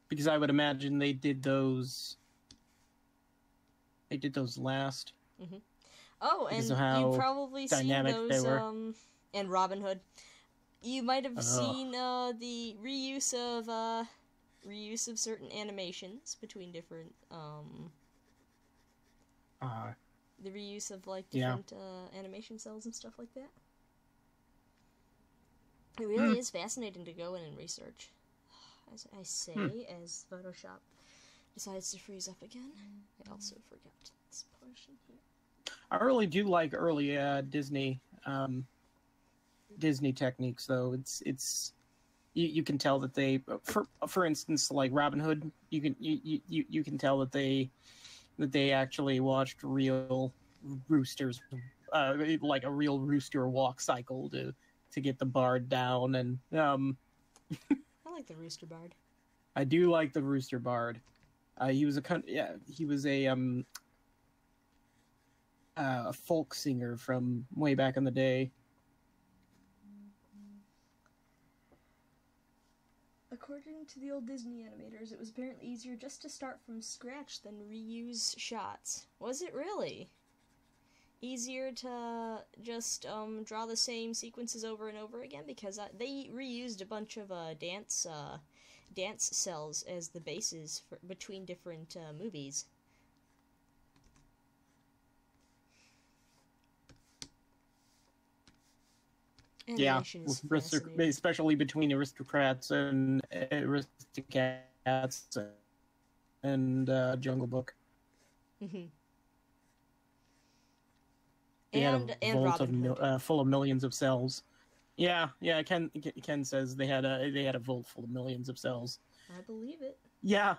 Because I would imagine they did those last. Oh, and you've probably seen those, and Robin Hood. You might have seen the reuse of certain animations between different the reuse of like different animation cells and stuff like that. It really is fascinating to go in and research. As I say, as Photoshop decides to freeze up again. I also forgot this portion here. I really do like early Disney techniques, though. It's you can tell that they, for instance, like Robin Hood, you can tell that they actually watched real roosters, like a real rooster walk cycle to get the bard down, and I like the rooster bard. I do like the rooster bard. He was a folk singer from way back in the day. According to the old Disney animators, it was apparently easier just to start from scratch than reuse shots. Was it really? Easier to just draw the same sequences over and over again? Because they reused a bunch of dance cells as the bases between different movies. Animation is fascinating. Especially between Aristocrats and and Jungle Book. And Robin Hood. Full of millions of cells. Yeah. Ken says they had a vault full of millions of cells. I believe it. Yeah,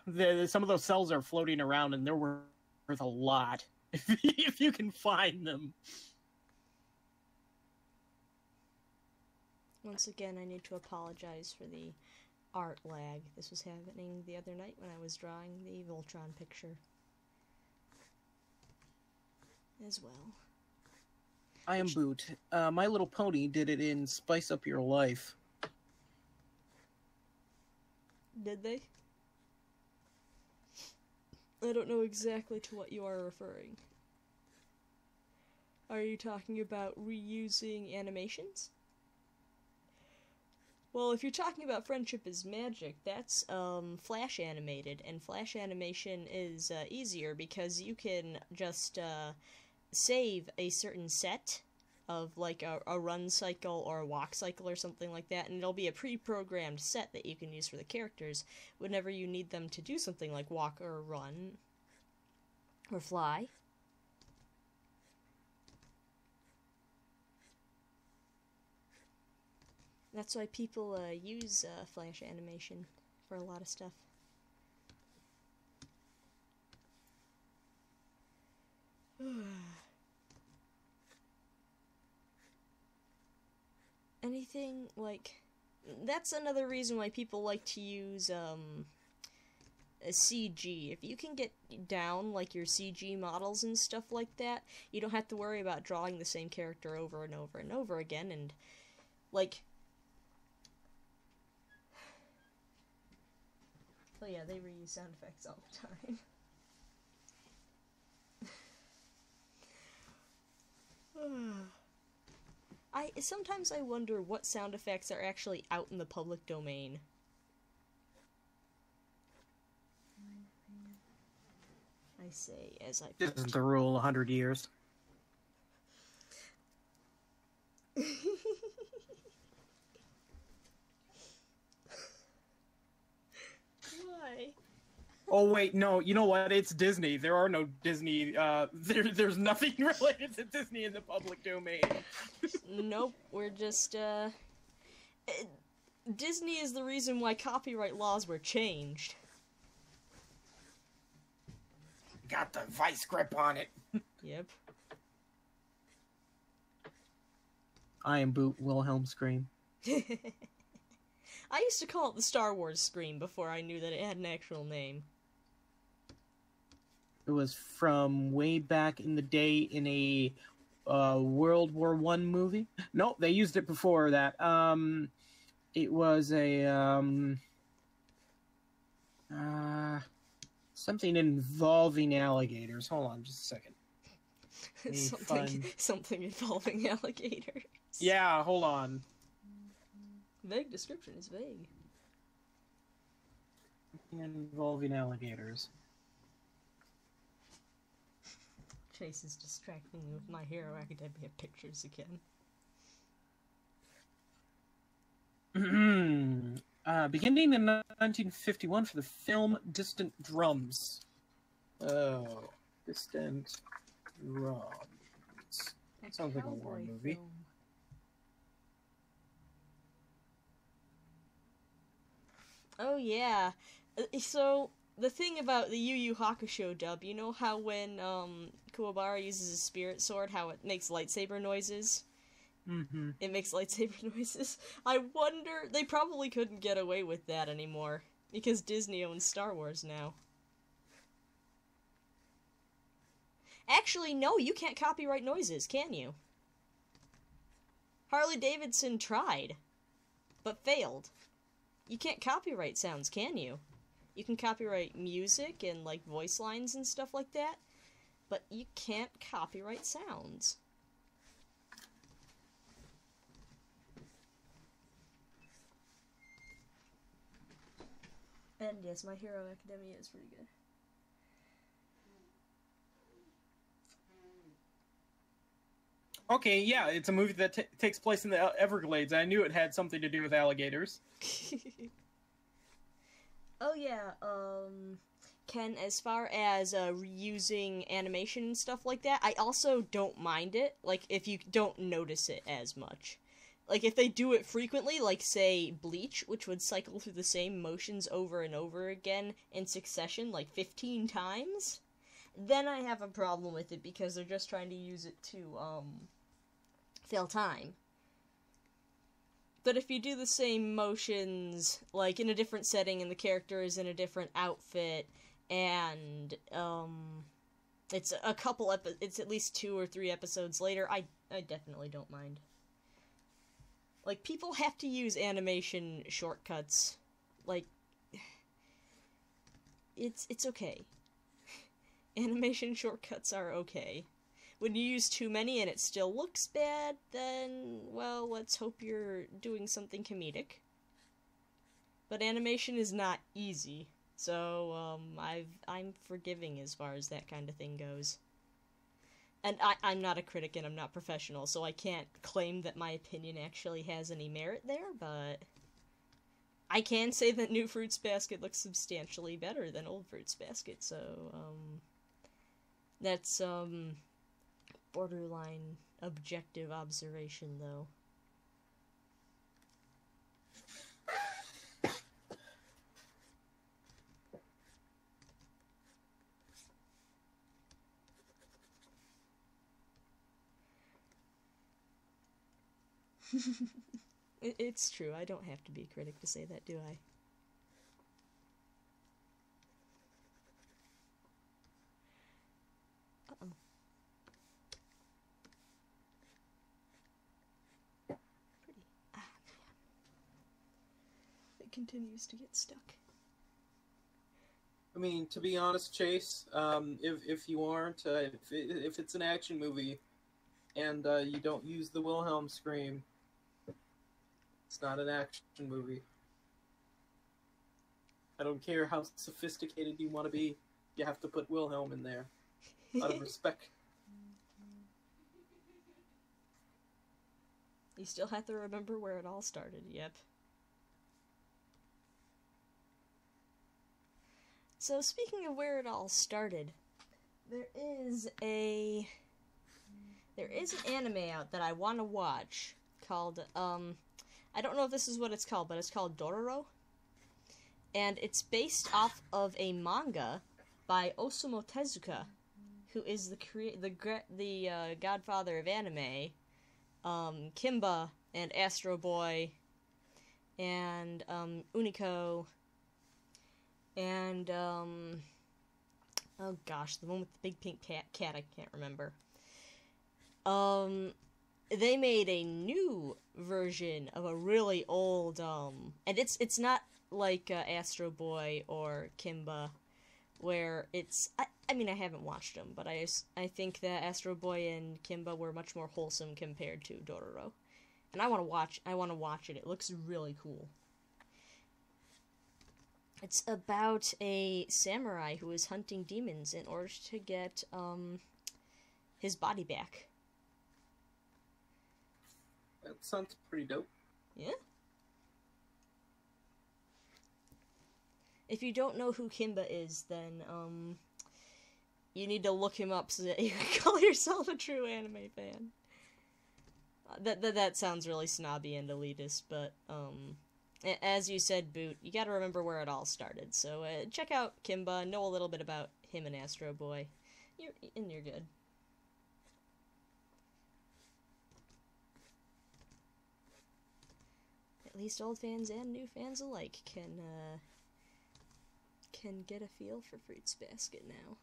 some of those cells are floating around, and they're worth a lot if you can find them. Once again, I need to apologize for the art lag. This was happening the other night when I was drawing the Voltron picture as well. I am Boot. My Little Pony did it in Spice Up Your Life. Did they? I don't know exactly to what you are referring. Are you talking about reusing animations? Well, if you're talking about Friendship is Magic, that's Flash animated, and Flash animation is easier because you can just save a certain set of like a run cycle or a walk cycle or something like that, and it'll be a pre-programmed set that you can use for the characters whenever you need them to do something like walk or run or fly. That's why people use Flash animation for a lot of stuff. Anything like... That's another reason why people like to use a CG. If you can get down like your CG models and stuff like that, you don't have to worry about drawing the same character over and over and over again, and like... Oh yeah, they reuse sound effects all the time. Sometimes I wonder what sound effects are actually out in the public domain. I say as I... This isn't the rule 100 years. Why? Oh wait, no, you know what? It's Disney. There are no Disney, there's nothing related to Disney in the public domain. Nope, we're just, Disney is the reason why copyright laws were changed. Got the vice grip on it. Yep. I am Boot Wilhelm Scream. I used to call it the Star Wars Scream before I knew that it had an actual name. It was from way back in the day in a World War I movie. Nope, they used it before that. It was a something involving alligators. Hold on just a second. Something involving alligators. Yeah, hold on. Vague description is vague. Involving alligators. Chase is distracting me with My Hero Academia pictures again. Beginning in 1951 for the film Distant Drums. Oh, Distant Drums. That sounds like a war movie. Film. Oh yeah. So the thing about the Yu Yu Hakusho dub, you know how when Kuwabara uses his spirit sword, how it makes lightsaber noises? Mm-hmm. It makes lightsaber noises. I wonder, they probably couldn't get away with that anymore, because Disney owns Star Wars now. Actually, no, you can't copyright noises, can you? Harley Davidson tried, but failed. You can't copyright sounds, can you? You can copyright music and, like, voice lines and stuff like that, but you can't copyright sounds. And yes, My Hero Academia is pretty good. Okay, yeah, it's a movie that takes place in the Everglades. I knew it had something to do with alligators. Oh yeah, Ken, as far as reusing animation and stuff like that, I also don't mind it, like, if you don't notice it as much. Like, if they do it frequently, like, say, Bleach, which would cycle through the same motions over and over again in succession, like, 15 times, then I have a problem with it, because they're just trying to use it to, fill time. But if you do the same motions, like, in a different setting, and the character is in a different outfit, and, it's a couple it's at least 2 or 3 episodes later, I definitely don't mind. Like, people have to use animation shortcuts. Like, it's okay. Animation shortcuts are okay. When you use too many and it still looks bad, then, well, let's hope you're doing something comedic. But animation is not easy, so, I'm forgiving as far as that kind of thing goes. And I'm not a critic and I'm not professional, so I can't claim that my opinion actually has any merit there, but I can say that New Fruits Basket looks substantially better than Old Fruits Basket, so, that's, borderline objective observation, though. It's true, I don't have to be a critic to say that, do I? Uh-oh. Pretty. Ah, man. It continues to get stuck. I mean, to be honest, Chase, if you aren't, if it's an action movie, and you don't use the Wilhelm scream. It's not an action movie. I don't care how sophisticated you want to be, you have to put Wilhelm in there. Out of respect. You still have to remember where it all started, yep. So, speaking of where it all started, there is an anime out that I want to watch called, I don't know if this is what it's called, but it's called Dororo. And it's based off of a manga by Osamu Tezuka, who is the godfather of anime, Kimba, and Astro Boy, and Unico, and oh gosh, the one with the big pink cat I can't remember. They made a new version of a really old and it's not like Astro Boy or Kimba, where it's I mean, I haven't watched them, but I think that Astro Boy and Kimba were much more wholesome compared to Dororo. And I want to watch it. It looks really cool. It's about a samurai who is hunting demons in order to get his body back. That sounds pretty dope. Yeah? If you don't know who Kimba is, then you need to look him up so that you can call yourself a true anime fan. That sounds really snobby and elitist, but as you said, Boot, you gotta remember where it all started. So check out Kimba, know a little bit about him and Astro Boy, you're good. At least old fans and new fans alike can get a feel for Fruits Basket now.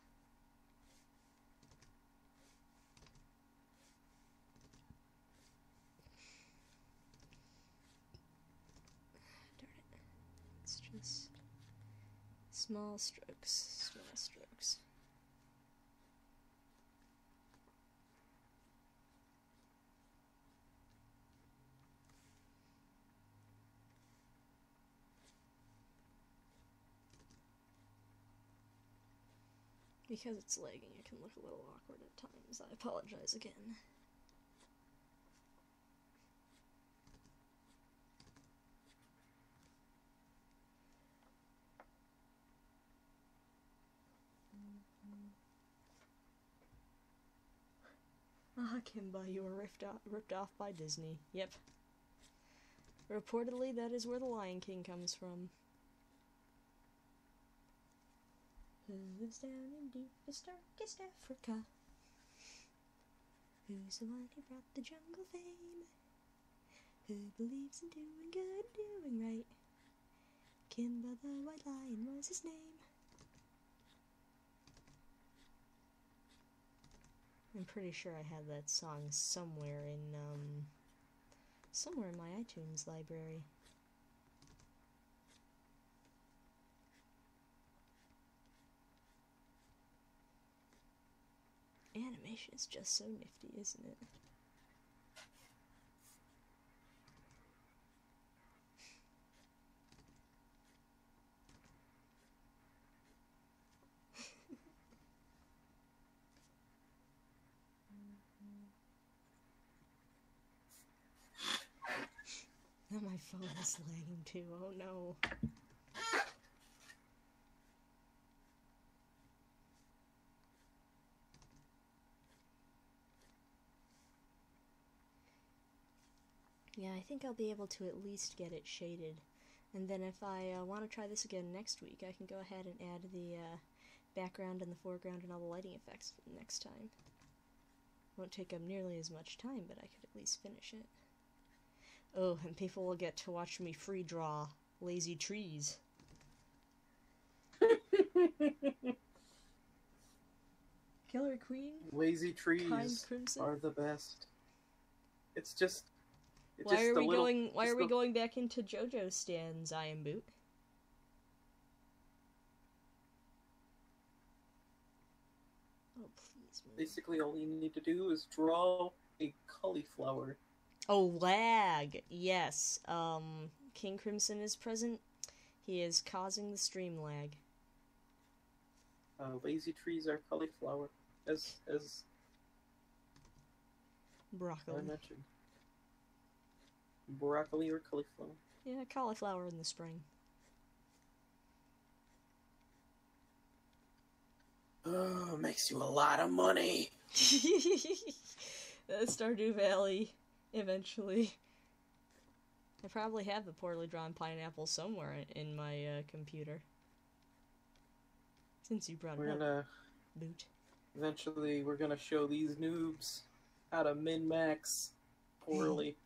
Darn it. It's just small strokes, small strokes. Because it's lagging, it can look a little awkward at times. I apologize again. Ah, Kimba, you were ripped off by Disney. Yep. Reportedly, that is where the Lion King comes from. Who lives down in deepest, darkest Africa? Who's the one who brought the jungle fame? Who believes in doing good, doing right? Kimba the White Lion was his name. I'm pretty sure I have that song somewhere in my iTunes library. Animation is just so nifty, isn't it? Now my phone is lagging too, oh no. Yeah, I think I'll be able to at least get it shaded. And then if I want to try this again next week, I can go ahead and add the background and the foreground and all the lighting effects next time. Won't take up nearly as much time, but I could at least finish it. Oh, and people will get to watch me free draw lazy trees. Killer Queen? Lazy trees are the best. It's just... Why are we going back into JoJo stands, I am Boot? Oh, please, man. Basically, all you need to do is draw cauliflower. Oh, lag! Yes. King Crimson is present. He is causing the stream lag. Lazy trees are cauliflower, as Broccoli. I mentioned. Broccoli or cauliflower? Yeah, cauliflower in the spring. Oh, makes you a lot of money. Stardew Valley, eventually. I probably have the poorly drawn pineapple somewhere in my computer. Since you brought it up. Boot. Eventually, we're gonna show these noobs how to min-max poorly.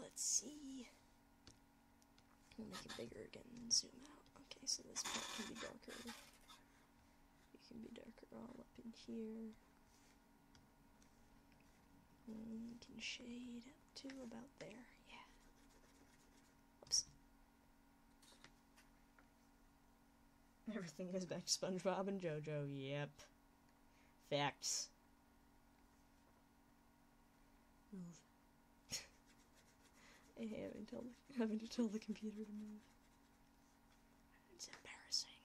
Let's see. I'll make it bigger again and zoom out. Okay, so this part can be darker. It can be darker all up in here. And you can shade up to about there. Yeah. Oops. Everything goes back to SpongeBob and JoJo. Yep. Facts. Move. Having to tell the computer to move. It's embarrassing.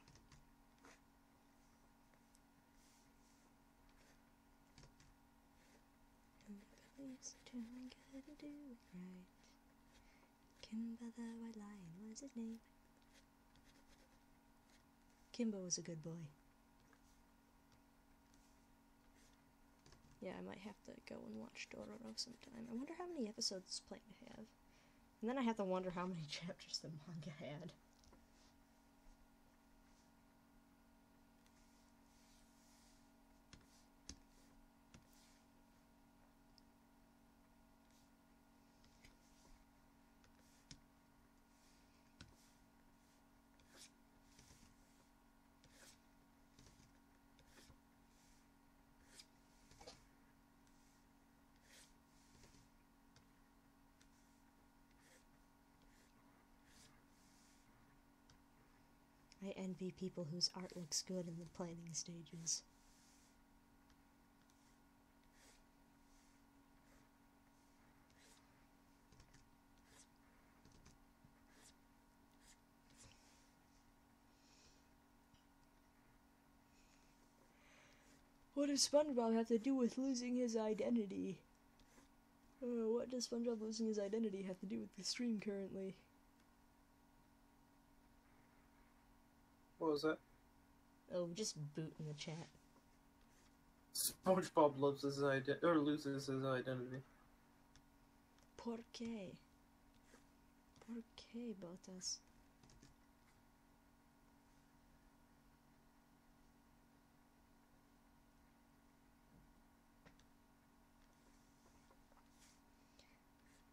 Everybody's doing good to do it right. Kimba the White Lion was his name. Kimba was a good boy. Yeah, I might have to go and watch Dororo sometime. I wonder how many episodes it's planning to have. And then I have to wonder how many chapters the manga had. I envy people whose art looks good in the planning stages. What does SpongeBob have to do with losing his identity? What does SpongeBob losing his identity have to do with the stream currently? What was that? Oh, just boot in the chat. SpongeBob loses his loses his identity. ¿Por qué? ¿Por qué, Botas?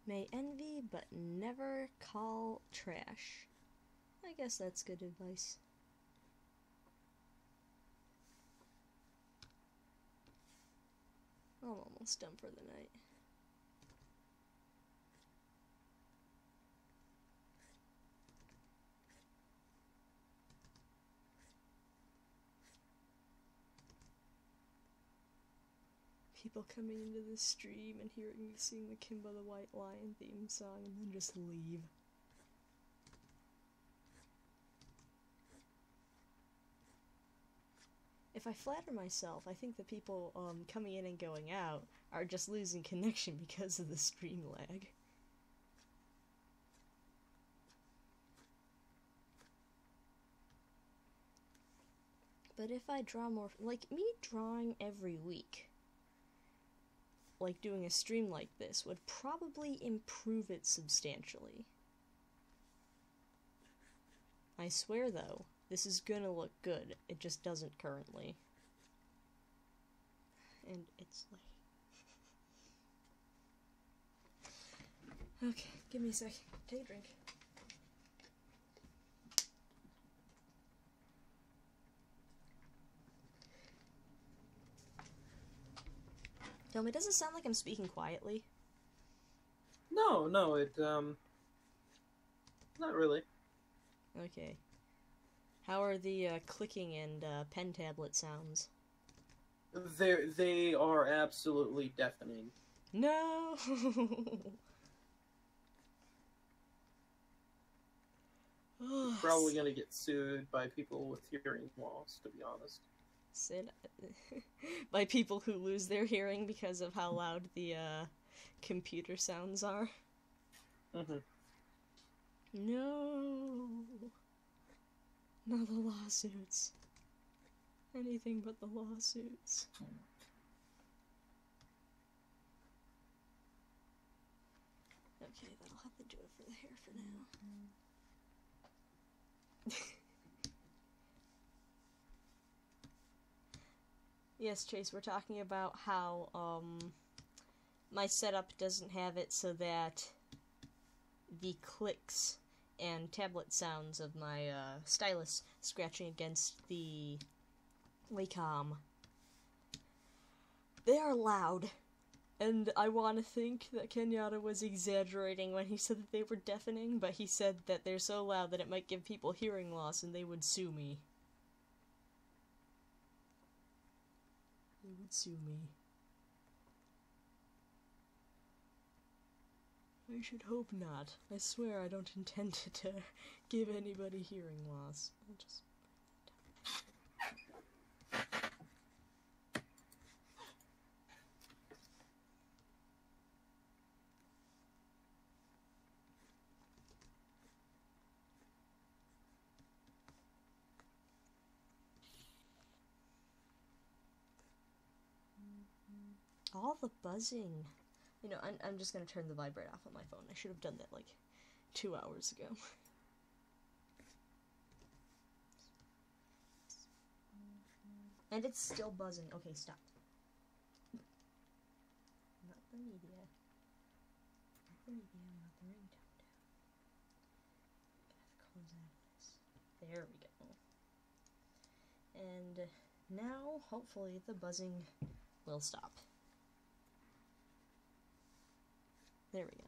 May envy, but never call trash. I guess that's good advice. I'm almost done for the night. People coming into this stream and seeing the Kimba the White Lion theme song and then just leave. If I flatter myself, I think the people coming in and going out are just losing connection because of the stream lag. But if I draw more, like me drawing every week, like doing a stream like this would probably improve it substantially. I swear though, this is gonna look good. It just doesn't currently. And it's late. Okay, give me a sec. Take a drink. Tell me, does it sound like I'm speaking quietly? No, not really. Okay. How are the clicking and pen tablet sounds? They are absolutely deafening. No! Probably gonna get sued by people with hearing loss, to be honest. By people who lose their hearing because of how loud the computer sounds are. Mm-hmm. No. Not the lawsuits. Anything but the lawsuits. Okay, that'll have to do it for the hair for now. Yes, Chase, we're talking about how, my setup doesn't have it so that the clicks and tablet sounds of my, stylus scratching against the Wacom, they are loud. And I want to think that Kenyatta was exaggerating when he said that they were deafening, but he said that they're so loud that it might give people hearing loss and they would sue me. They would sue me. I should hope not. I swear I don't intend to give anybody hearing loss. I'll just... All the buzzing. You know, I'm just gonna turn the vibrate off on my phone. I should have done that like 2 hours ago. And it's still buzzing. Okay, stop. Not the media. Not the media, not the ringtone. I'm gonna have to close out of this. There we go. And now, hopefully, the buzzing will stop. There we go.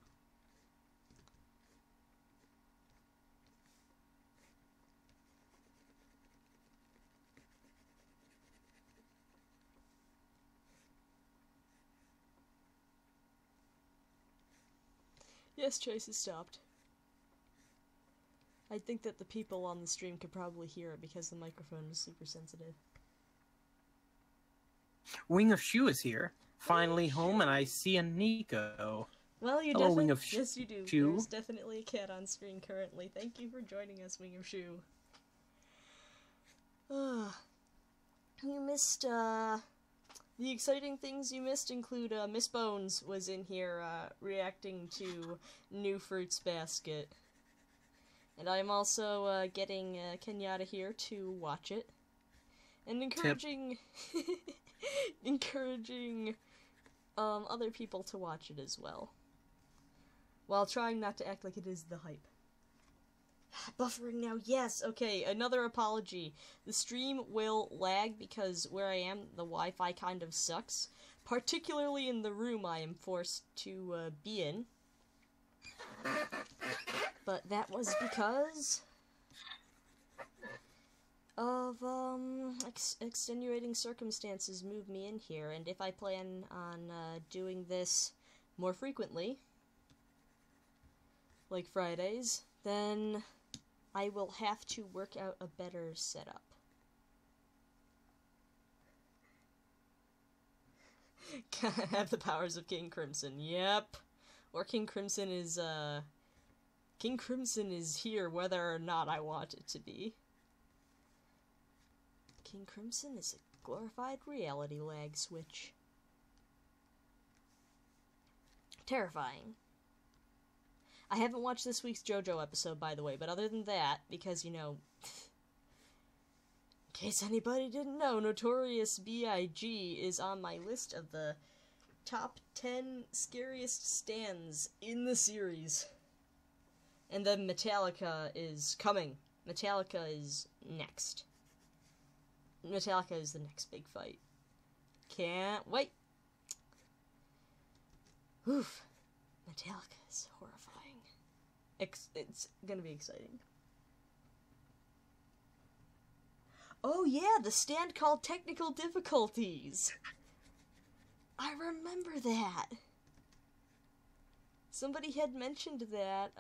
Yes, Chase has stopped. I think that the people on the stream could probably hear it because the microphone is super sensitive. Wing of Shoe is here. Finally home, and I see a Nico. Well, you Hello, Wing definitely... of Yes, you do. Shoe. There's definitely a cat on screen currently. Thank you for joining us, Wing of Shoe. You missed, The exciting things you missed include, Miss Bones was in here, reacting to New Fruits Basket. And I'm also, getting, Kenyatta here to watch it. And encouraging... encouraging, other people to watch it as well. While trying not to act like it is the hype. Buffering now, yes! Okay, another apology. The stream will lag because where I am, the Wi-Fi kind of sucks. Particularly in the room I am forced to be in. But that was because of, extenuating circumstances moved me in here, and if I plan on, doing this more frequently, like Fridays, then I will have to work out a better setup. Have the powers of King Crimson, yep. Or King Crimson is here whether or not I want it to be. King Crimson is a glorified reality lag switch. Terrifying. I haven't watched this week's JoJo episode, by the way, but other than that, because, you know, in case anybody didn't know, Notorious B.I.G. is on my list of the top 10 scariest stands in the series. And then Metallica is coming. Metallica is next. Metallica is the next big fight. Can't wait. Oof. Metallica is horrifying. It's gonna be exciting. Oh yeah, the stand called Technical Difficulties. I remember that. Somebody had mentioned that,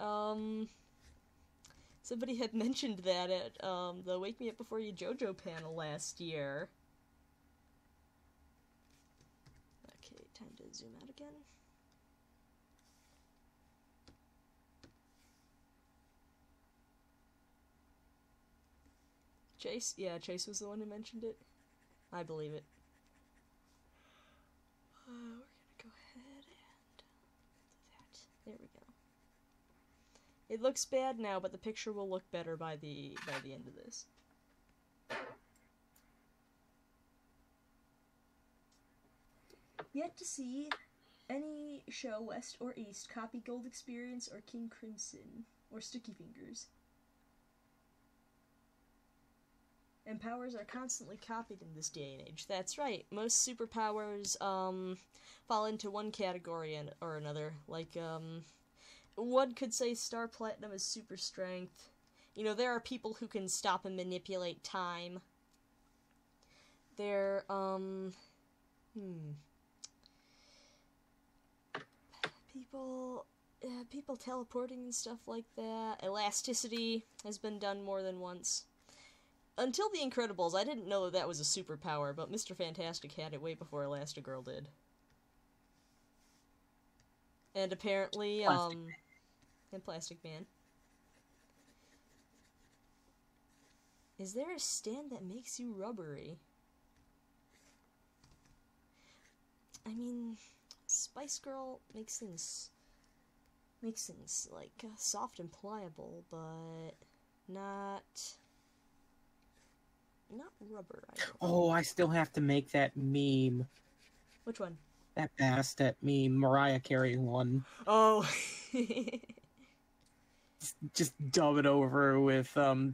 somebody had mentioned that at, the Wake Me Up Before You JoJo panel last year. Okay, time to zoom out again. Chase? Yeah, Chase was the one who mentioned it. I believe it. We're gonna go ahead and do that. There we go. It looks bad now, but the picture will look better by the end of this. Yet to see any show, West or East, copy Gold Experience or King Crimson or Sticky Fingers. And powers are constantly copied in this day and age. That's right. Most superpowers fall into one category or another. Like, one could say Star Platinum is super strength. You know, there are people who can stop and manipulate time. There, people teleporting and stuff like that. Elasticity has been done more than once. Until The Incredibles, I didn't know that was a superpower, but Mr. Fantastic had it way before Elastigirl did. And apparently, and Plastic Man. Is there a stand that makes you rubbery? I mean, Spice Girl makes things like soft and pliable, but not rubber. I still have to make that meme. Which one? That Bastet meme, Mariah Carey one. Oh. Just dub it over with the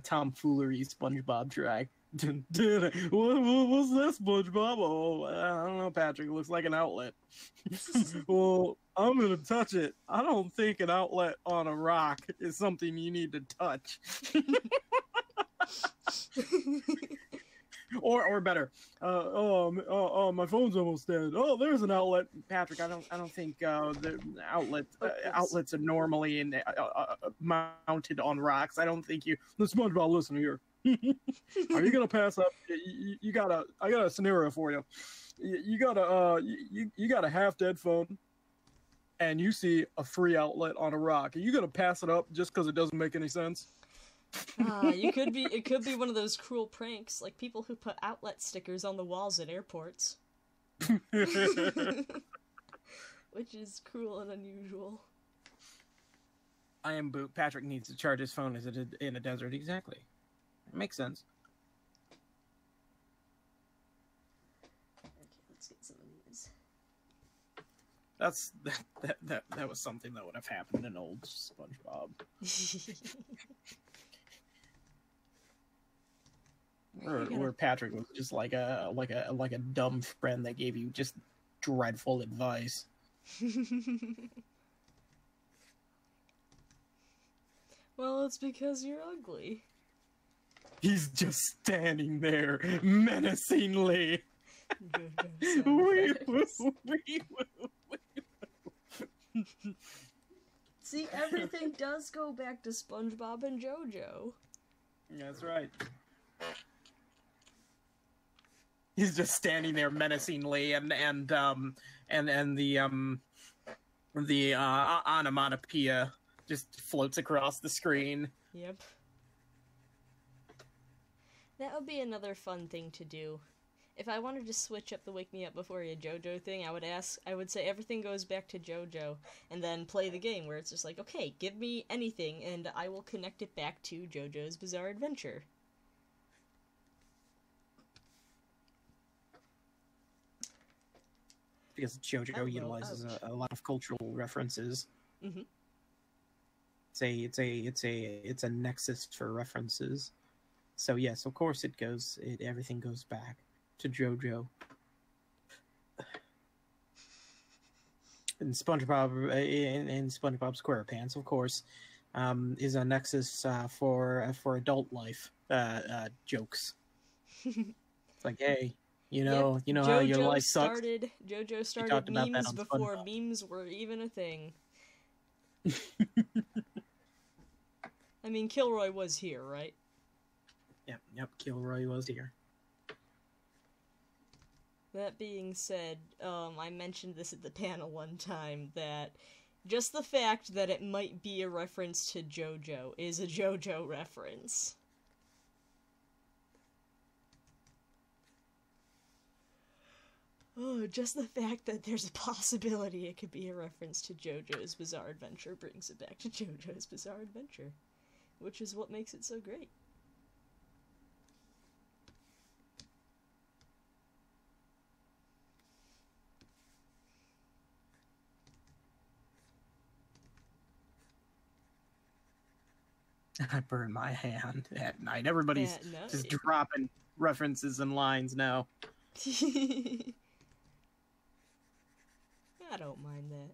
tomfoolery SpongeBob track. What's that, SpongeBob? Oh, I don't know, Patrick. It looks like an outlet. Well, I'm gonna touch it. I don't think an outlet on a rock is something you need to touch. or better, my phone's almost dead. Oh, there's an outlet, Patrick. I don't think the outlets are normally mounted on rocks. I don't think the SpongeBob. Listen here. Are you gonna pass up? I got a scenario for you. You got a half dead phone, and you see a free outlet on a rock. Are you gonna pass it up just because it doesn't make any sense? It could be one of those cruel pranks, like people who put outlet stickers on the walls at airports. Which is cruel and unusual. I am boot. Patrick needs to charge his phone in a desert. Exactly. It makes sense. Okay, let's get some of these. That was something that would have happened in old SpongeBob. Where Patrick was just like a dumb friend that gave you just dreadful advice. Well, it's because you're ugly. He's just standing there menacingly. See, everything does go back to SpongeBob and JoJo. That's right. He's just standing there menacingly, and the onomatopoeia just floats across the screen. Yep. That would be another fun thing to do. If I wanted to switch up the Wake Me Up Before You JoJo thing, I would say everything goes back to JoJo, and then play the game where it's just like, okay, give me anything, and I will connect it back to JoJo's Bizarre Adventure. Because JoJo utilizes a lot of cultural references. Mm-hmm. It's a nexus for references. So yes, of course everything goes back to JoJo. in SpongeBob in SpongeBob SquarePants, of course, is a nexus for adult life jokes. It's like, hey, you know how your life sucks. JoJo started memes before memes were even a thing. I mean, Kilroy was here, right? Yep, Kilroy was here. That being said, I mentioned this at the panel one time, that just the fact that it might be a reference to JoJo is a JoJo reference. Oh, just the fact that there's a possibility it could be a reference to JoJo's Bizarre Adventure brings it back to JoJo's Bizarre Adventure, which is what makes it so great. I burned my hand at night. Everybody's just dropping references and lines now. I don't mind that.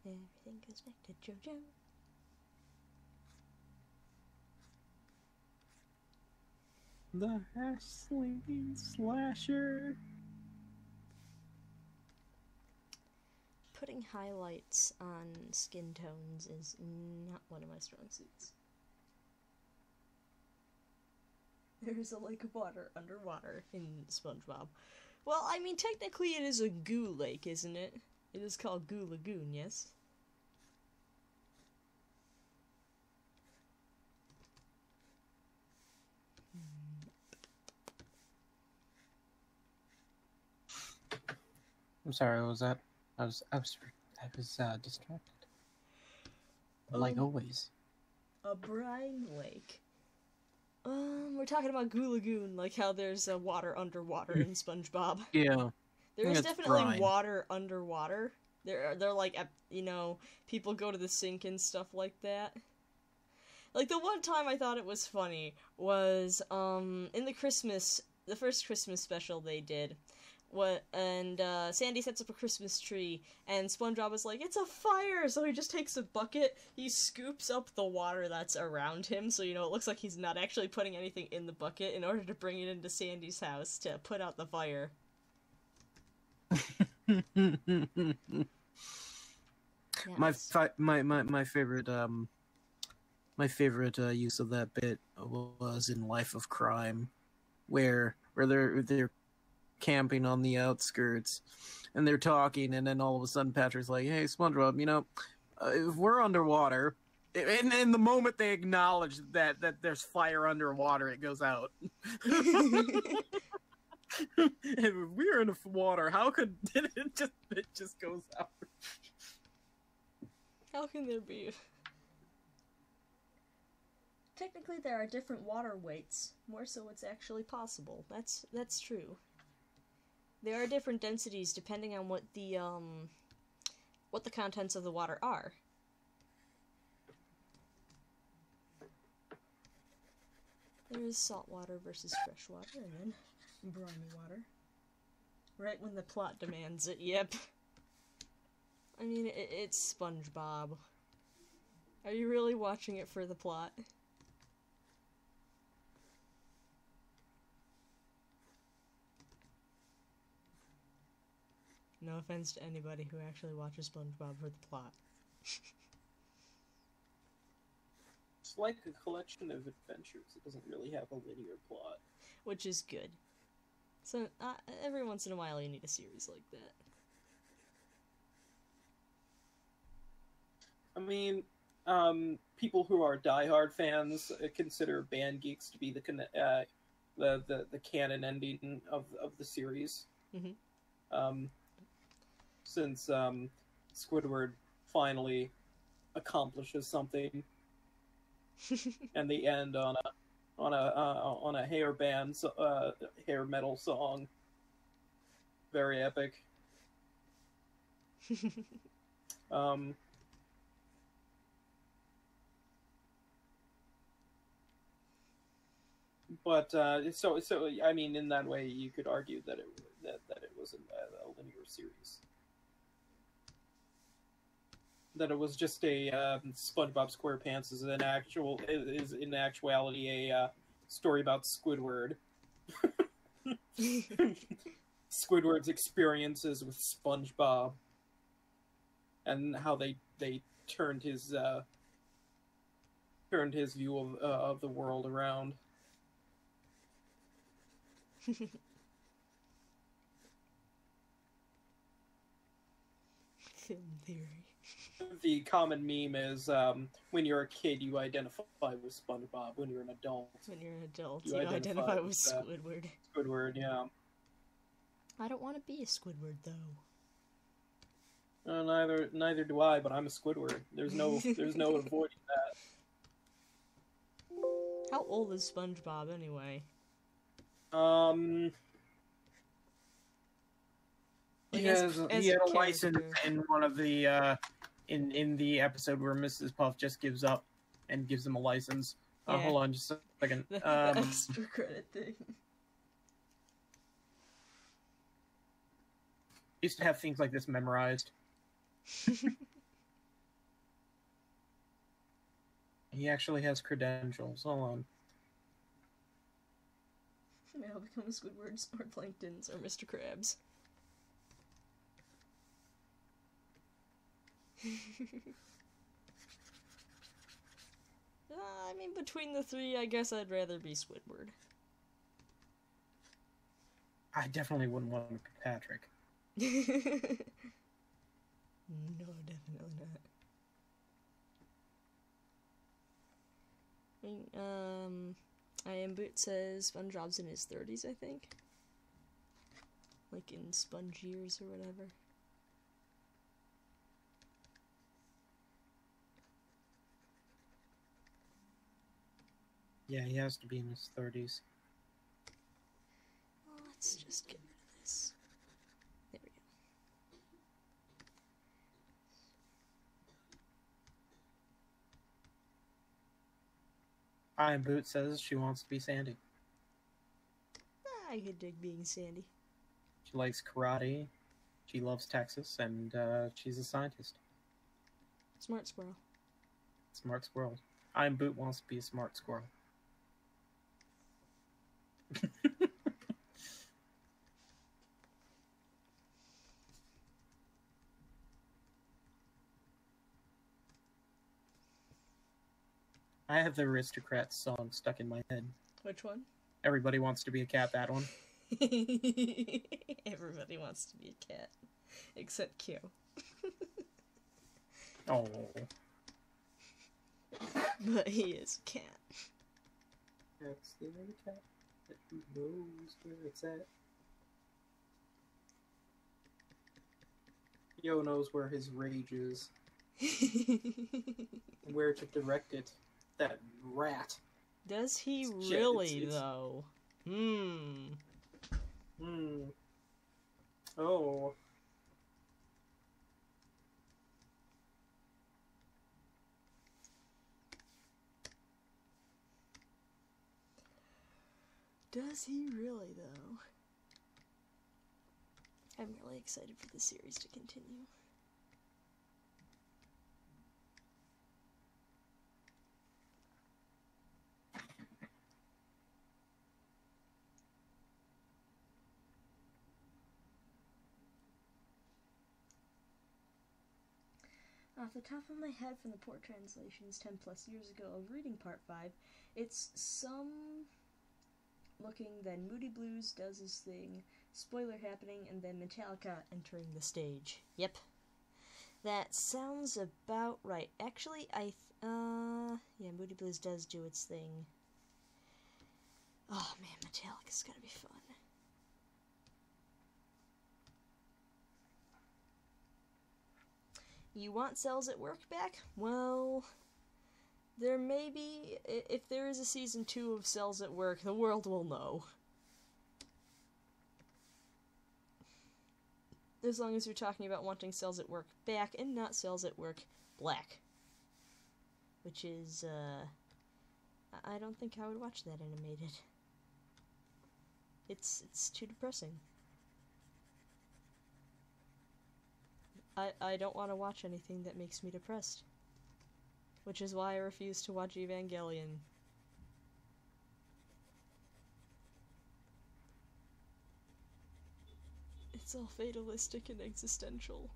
Everything goes back to JoJo. The Ashley Slasher. Putting highlights on skin tones is not one of my strong suits. There's a lake of water underwater in SpongeBob. Well, I mean, technically it is a goo lake, isn't it? It is called Goo Lagoon, yes? I'm sorry, what was that? I was distracted. Like always. A brine lake. We're talking about Goo Lagoon, like how there's water underwater in SpongeBob. Yeah. There's definitely brine. Water underwater. They're like, you know, people go to the sink and stuff like that. Like, the one time I thought it was funny was, in the first Christmas special they did, Sandy sets up a Christmas tree, and SpongeBob is like, it's a fire! So he just takes a bucket, he scoops up the water that's around him, so, you know, it looks like he's not actually putting anything in the bucket in order to bring it into Sandy's house to put out the fire. My favorite use of that bit was in Life of Crime, where they're camping on the outskirts and they're talking, and then all of a sudden Patrick's like, hey SpongeBob, you know, if we're underwater, and in the moment they acknowledge that there's fire underwater, it goes out. If we're in the water, how could it just goes out? How can there be? Technically there are different water weights, more so it's actually possible. That's true. There are different densities depending on what the contents of the water are. There is salt water versus fresh water, and then briny water. Right when the plot demands it, yep. I mean, it's SpongeBob. Are you really watching it for the plot? No offense to anybody who actually watches SpongeBob for the plot. It's like a collection of adventures. It doesn't really have a linear plot. Which is good. So, every once in a while you need a series like that. I mean, people who are diehard fans consider Band Geeks to be the canon ending of the series. Mm-hmm. Since Squidward finally accomplishes something, and they end on a hair metal song, very epic. But so I mean, in that way, you could argue that it was a linear series. That it was just a SpongeBob SquarePants is in actuality a story about Squidward. Squidward's experiences with SpongeBob and how they turned his view of the world around. Film theory. The common meme is when you're a kid, you identify with SpongeBob. When you're an adult, you identify with Squidward. Squidward, yeah. I don't want to be a Squidward, though. Neither do I. But I'm a Squidward. There's no avoiding that. How old is SpongeBob anyway? He had a license in one of the in the episode where Mrs. Puff just gives up and gives him a license. Yeah. Hold on just a second. The extra credit thing. Used to have things like this memorized. He actually has credentials. Hold on. I'll become a Squidward, or Planktons, or Mr. Krabs. I mean, between the three, I guess I'd rather be Squidward. I definitely wouldn't want to be Patrick. No, definitely not. I Am Boot says SpongeBob's in his 30s, I think. Like in sponge years or whatever. Yeah, he has to be in his 30s. Well, let's just get rid of this. There we go. I Am Boot says she wants to be Sandy. I could dig being Sandy. She likes karate, she loves Texas, and she's a scientist. Smart squirrel. Smart squirrel. I Am Boot wants to be a smart squirrel. I have the Aristocrats song stuck in my head. Which one? Everybody Wants to Be a Cat, that one. Everybody wants to be a cat. Except Q. Oh. But he is a cat. That's the only cat that knows where it's at. Yo knows where his rage is. Where to direct it. That rat. Does he really, though? Oh. Does he really, though? I'm really excited for the series to continue. Off the top of my head from the port translations 10 plus years ago of reading part 5, it's some looking, then Moody Blues does his thing, spoiler happening, and then Metallica entering the stage. Yep. That sounds about right. Actually, yeah, Moody Blues does do its thing. Oh man, Metallica's gonna be fun. You want Cells at Work back? Well, there may be, if there is a season 2 of Cells at Work, the world will know. As long as you're talking about wanting Cells at Work back and not Cells at Work Black. Which is, I don't think I would watch that animated. It's too depressing. I don't want to watch anything that makes me depressed. Which is why I refuse to watch Evangelion. It's all fatalistic and existential.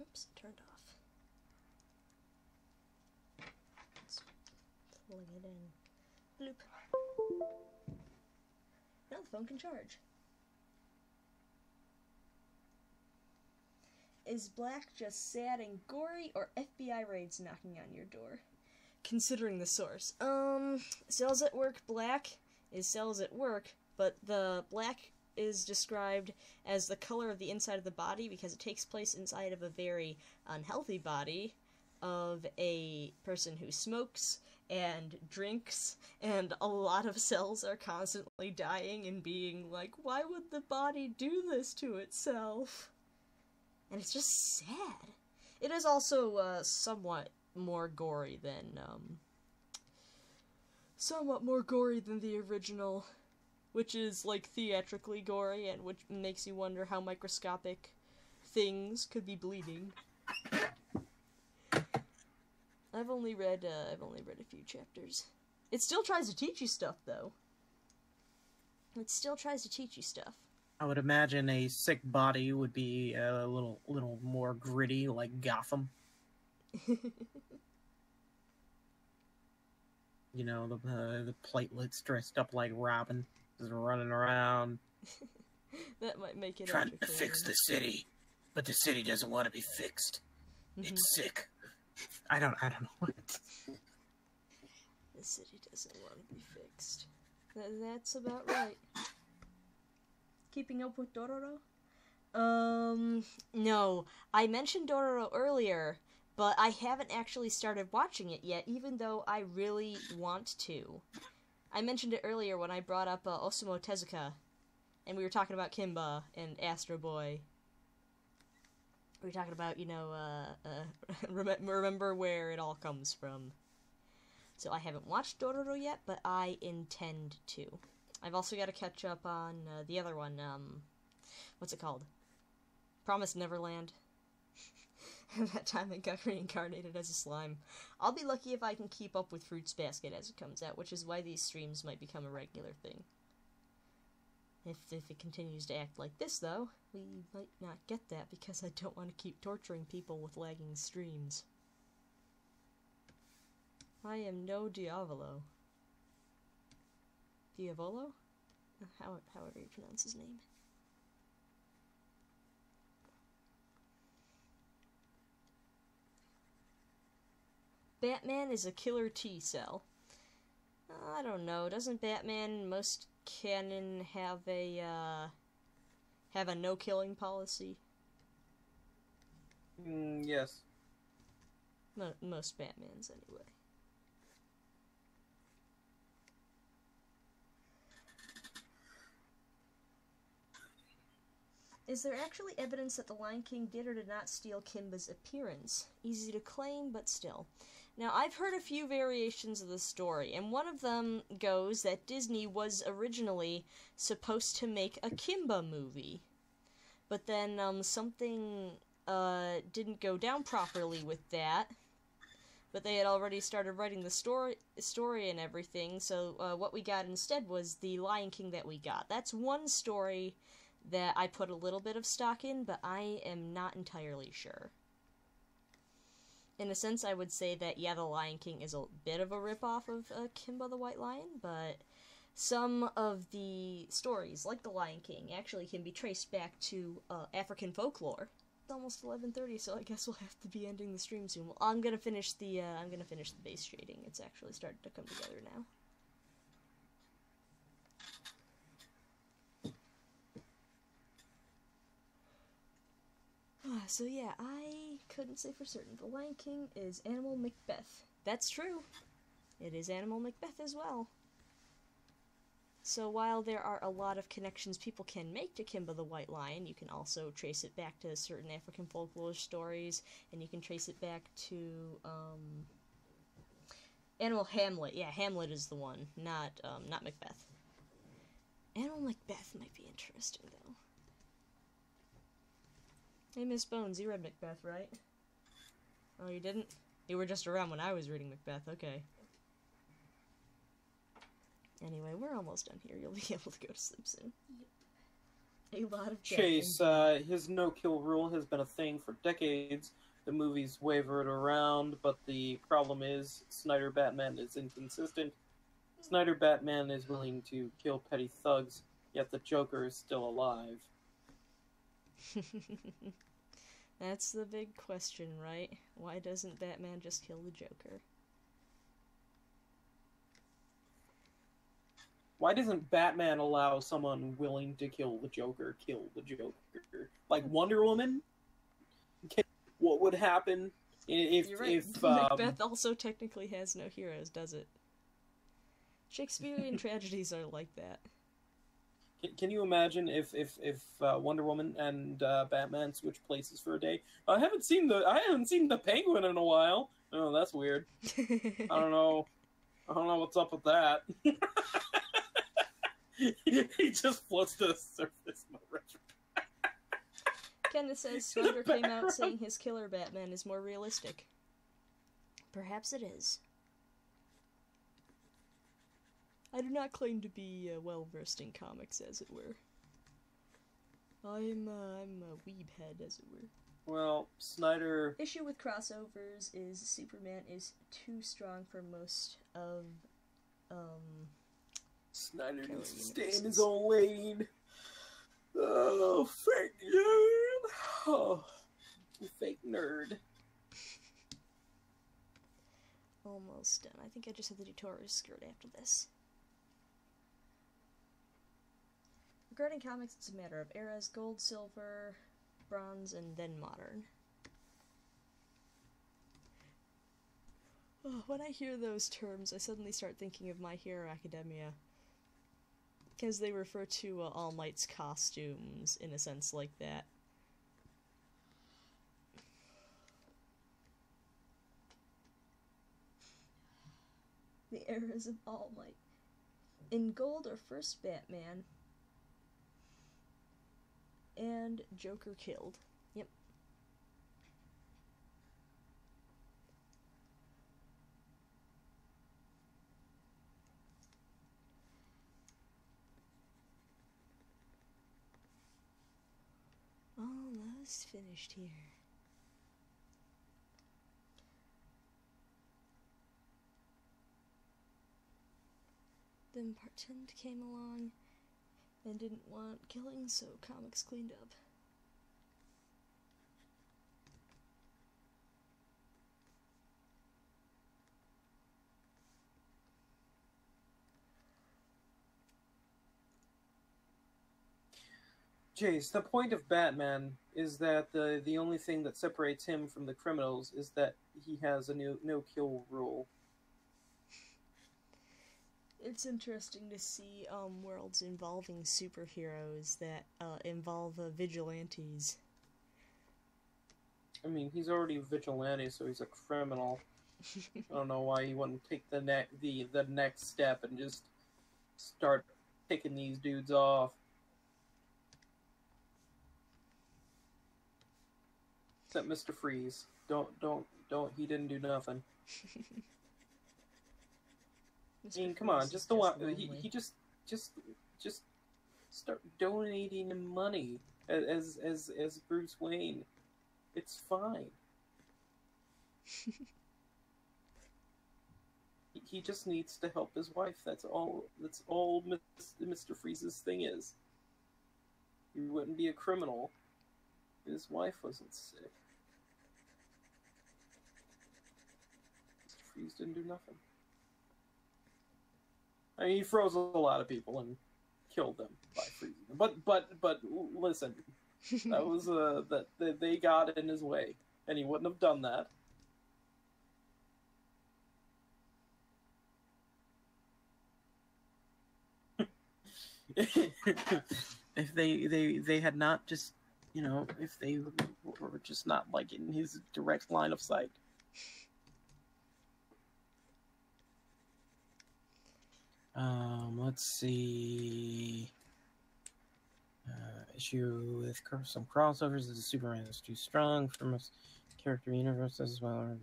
Oops, turned off. Let's plug it in. Bloop. Now the phone can charge. Is Black just sad and gory, or FBI raids knocking on your door? Considering the source. Cells at Work Black is cells at work, but the black is described as the color of the inside of the body because it takes place inside of a very unhealthy body of a person who smokes and drinks, and a lot of cells are constantly dying and being like, why would the body do this to itself? And it's just sad. It is also somewhat more gory than the original, which is like theatrically gory and which makes you wonder how microscopic things could be bleeding. I've only read a few chapters. It still tries to teach you stuff, though. It still tries to teach you stuff. I would imagine a sick body would be a little more gritty, like Gotham. You know, the platelets dressed up like Robin, just running around. That might make it trying to fix the city, but the city doesn't want to be fixed. It's sick. I don't know what. The city doesn't want to be fixed. That's about right. Keeping up with Dororo? No. I mentioned Dororo earlier, but I haven't actually started watching it yet, even though I really want to. I mentioned it earlier when I brought up Osamu Tezuka, and we were talking about Kimba and Astro Boy. We were talking about, you know, remember where it all comes from. So I haven't watched Dororo yet, but I intend to. I've also got to catch up on the other one, what's it called? Promised Neverland. That time I got reincarnated as a slime. I'll be lucky if I can keep up with Fruits Basket as it comes out, which is why these streams might become a regular thing. If it continues to act like this, though, we might not get that because I don't want to keep torturing people with lagging streams. I am no Diavolo. Diavolo? However you pronounce his name. Batman is a killer T-cell. I don't know. Doesn't Batman in most canon have a no-killing policy? Yes. Most Batmans, anyway. Is there actually evidence that the Lion King did or did not steal Kimba's appearance? Easy to claim, but still. Now, I've heard a few variations of the story, and one of them goes that Disney was originally supposed to make a Kimba movie. But then, something, didn't go down properly with that. But they had already started writing the story and everything, so, what we got instead was the Lion King that we got. That's one story that I put a little bit of stock in, but I am not entirely sure. In a sense, I would say that, yeah, The Lion King is a bit of a ripoff of Kimba the White Lion, but some of the stories, like The Lion King, actually can be traced back to African folklore. It's almost 11:30, so I guess we'll have to be ending the stream soon. Well, I'm gonna finish the base shading. It's actually starting to come together now. So yeah, I couldn't say for certain. The Lion King is Animal Macbeth. That's true. It is Animal Macbeth as well. So while there are a lot of connections people can make to Kimba the White Lion, you can also trace it back to certain African folklore stories, and you can trace it back to, Animal Hamlet. Yeah, Hamlet is the one, not Macbeth. Animal Macbeth might be interesting, though. Hey, Miss Bones, you read Macbeth, right? Oh, you didn't? You were just around when I was reading Macbeth, okay. Anyway, we're almost done here. You'll be able to go to sleep soon. Yep. A lot of Chase, his no-kill rule has been a thing for decades. The movies wavered around, but the problem is Snyder Batman is inconsistent. Snyder Batman is willing to kill petty thugs, yet the Joker is still alive. That's the big question, right? Why doesn't Batman just kill the Joker? Why doesn't Batman allow someone willing to kill the Joker? Like Wonder Woman? What would happen if... You're right. Macbeth also technically has no heroes, does it? Shakespearean tragedies are like that. Can you imagine if Wonder Woman and Batman switch places for a day? I haven't seen the Penguin in a while. Oh, that's weird. I don't know what's up with that. He just floats to the surface. Kenneth says Snyder came out saying his killer Batman is more realistic. Perhaps it is. I do not claim to be well-versed in comics, as it were. I'm a weeb head, as it were. Well, Snyder... Issue with crossovers is Superman is too strong for most of, Snyder needs to stay in his own lane. Oh, fake nerd. Oh, fake nerd. Almost done. I think I just have the tutorial skirt after this. Regarding comics, it's a matter of eras: gold, silver, bronze, and then modern. Oh, when I hear those terms, I suddenly start thinking of My Hero Academia. Because they refer to All Might's costumes, in a sense like that. The eras of All Might. In gold are first Batman, and Joker killed. Yep. Almost finished here. Then Part 10 came along and didn't want killing, so comics cleaned up. Jace, the point of Batman is that the only thing that separates him from the criminals is that he has a no-kill rule. It's interesting to see worlds involving superheroes that involve vigilantes. I mean, he's already a vigilante, so he's a criminal. I don't know why he wouldn't take the next step and just start picking these dudes off. Except Mr. Freeze. Don't. He didn't do nothing. I mean, come on, just he just start donating him money as Bruce Wayne. It's fine. He just needs to help his wife. That's all Mr. Freeze's thing is. He wouldn't be a criminal if his wife wasn't sick. Mr. Freeze didn't do nothing. I mean, he froze a lot of people and killed them by freezing them. But listen, that was that they got in his way, and he wouldn't have done that. if they had not just, if they were just not like in his direct line of sight. Let's see. Issue with some crossovers is Superman is too strong for most character universe as well.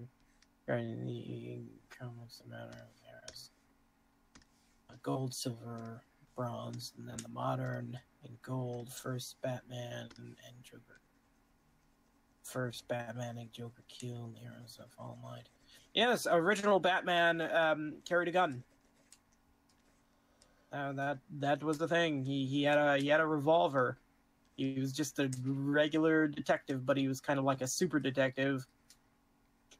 Regarding the comics, the matter of Harris. Gold, silver, bronze, and then the modern and gold. First Batman and Joker. First Batman and Joker kill the heroes of All Might. Yes, original Batman carried a gun. That was the thing. He had a revolver. He was just a regular detective, but he was kind of like a super detective.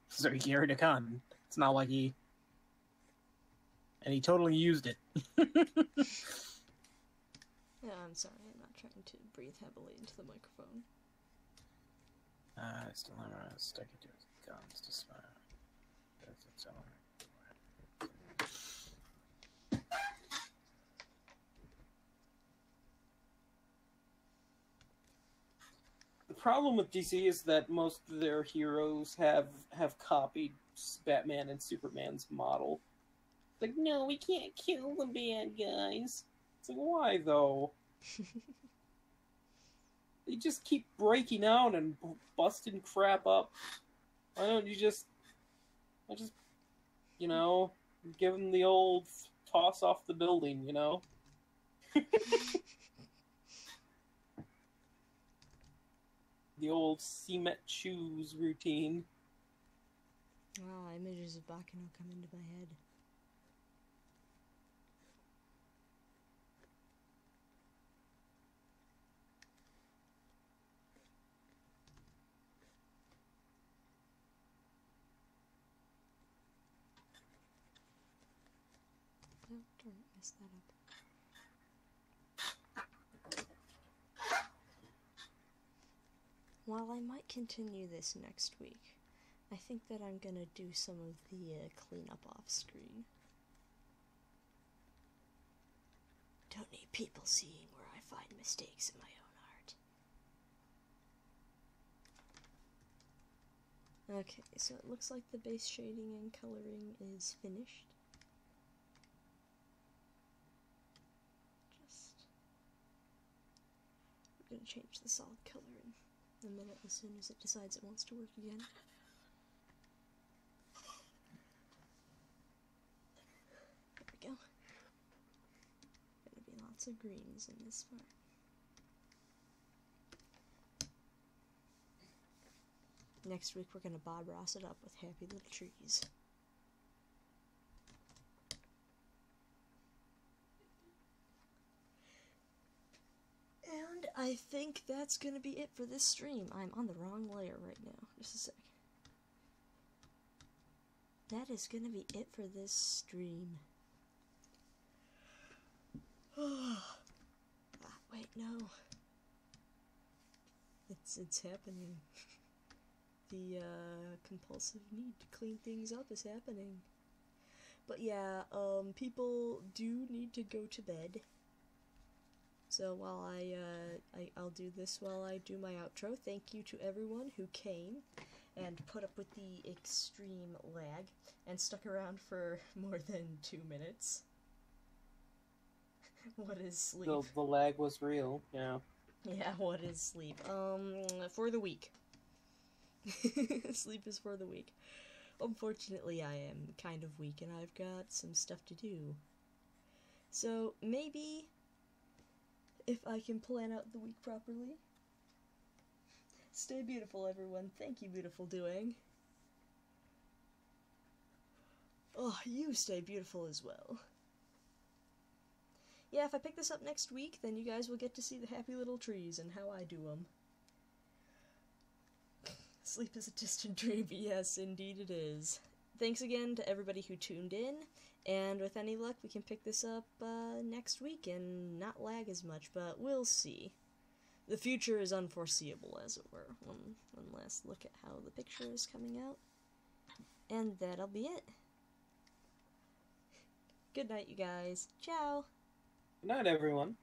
So he carried a gun. It's not like he totally used it. Yeah, I'm sorry. I'm not trying to breathe heavily into the microphone. I still have to stick it to his guns to smile. The problem with DC is that most of their heroes have copied Batman and Superman's model. Like, no, we can't kill the bad guys. It's like, why though? They just keep breaking out and busting crap up. Why don't you just give them the old toss off the building, The old cement shoes routine. Images of Bakano come into my head. Oh, darn it, messed that up. While I might continue this next week, I think that I'm gonna do some of the cleanup off screen. Don't need people seeing where I find mistakes in my own art. Okay, so it looks like the base shading and coloring is finished. I'm gonna change the solid color in a minute as soon as it decides it wants to work again. There we go. Gonna be lots of greens in this part. Next week we're gonna Bob Ross it up with happy little trees. And I think that's gonna be it for this stream. I'm on the wrong layer right now. Just a sec. That is gonna be it for this stream. Wait, no. It's happening. The compulsive need to clean things up is happening. But yeah, people do need to go to bed. So while I'll do this while I do my outro. Thank you to everyone who came and put up with the extreme lag and stuck around for more than 2 minutes. What is sleep? The lag was real, yeah. Yeah, what is sleep? For the week. Sleep is for the week. Unfortunately, I am kind of weak and I've got some stuff to do. So, maybe if I can plan out the week properly. Stay beautiful, everyone. Thank you, beautiful doing. Oh, you stay beautiful as well. Yeah, if I pick this up next week, then you guys will get to see the happy little trees and how I do them. Sleep is a distant dream. Yes, indeed it is. Thanks again to everybody who tuned in, and with any luck we can pick this up next week and not lag as much, but we'll see. The future is unforeseeable, as it were. One last look at how the picture is coming out. And that'll be it. Good night, you guys. Ciao! Good night, everyone.